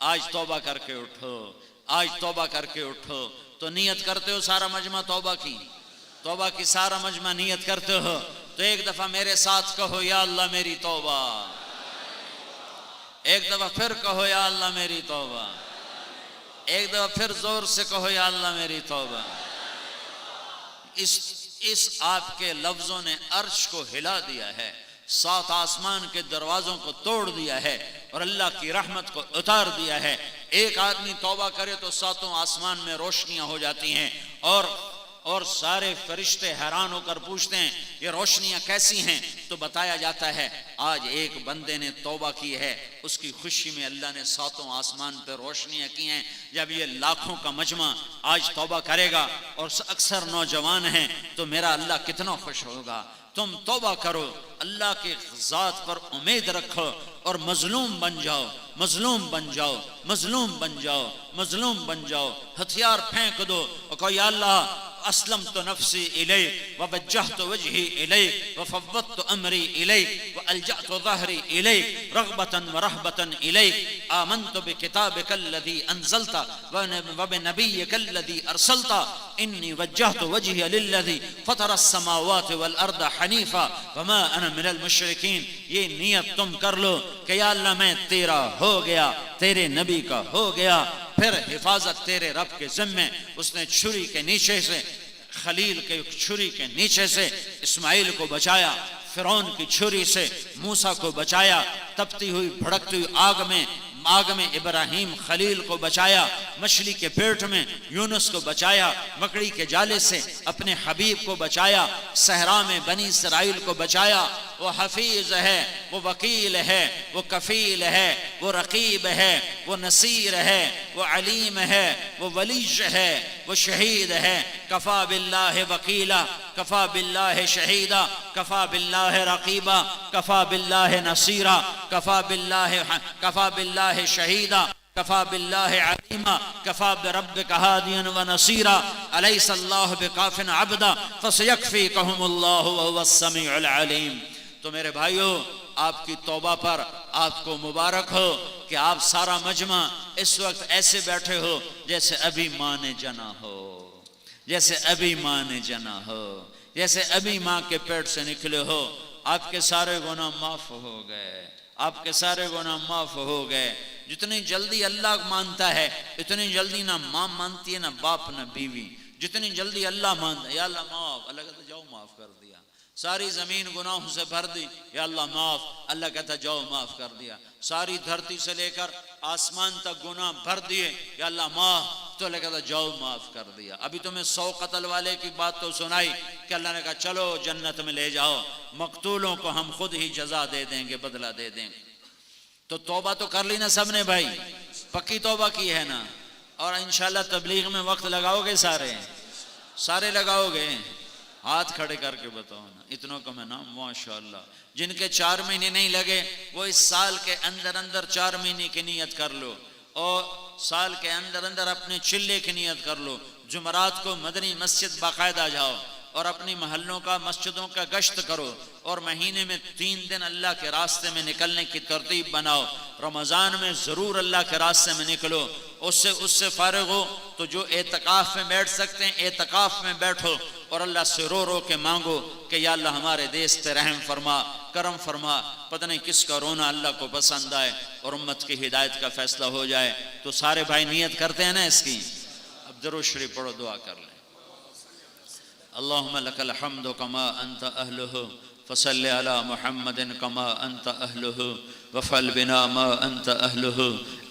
آج توبہ کر کے اٹھو، آج توبہ کر کے اٹھو۔ تو نیت کرتے ہو سارا مجمع توبہ کی، توبہ کی سارا مجمع نیت کرتے ہو تو ایک دفعہ میرے ساتھ کہو یا اللہ میری توبہ، ایک دفعہ پھر کہو یا اللہ میری توبہ، ایک دفعہ پھر زور سے کہو یا اللہ میری توبہ۔ اس آپ کے لفظوں نے عرش کو ہلا دیا ہے، 7 آسمان کے دروازوں کو توڑ دیا ہے، اور اللہ کی رحمت کو اتار دیا ہے۔ ایک آدمی توبہ کرے تو 7 آسمان میں روشنیاں ہو جاتی ہیں، اور سارے فرشتے حیران ہو کر پوچھتے ہیں یہ روشنیاں کیسی ہیں؟ تو بتایا جاتا ہے آج ایک بندے نے توبہ کی ہے، اس کی خوشی میں اللہ نے 7 آسمان پہ روشنیاں کی ہیں۔ جب یہ لاکھوں کا مجمع آج توبہ کرے گا اور اکثر نوجوان ہیں تو میرا اللہ کتنا خوش ہوگا۔ تم توبہ کرو، اللہ کے ذات پر امید رکھو، اور مظلوم بن جاؤ، مظلوم بن جاؤ، مظلوم بن جاؤ، مظلوم بن جاؤ، ہتھیار پھینک دو اور کہو یا اللہ اسلمت نفسی الیک ووجہت وجہی الیک وفوضت امری الیک والجأت ظہری الیک رغبتا ورہبتا الیک آمنت بکتابک الذی انزلت وبنبیک الذی ارسلت انی وجہت وجہی للذی فطر السماوات والارض حنیفا وما انا من المشرکین۔ یہ نیت تم کر لو کہ یا اللہ میں تیرا ہو گیا، تیرے نبی کا ہو گیا، پھر حفاظت تیرے رب کے ذمے۔ اس نے چھری کے نیچے سے، خلیل کے چھری کے نیچے سے اسماعیل کو بچایا، فرعون کی چھری سے موسیٰ کو بچایا، تپتی ہوئی بھڑکتی ہوئی آگ میں ابراہیم خلیل کو بچایا، مچھلی کے پیٹ میں یونس کو بچایا، مکڑی کے جالے سے اپنے حبیب کو بچایا، صحرا میں بنی اسرائیل کو بچایا۔ وہ حفیظ ہے، وہ وکیل ہے، وہ کفیل ہے، وہ رقیب ہے، وہ نصیر ہے، وہ علیم ہے، وہ ولی ہے، وہ شہید ہے۔ کفا باللہ وکیلا، کفا باللہ شہیدا، کفا باللہ رقیبا، کفا باللہ نصیرا، کفا باللہ شہیدا، کفا باللہ علیما، کفا بربک ہادیا ونصیرا، الیس اللہ بکاف عبدا فسیکفیکہم اللہ وہو السمیع العلیم۔ تو میرے بھائیو، آپ کی توبہ پر آپ کو مبارک ہو کہ آپ سارا مجمع اس وقت ایسے بیٹھے ہو جیسے ابھی ماں نے جنا ہو، جیسے ابھی ماں نے جنا ہو، جیسے ابھی ماں کے پیٹ سے نکلے ہو۔ آپ کے سارے گناہ معاف ہو گئے، آپ کے سارے گناہ معاف ہو گئے۔ جتنی جلدی اللہ مانتا ہے اتنی جلدی نہ ماں مانتی ہے، نہ باپ نہ بیوی۔ جتنی جلدی اللہ مانتا ہے، یا اللہ معاف، اللہ کہتا ہے جاؤ معاف کر دیا، ساری زمین گناہوں سے بھر دی، یا اللہ معاف، اللہ کہتا جاؤ معاف کر دیا۔ ساری دھرتی سے لے کر آسمان تک گناہ بھر دیے، یا اللہ معاف، تو اللہ کہتا جاؤ معاف کر دیا۔ ابھی تمہیں 100 قتل والے کی بات تو سنائی کہ اللہ نے کہا چلو جنت میں لے جاؤ، مقتولوں کو ہم خود ہی جزا دے دیں گے، بدلہ دے دیں گے۔ تو توبہ تو کر لی نا سب نے بھائی، پکی توبہ کی ہے نا؟ اور انشاءاللہ تبلیغ میں وقت لگاؤ گے؟ سارے لگاؤ گے؟ ہاتھ کھڑے کر کے بتاؤ نا، اتنوں کا میں نام ماشاءاللہ۔ جن کے 4 مہینے نہیں لگے وہ اس سال کے اندر 4 مہینے کی نیت کر لو، اور سال کے اندر اپنے چلے کی نیت کر لو۔ جمعرات کو مدنی مسجد باقاعدہ جاؤ اور اپنی محلوں کا مسجدوں کا گشت کرو، اور مہینے میں 3 دن اللہ کے راستے میں نکلنے کی ترتیب بناؤ۔ رمضان میں ضرور اللہ کے راستے میں نکلو، اس سے فارغ ہو تو جو اعتکاف میں بیٹھ سکتے ہیں اعتکاف میں بیٹھو، اور اللہ سے رو کے مانگو کہ یا اللہ ہمارے دیس پہ رحم فرما، کرم فرما۔ پتہ نہیں کس کا رونا اللہ کو پسند آئے اور امت کی ہدایت کا فیصلہ ہو جائے۔ تو سارے بھائی نیت کرتے ہیں نا اس کی؟ اب درود شریف پڑھو، دعا کر لیں۔ اللہم لک الحمد کما انت اہلہ فصل علی محمد کما انت اہلہ وفعل بنا ما انت اہلہ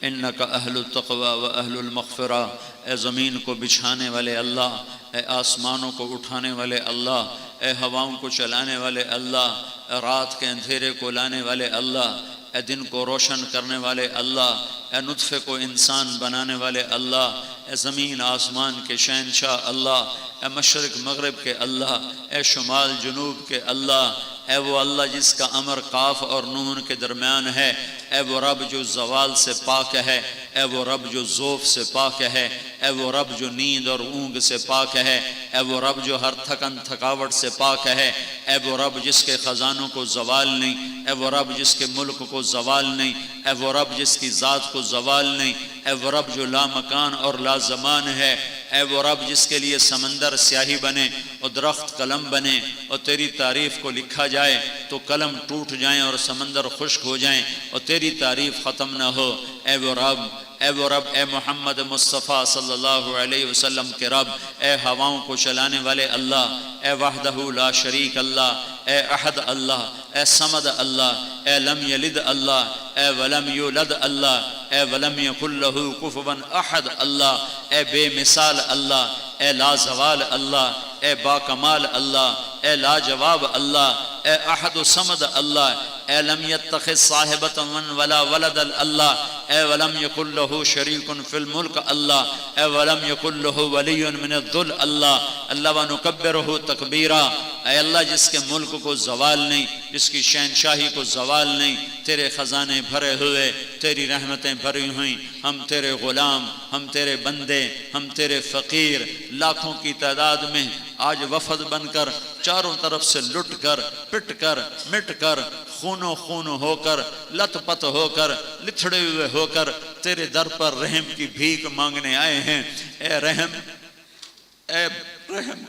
انک اہل التقوی و اہل المغفرہ۔ اے زمین کو بچھانے والے اللہ، اے آسمانوں کو اٹھانے والے اللہ، اے ہواؤں کو چلانے والے اللہ، اے رات کے اندھیرے کو لانے والے اللہ، اے دن کو روشن کرنے والے اللہ، اے نطفے کو انسان بنانے والے اللہ، اے زمین آسمان کے شہنشاہ اللہ، اے مشرق مغرب کے اللہ، اے شمال جنوب کے اللہ، اے وہ اللہ جس کا امر قاف اور نون کے درمیان ہے، اے وہ رب جو زوال سے پاک ہے، اے وہ رب جو ذوف سے پاک ہے، اے وہ رب جو نیند اور اونگ سے پاک ہے، اے وہ رب جو ہر تھکن تھکاوٹ سے پاک ہے، اے وہ رب جس کے خزانوں کو زوال نہیں، اے وہ رب جس کے ملک کو زوال نہیں، اے وہ رب جس کی ذات کو زوال نہیں، اے وہ رب جو لا مکان اور لا زمان ہے، اے وہ رب جس کے لیے سمندر سیاہی بنے اور درخت قلم بنے، اور تیری تعریف کو لکھا جائے تو قلم ٹوٹ جائیں اور سمندر خشک ہو جائیں اور تیری تعریف ختم نہ ہو۔ اے وہ رب، اے وہ رب، اے محمد مصطفیٰ صلی اللہ علیہ وسلم کے رب، اے ہواؤں کو چلانے والے اللہ، اے وحدہ لا شریک اللہ، اے احد اللہ، اے صمد اللہ، اے لم یلد اللہ، اے ولم یولد اللہ، اے ولم یکن لہ کفوا احد اللہ، اے بے مثال اللہ، اے لا زوال اللہ، اے با کمال اللہ، اے لا جواب اللہ، اے احد صمد اللہ، اے لم یتخذ صاحبۃ ولا ولد اللہ، اے ولم یکن لہ شریک فی الملک اللہ، اے ولم یکن لہ ولی من الذل اللہ، اللہ ونکبرہ تکبیرا۔ اے اللہ جس کے ملک کو زوال نہیں، جس کی شہنشاہی کو زوال نہیں، تیرے خزانے بھرے ہوئے، تیری رحمتیں بھری ہوئیں، ہم تیرے غلام، ہم تیرے بندے، ہم تیرے فقیر، لاکھوں کی تعداد میں آج وفد بن کر چاروں طرف سے لٹ کر پٹ کر مٹ کر خون و خون ہو کر لت پت ہو کر لتھڑے ہوئے ہو کر تیرے در پر رحم کی بھیک مانگنے آئے ہیں۔ اے رحم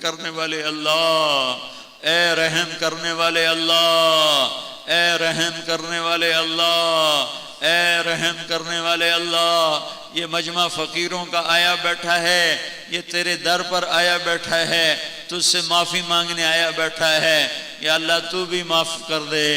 کرنے والے اللہ، اے رحم کرنے والے اللہ، اے رحم کرنے والے اللہ، اے رحم کرنے والے اللہ۔ یہ مجمع فقیروں کا آیا بیٹھا ہے، یہ تیرے در پر آیا بیٹھا ہے، تجھ سے معافی مانگنے آیا بیٹھا ہے۔ یا اللہ تو بھی معاف کر دے،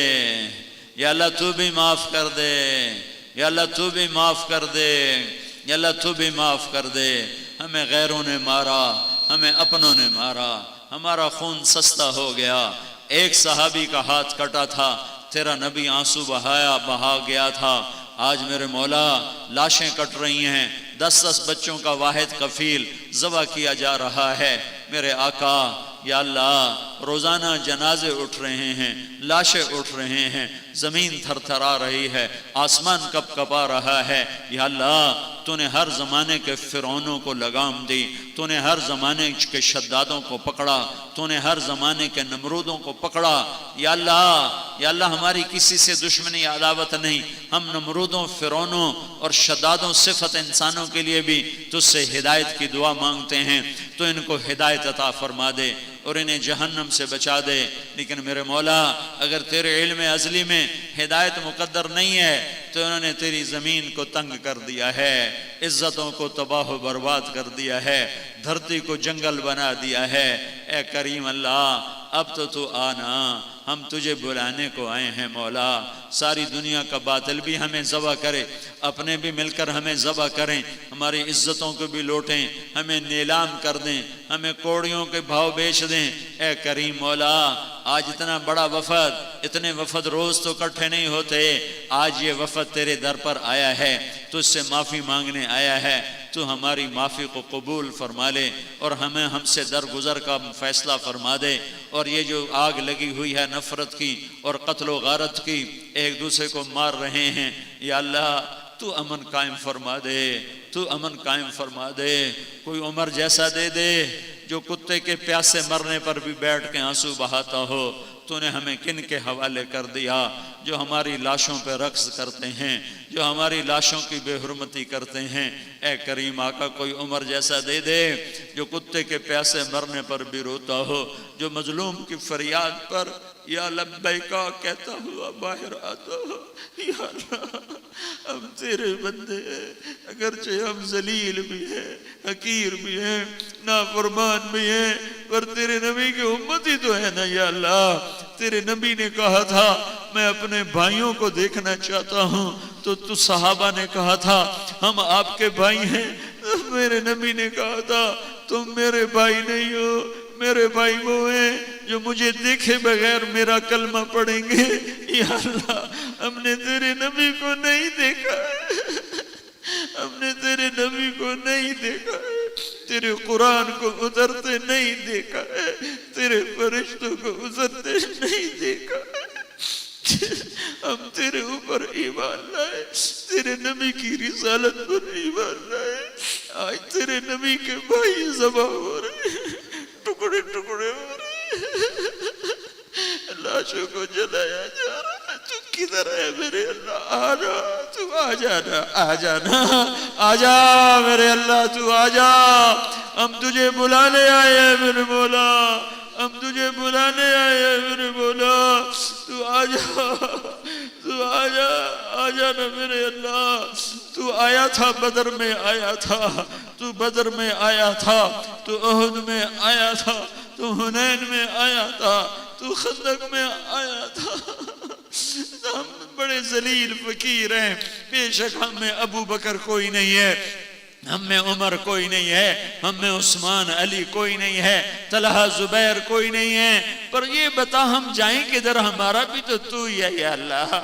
یا اللہ تو بھی معاف کر دے، یا اللہ تو بھی معاف کر دے، یا اللہ تو بھی معاف کر دے۔ ہمیں غیروں نے مارا، ہمیں اپنوں نے مارا، ہمارا خون سستا ہو گیا۔ ایک صحابی کا ہاتھ کٹا تھا، تیرا نبی آنسو بہا گیا تھا۔ آج میرے مولا لاشیں کٹ رہی ہیں، 10 بچوں کا واحد کفیل ذبح کیا جا رہا ہے۔ میرے آقا یا اللہ روزانہ جنازے اٹھ رہے ہیں، لاشیں اٹھ رہے ہیں، زمین تھر تھرا رہی ہے، آسمان کپ کپا رہا ہے۔ یا اللہ تو نے ہر زمانے کے فرعونوں کو لگام دی، تو نے ہر زمانے کے شدادوں کو پکڑا، تو نے ہر زمانے کے نمرودوں کو پکڑا۔ یا اللہ ہماری کسی سے دشمنی عداوت نہیں، ہم نمرودوں، فرعونوں اور شدادوں صفت انسانوں کے لیے بھی تجھ سے ہدایت کی دعا مانگتے ہیں، تو ان کو ہدایت عطا فرما دے اور انہیں جہنم سے بچا دے۔ لیکن میرے مولا اگر تیرے علم ازلی میں ہدایت مقدر نہیں ہے تو انہوں نے تیری زمین کو تنگ کر دیا ہے، عزتوں کو تباہ و برباد کر دیا ہے، دھرتی کو جنگل بنا دیا ہے۔ اے کریم اللہ اب تو آنا، ہم تجھے بلانے کو آئے ہیں مولا۔ ساری دنیا کا باطل بھی ہمیں ذبح کرے، اپنے بھی مل کر ہمیں ذبح کریں، ہماری عزتوں کو بھی لوٹیں، ہمیں نیلام کر دیں، ہمیں کوڑیوں کے بھاؤ بیچ دیں۔ اے کریم مولا، آج اتنا بڑا وفد، اتنے وفد روز تو اکٹھے نہیں ہوتے، آج یہ وفد تیرے در پر آیا ہے، تجھ سے معافی مانگنے آیا ہے، تو ہماری معافی کو قبول فرما لے اور ہم سے درگزر کا فیصلہ فرما دے۔ اور یہ جو آگ لگی ہوئی ہے نفرت کی اور قتل و غارت کی، ایک دوسرے کو مار رہے ہیں، یا اللہ تو امن قائم فرما دے، تو امن قائم فرما دے۔ کوئی عمر جیسا دے دے جو کتے کے پیاسے مرنے پر بھی بیٹھ کے آنسو بہاتا ہو۔ تو نے ہمیں کن کے حوالے کر دیا جو ہماری لاشوں پہ رقص کرتے ہیں، جو ہماری لاشوں کی بے حرمتی کرتے ہیں۔ اے کریم آقا، کوئی عمر جیسا دے دے جو کتے کے پیاسے مرنے پر بھی روتا ہو، جو مظلوم کی فریاد پر یا لبیکا کہتا ہوا باہر آتا ہو۔ یا اللہ، ہم تیرے بندے ہیں، اگرچہ ہم ذلیل بھی ہیں، حقیر بھی ہیں، نافرمان بھی ہیں، پر تیرے نبی کی امت ہی تو ہے نا یا اللہ۔ تیرے نبی نے کہا تھا میں اپنے بھائیوں کو دیکھنا چاہتا ہوں، تو صحابہ نے کہا تھا ہم آپ کے بھائی ہیں۔ میرے نبی نے کہا تھا تم میرے بھائی نہیں ہو، میرے بھائی وہ ہیں جو مجھے دیکھے بغیر میرا کلمہ پڑھیں گے۔ یا اللہ، ہم نے تیرے نبی کو نہیں دیکھا ہے، ہم نے تیرے نبی کو نہیں دیکھا ہے، تیرے قرآن کو اترتے نہیں دیکھا ہے، تیرے فرشتوں کو اترتے نہیں دیکھا ہے۔ ہم تیرے اوپر ایمان لائے، تیرے نبی کی رسالت پر ایمان لائے، آج تیرے نبی کے بھائی ذبح ہو رہے ہیں، ٹکڑے ٹکڑے ہو رہے ہیں، لاشوں کو جلایا جا رہا ہے۔ تو کدھر ہے میرے اللہ؟ آ جا، تو آ جانا، آ جانا، آ جا میرے اللہ، تو آ جا۔ ہم تجھے بلانے آئے ہیں میرے مولا، ہم تجھے بلانے آئے ہیں میرے مولا، تو آ جا، تو آ جا، آ جانا میرے اللہ۔ تو آیا تھا بدر میں، آیا تھا تو بدر میں، آیا تھا تو احد میں، آیا تھا تو حنین میں، آیا تھا تو خندق میں، آیا تھا۔ ہم بڑے ذلیل فقیر ہیں، بے شک ہم میں ابو بکر کوئی نہیں ہے، ہم میں عمر کوئی نہیں ہے، ہم میں عثمان علی کوئی نہیں ہے، طلحہ زبیر کوئی نہیں ہے، پر یہ بتا ہم جائیں کدھر؟ ہمارا بھی تو ہی ہے یا اللہ۔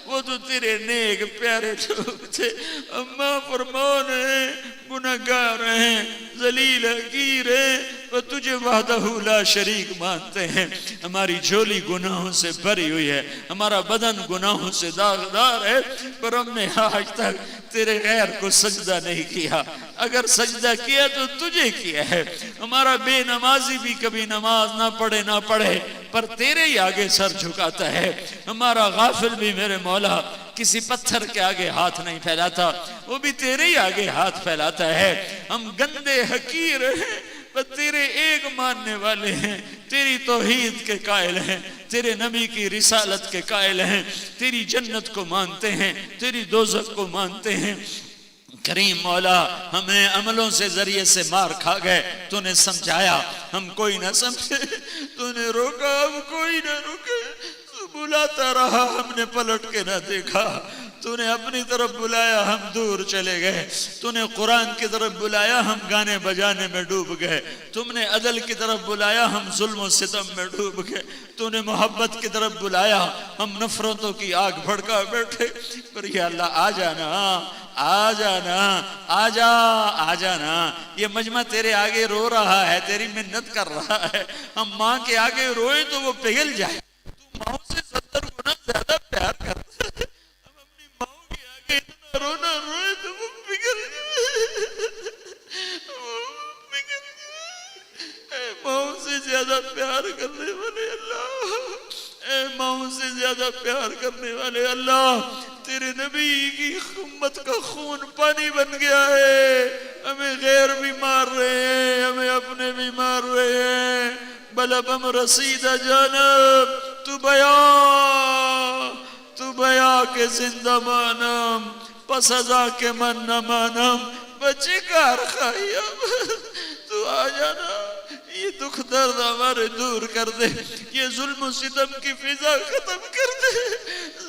وہ تو تیرے نیک پیارے لوگ تھے، ہم فرمان ہیں، گناہگار ہیں، ذلیل حقیر ہیں، اور تجھے وحدہ لا شریک مانتے ہیں۔ ہماری جھولی گناہوں سے بھری ہوئی ہے، ہمارا بدن گناہوں سے داغدار ہے، پر ہم نے آج تک تیرے غیر کو سجدہ نہیں کیا، اگر سجدہ کیا تو تجھے کیا ہے۔ ہمارا بے نمازی بھی کبھی نماز نہ پڑھے پر تیرے ہی آگے سر جھکاتا ہے۔ ہمارا غافل بھی میرے مولا کسی پتھر کے آگے ہاتھ نہیں پھیلاتا، وہ بھی تیرے ہی آگے ہاتھ پھیلاتا ہے۔ ہم گندے حقیر ہیں، پر تیرے ایک ماننے والے ہیں، تیری توحید کے قائل ہیں، تیرے نبی کی رسالت کے قائل ہیں، تیری جنت کو مانتے ہیں، تیری دوزخ کو مانتے ہیں۔ کریم مولا، ہمیں عملوں سے ذریعے سے مار کھا گئے، تو نے سمجھایا ہم کوئی نہ سمجھے، تو نے روکا ہم کوئی نہ روکے، تو بلاتا رہا ہم نے پلٹ کے نہ دیکھا، تو نے اپنی طرف بلایا ہم دور چلے گئے، تو نے قرآن کی طرف بلایا ہم گانے بجانے میں ڈوب گئے، تم نے عدل کی طرف بلایا ہم ظلم و ستم میں ڈوب گئے، تو نے محبت کی طرف بلایا ہم نفرتوں کی آگ بھڑکا بیٹھے۔ پر یا اللہ آ جانا، آ جانا، آ جا، آ جانا۔ یہ مجمع تیرے آگے رو رہا ہے، تیری منت کر رہا ہے، ہم ماں کے آگے روئے تو وہ پگھل جائے۔ تو ماں سے 70 گنا زیادہ پیار کرتا ہے، ہم اپنی ماں کے آگے اتنا رونا روئے تو وہ پگھل جائے، وہ پگھل جائے۔ اے ماں سے زیادہ پیار کرنے والے اللہ، اے ماں سے زیادہ پیار کرنے والے اللہ، تیرے نبی کی امت کا خون پانی بن گیا ہے، ہمیں غیر بھی مار رہے ہیں، ہمیں اپنے بھی مار رہے ہیں۔ بلبم رسیدہ جانب تو بیا کے زندہ مانم، پس ازا کے من نہ مانم، بچے کار خواہیم، تو آ جانا یہ دکھ درد ہمارے دور کر دے، یہ ظلم و ستم کی فضا ختم کر دے،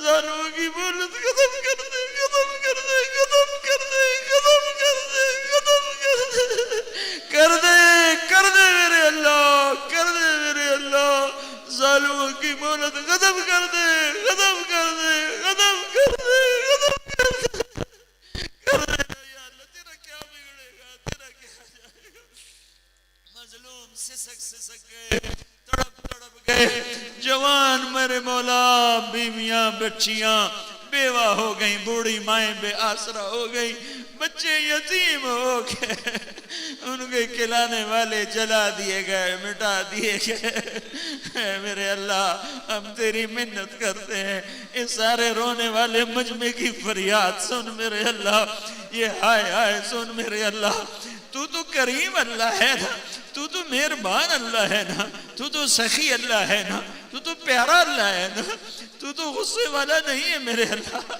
ظالموں کی مولت ختم کر دے، ختم کر دے، ختم کر دے، ختم کر دے، ختم کر دے، کر دے، کر دے میرے اللہ، کر دے میرے اللہ، ظالموں کی مولت ختم کر دے، ختم کر دے، ختم کر دے، ختم کر دے، کر دے یا اللہ، تیرا کیا بگڑے گا، تیرا کیا جائے گا، مظلوم سسک گئے، تڑپ گئے، جوان میرے مولا، بیویاں بچیاں بیوہ ہو گئیں، بوڑھی مائیں بے آسرا ہو گئی، بچے یتیم ہو گئے، ان کے کھلانے والے جلا دیے گئے، مٹا دیے گئے۔ اے میرے اللہ، ہم تیری منت کرتے ہیں، اس سارے رونے والے مجمع کی فریاد سن میرے اللہ، یہ ہائے ہائے سن میرے اللہ، تو کریم اللہ ہے نا، تو مہربان اللہ ہے نا، تو سخی اللہ ہے نا، تو پیارا اللہ ہے نا، تو غصے والا نہیں ہے میرے اللہ،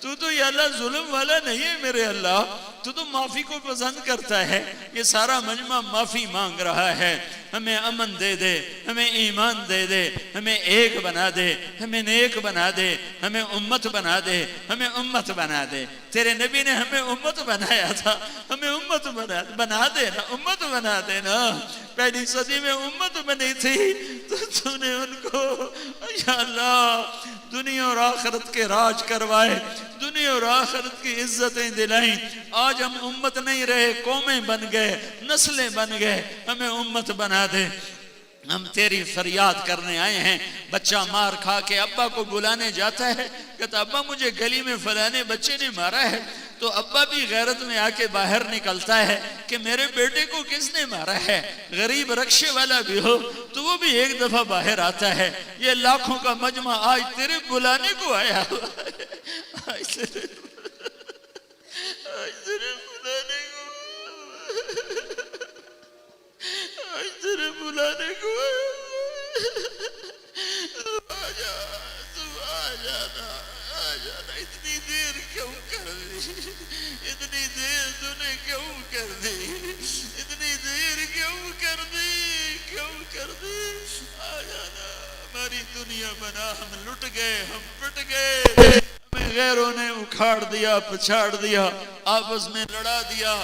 تو یا اللہ ظلم والا نہیں ہے میرے اللہ، تو معافی کو پسند کرتا ہے۔ یہ سارا مجمع معافی مانگ رہا ہے، ہمیں امن دے دے، ہمیں ایمان دے دے، ہمیں ایک بنا دے، ہمیں نیک بنا دے، ہمیں امت بنا دے، ہمیں امت بنا دے۔ تیرے نبی نے ہمیں امت بنایا تھا، ہمیں امت بنا دے نا، امت بنا دے نا۔ پہلی صدی میں امت بنی تھی تو نے ان کو یا اللہ دنیا اور آخرت کے راج کروائے، دنیا اور آخرت کی عزتیں دلائیں۔ آج ہم امت نہیں رہے، قومیں بن گئے، نسلیں بن گئے، ہمیں امت بنا دے۔ ہم تیری فریاد کرنے آئے ہیں۔ بچہ مار کھا کے ابا کو بلانے جاتا ہے، کہتا ابا مجھے گلی میں فلانے بچے نے مارا ہے، تو ابا بھی غیرت میں آ کے باہر نکلتا ہے کہ میرے بیٹے کو کس نے مارا ہے۔ غریب رکشے والا بھی ہو تو وہ بھی ایک دفعہ باہر آتا ہے۔ یہ لاکھوں کا مجمع آج تیرے بلانے کو آیا ہوا ہے، آج تیرے بلانے کو، آج تیرے بلانے کو آجا، تو آجانا، آجانا۔ اتنی دیر کیوں کر دی، اتنی دیر تو نے کیوں کر دی، اتنی دیر کیوں کر دی، کیوں کر دی؟ آجانا، ہماری دنیا بنا، ہم لٹ گئے، ہم پٹ گئے، ہمیں غیروں نے اکھاڑ دیا، پچھاڑ دیا، آپس میں لڑا دیا۔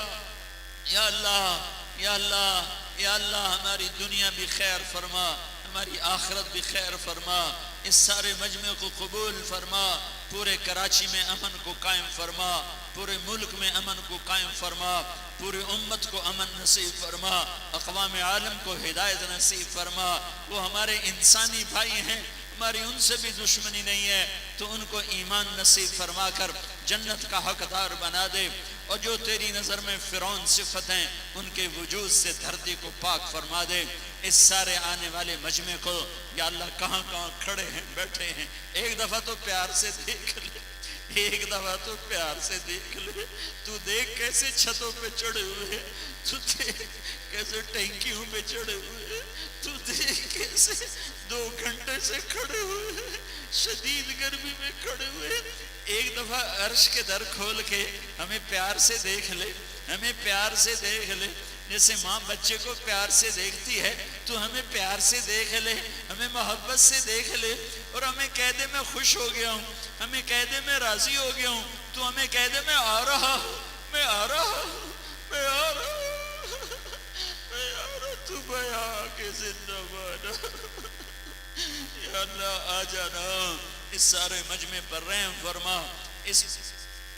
یا اللہ، یا اللہ، یا اللہ، ہماری دنیا بھی خیر فرما، ہماری آخرت بھی خیر فرما، اس سارے مجمع کو قبول فرما، پورے کراچی میں امن کو قائم فرما، پورے ملک میں امن کو قائم فرما، پوری امت کو امن نصیب فرما، اقوام عالم کو ہدایت نصیب فرما۔ وہ ہمارے انسانی بھائی ہیں، ہماری ان سے بھی دشمنی نہیں ہے، تو ان کو ایمان نصیب فرما کر جنت کا حقدار بنا دے، اور جو تیری نظر میں فرعون صفت ہیں ان کے وجود سے دھرتی کو پاک فرما دے۔ اس سارے آنے والے مجمع کو یا اللہ کہاں کہاں کھڑے ہیں، بیٹھے ہیں، ایک دفعہ تو پیار سے دیکھ لے، ایک دفعہ تو پیار سے دیکھ لے، تو دیکھ کیسے چھتوں پہ چڑھے ہوئے، تو دیکھ کیسے ٹینکیوں پہ چڑھے ہوئے، تو دیکھ کیسے 2 گھنٹے سے کھڑے ہوئے، شدید گرمی میں کھڑے ہوئے۔ ایک دفعہ عرش کے در کھول کے ہمیں پیار سے دیکھ لے، ہمیں پیار سے دیکھ لے، جیسے ماں بچے کو پیار سے دیکھتی ہے، تو ہمیں پیار سے دیکھ لے، ہمیں محبت سے دیکھ لے، اور ہمیں کہہ دے میں خوش ہو گیا ہوں، ہمیں کہہ دے میں راضی ہو گیا ہوں، تو ہمیں کہہ دے میں آ رہا ہوں، میں آ رہا ہوں، میں آ رہا ہوں، میں آ رہا ہوں، تو بیا کے زندہ بانا۔ یا اللہ آ جانا، اس سارے مجمع پر رحم فرما، اس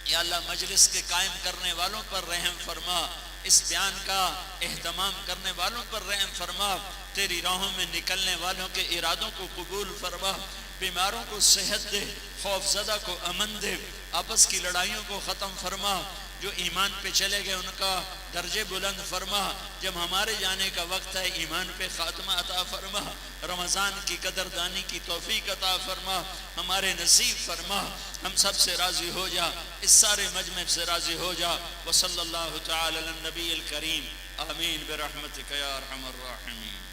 یا اللہ مجلس کے قائم کرنے والوں پر رحم فرما، اس بیان کا اہتمام کرنے والوں پر رحم فرما، تیری راہوں میں نکلنے والوں کے ارادوں کو قبول فرما، بیماروں کو صحت دے، خوف زدہ کو امن دے، آپس کی لڑائیوں کو ختم فرما، جو ایمان پہ چلے گئے ان کا درجے بلند فرما، جب ہمارے جانے کا وقت ہے ایمان پہ خاتمہ عطا فرما، رمضان کی قدردانی کی توفیق عطا فرما، ہمارے نصیب فرما، ہم سب سے راضی ہو جا، اس سارے مجمع سے راضی ہو جا۔ وصلی اللہ تعالی علی النبی الکریم، آمین برحمتک یا ارحم الراحمین۔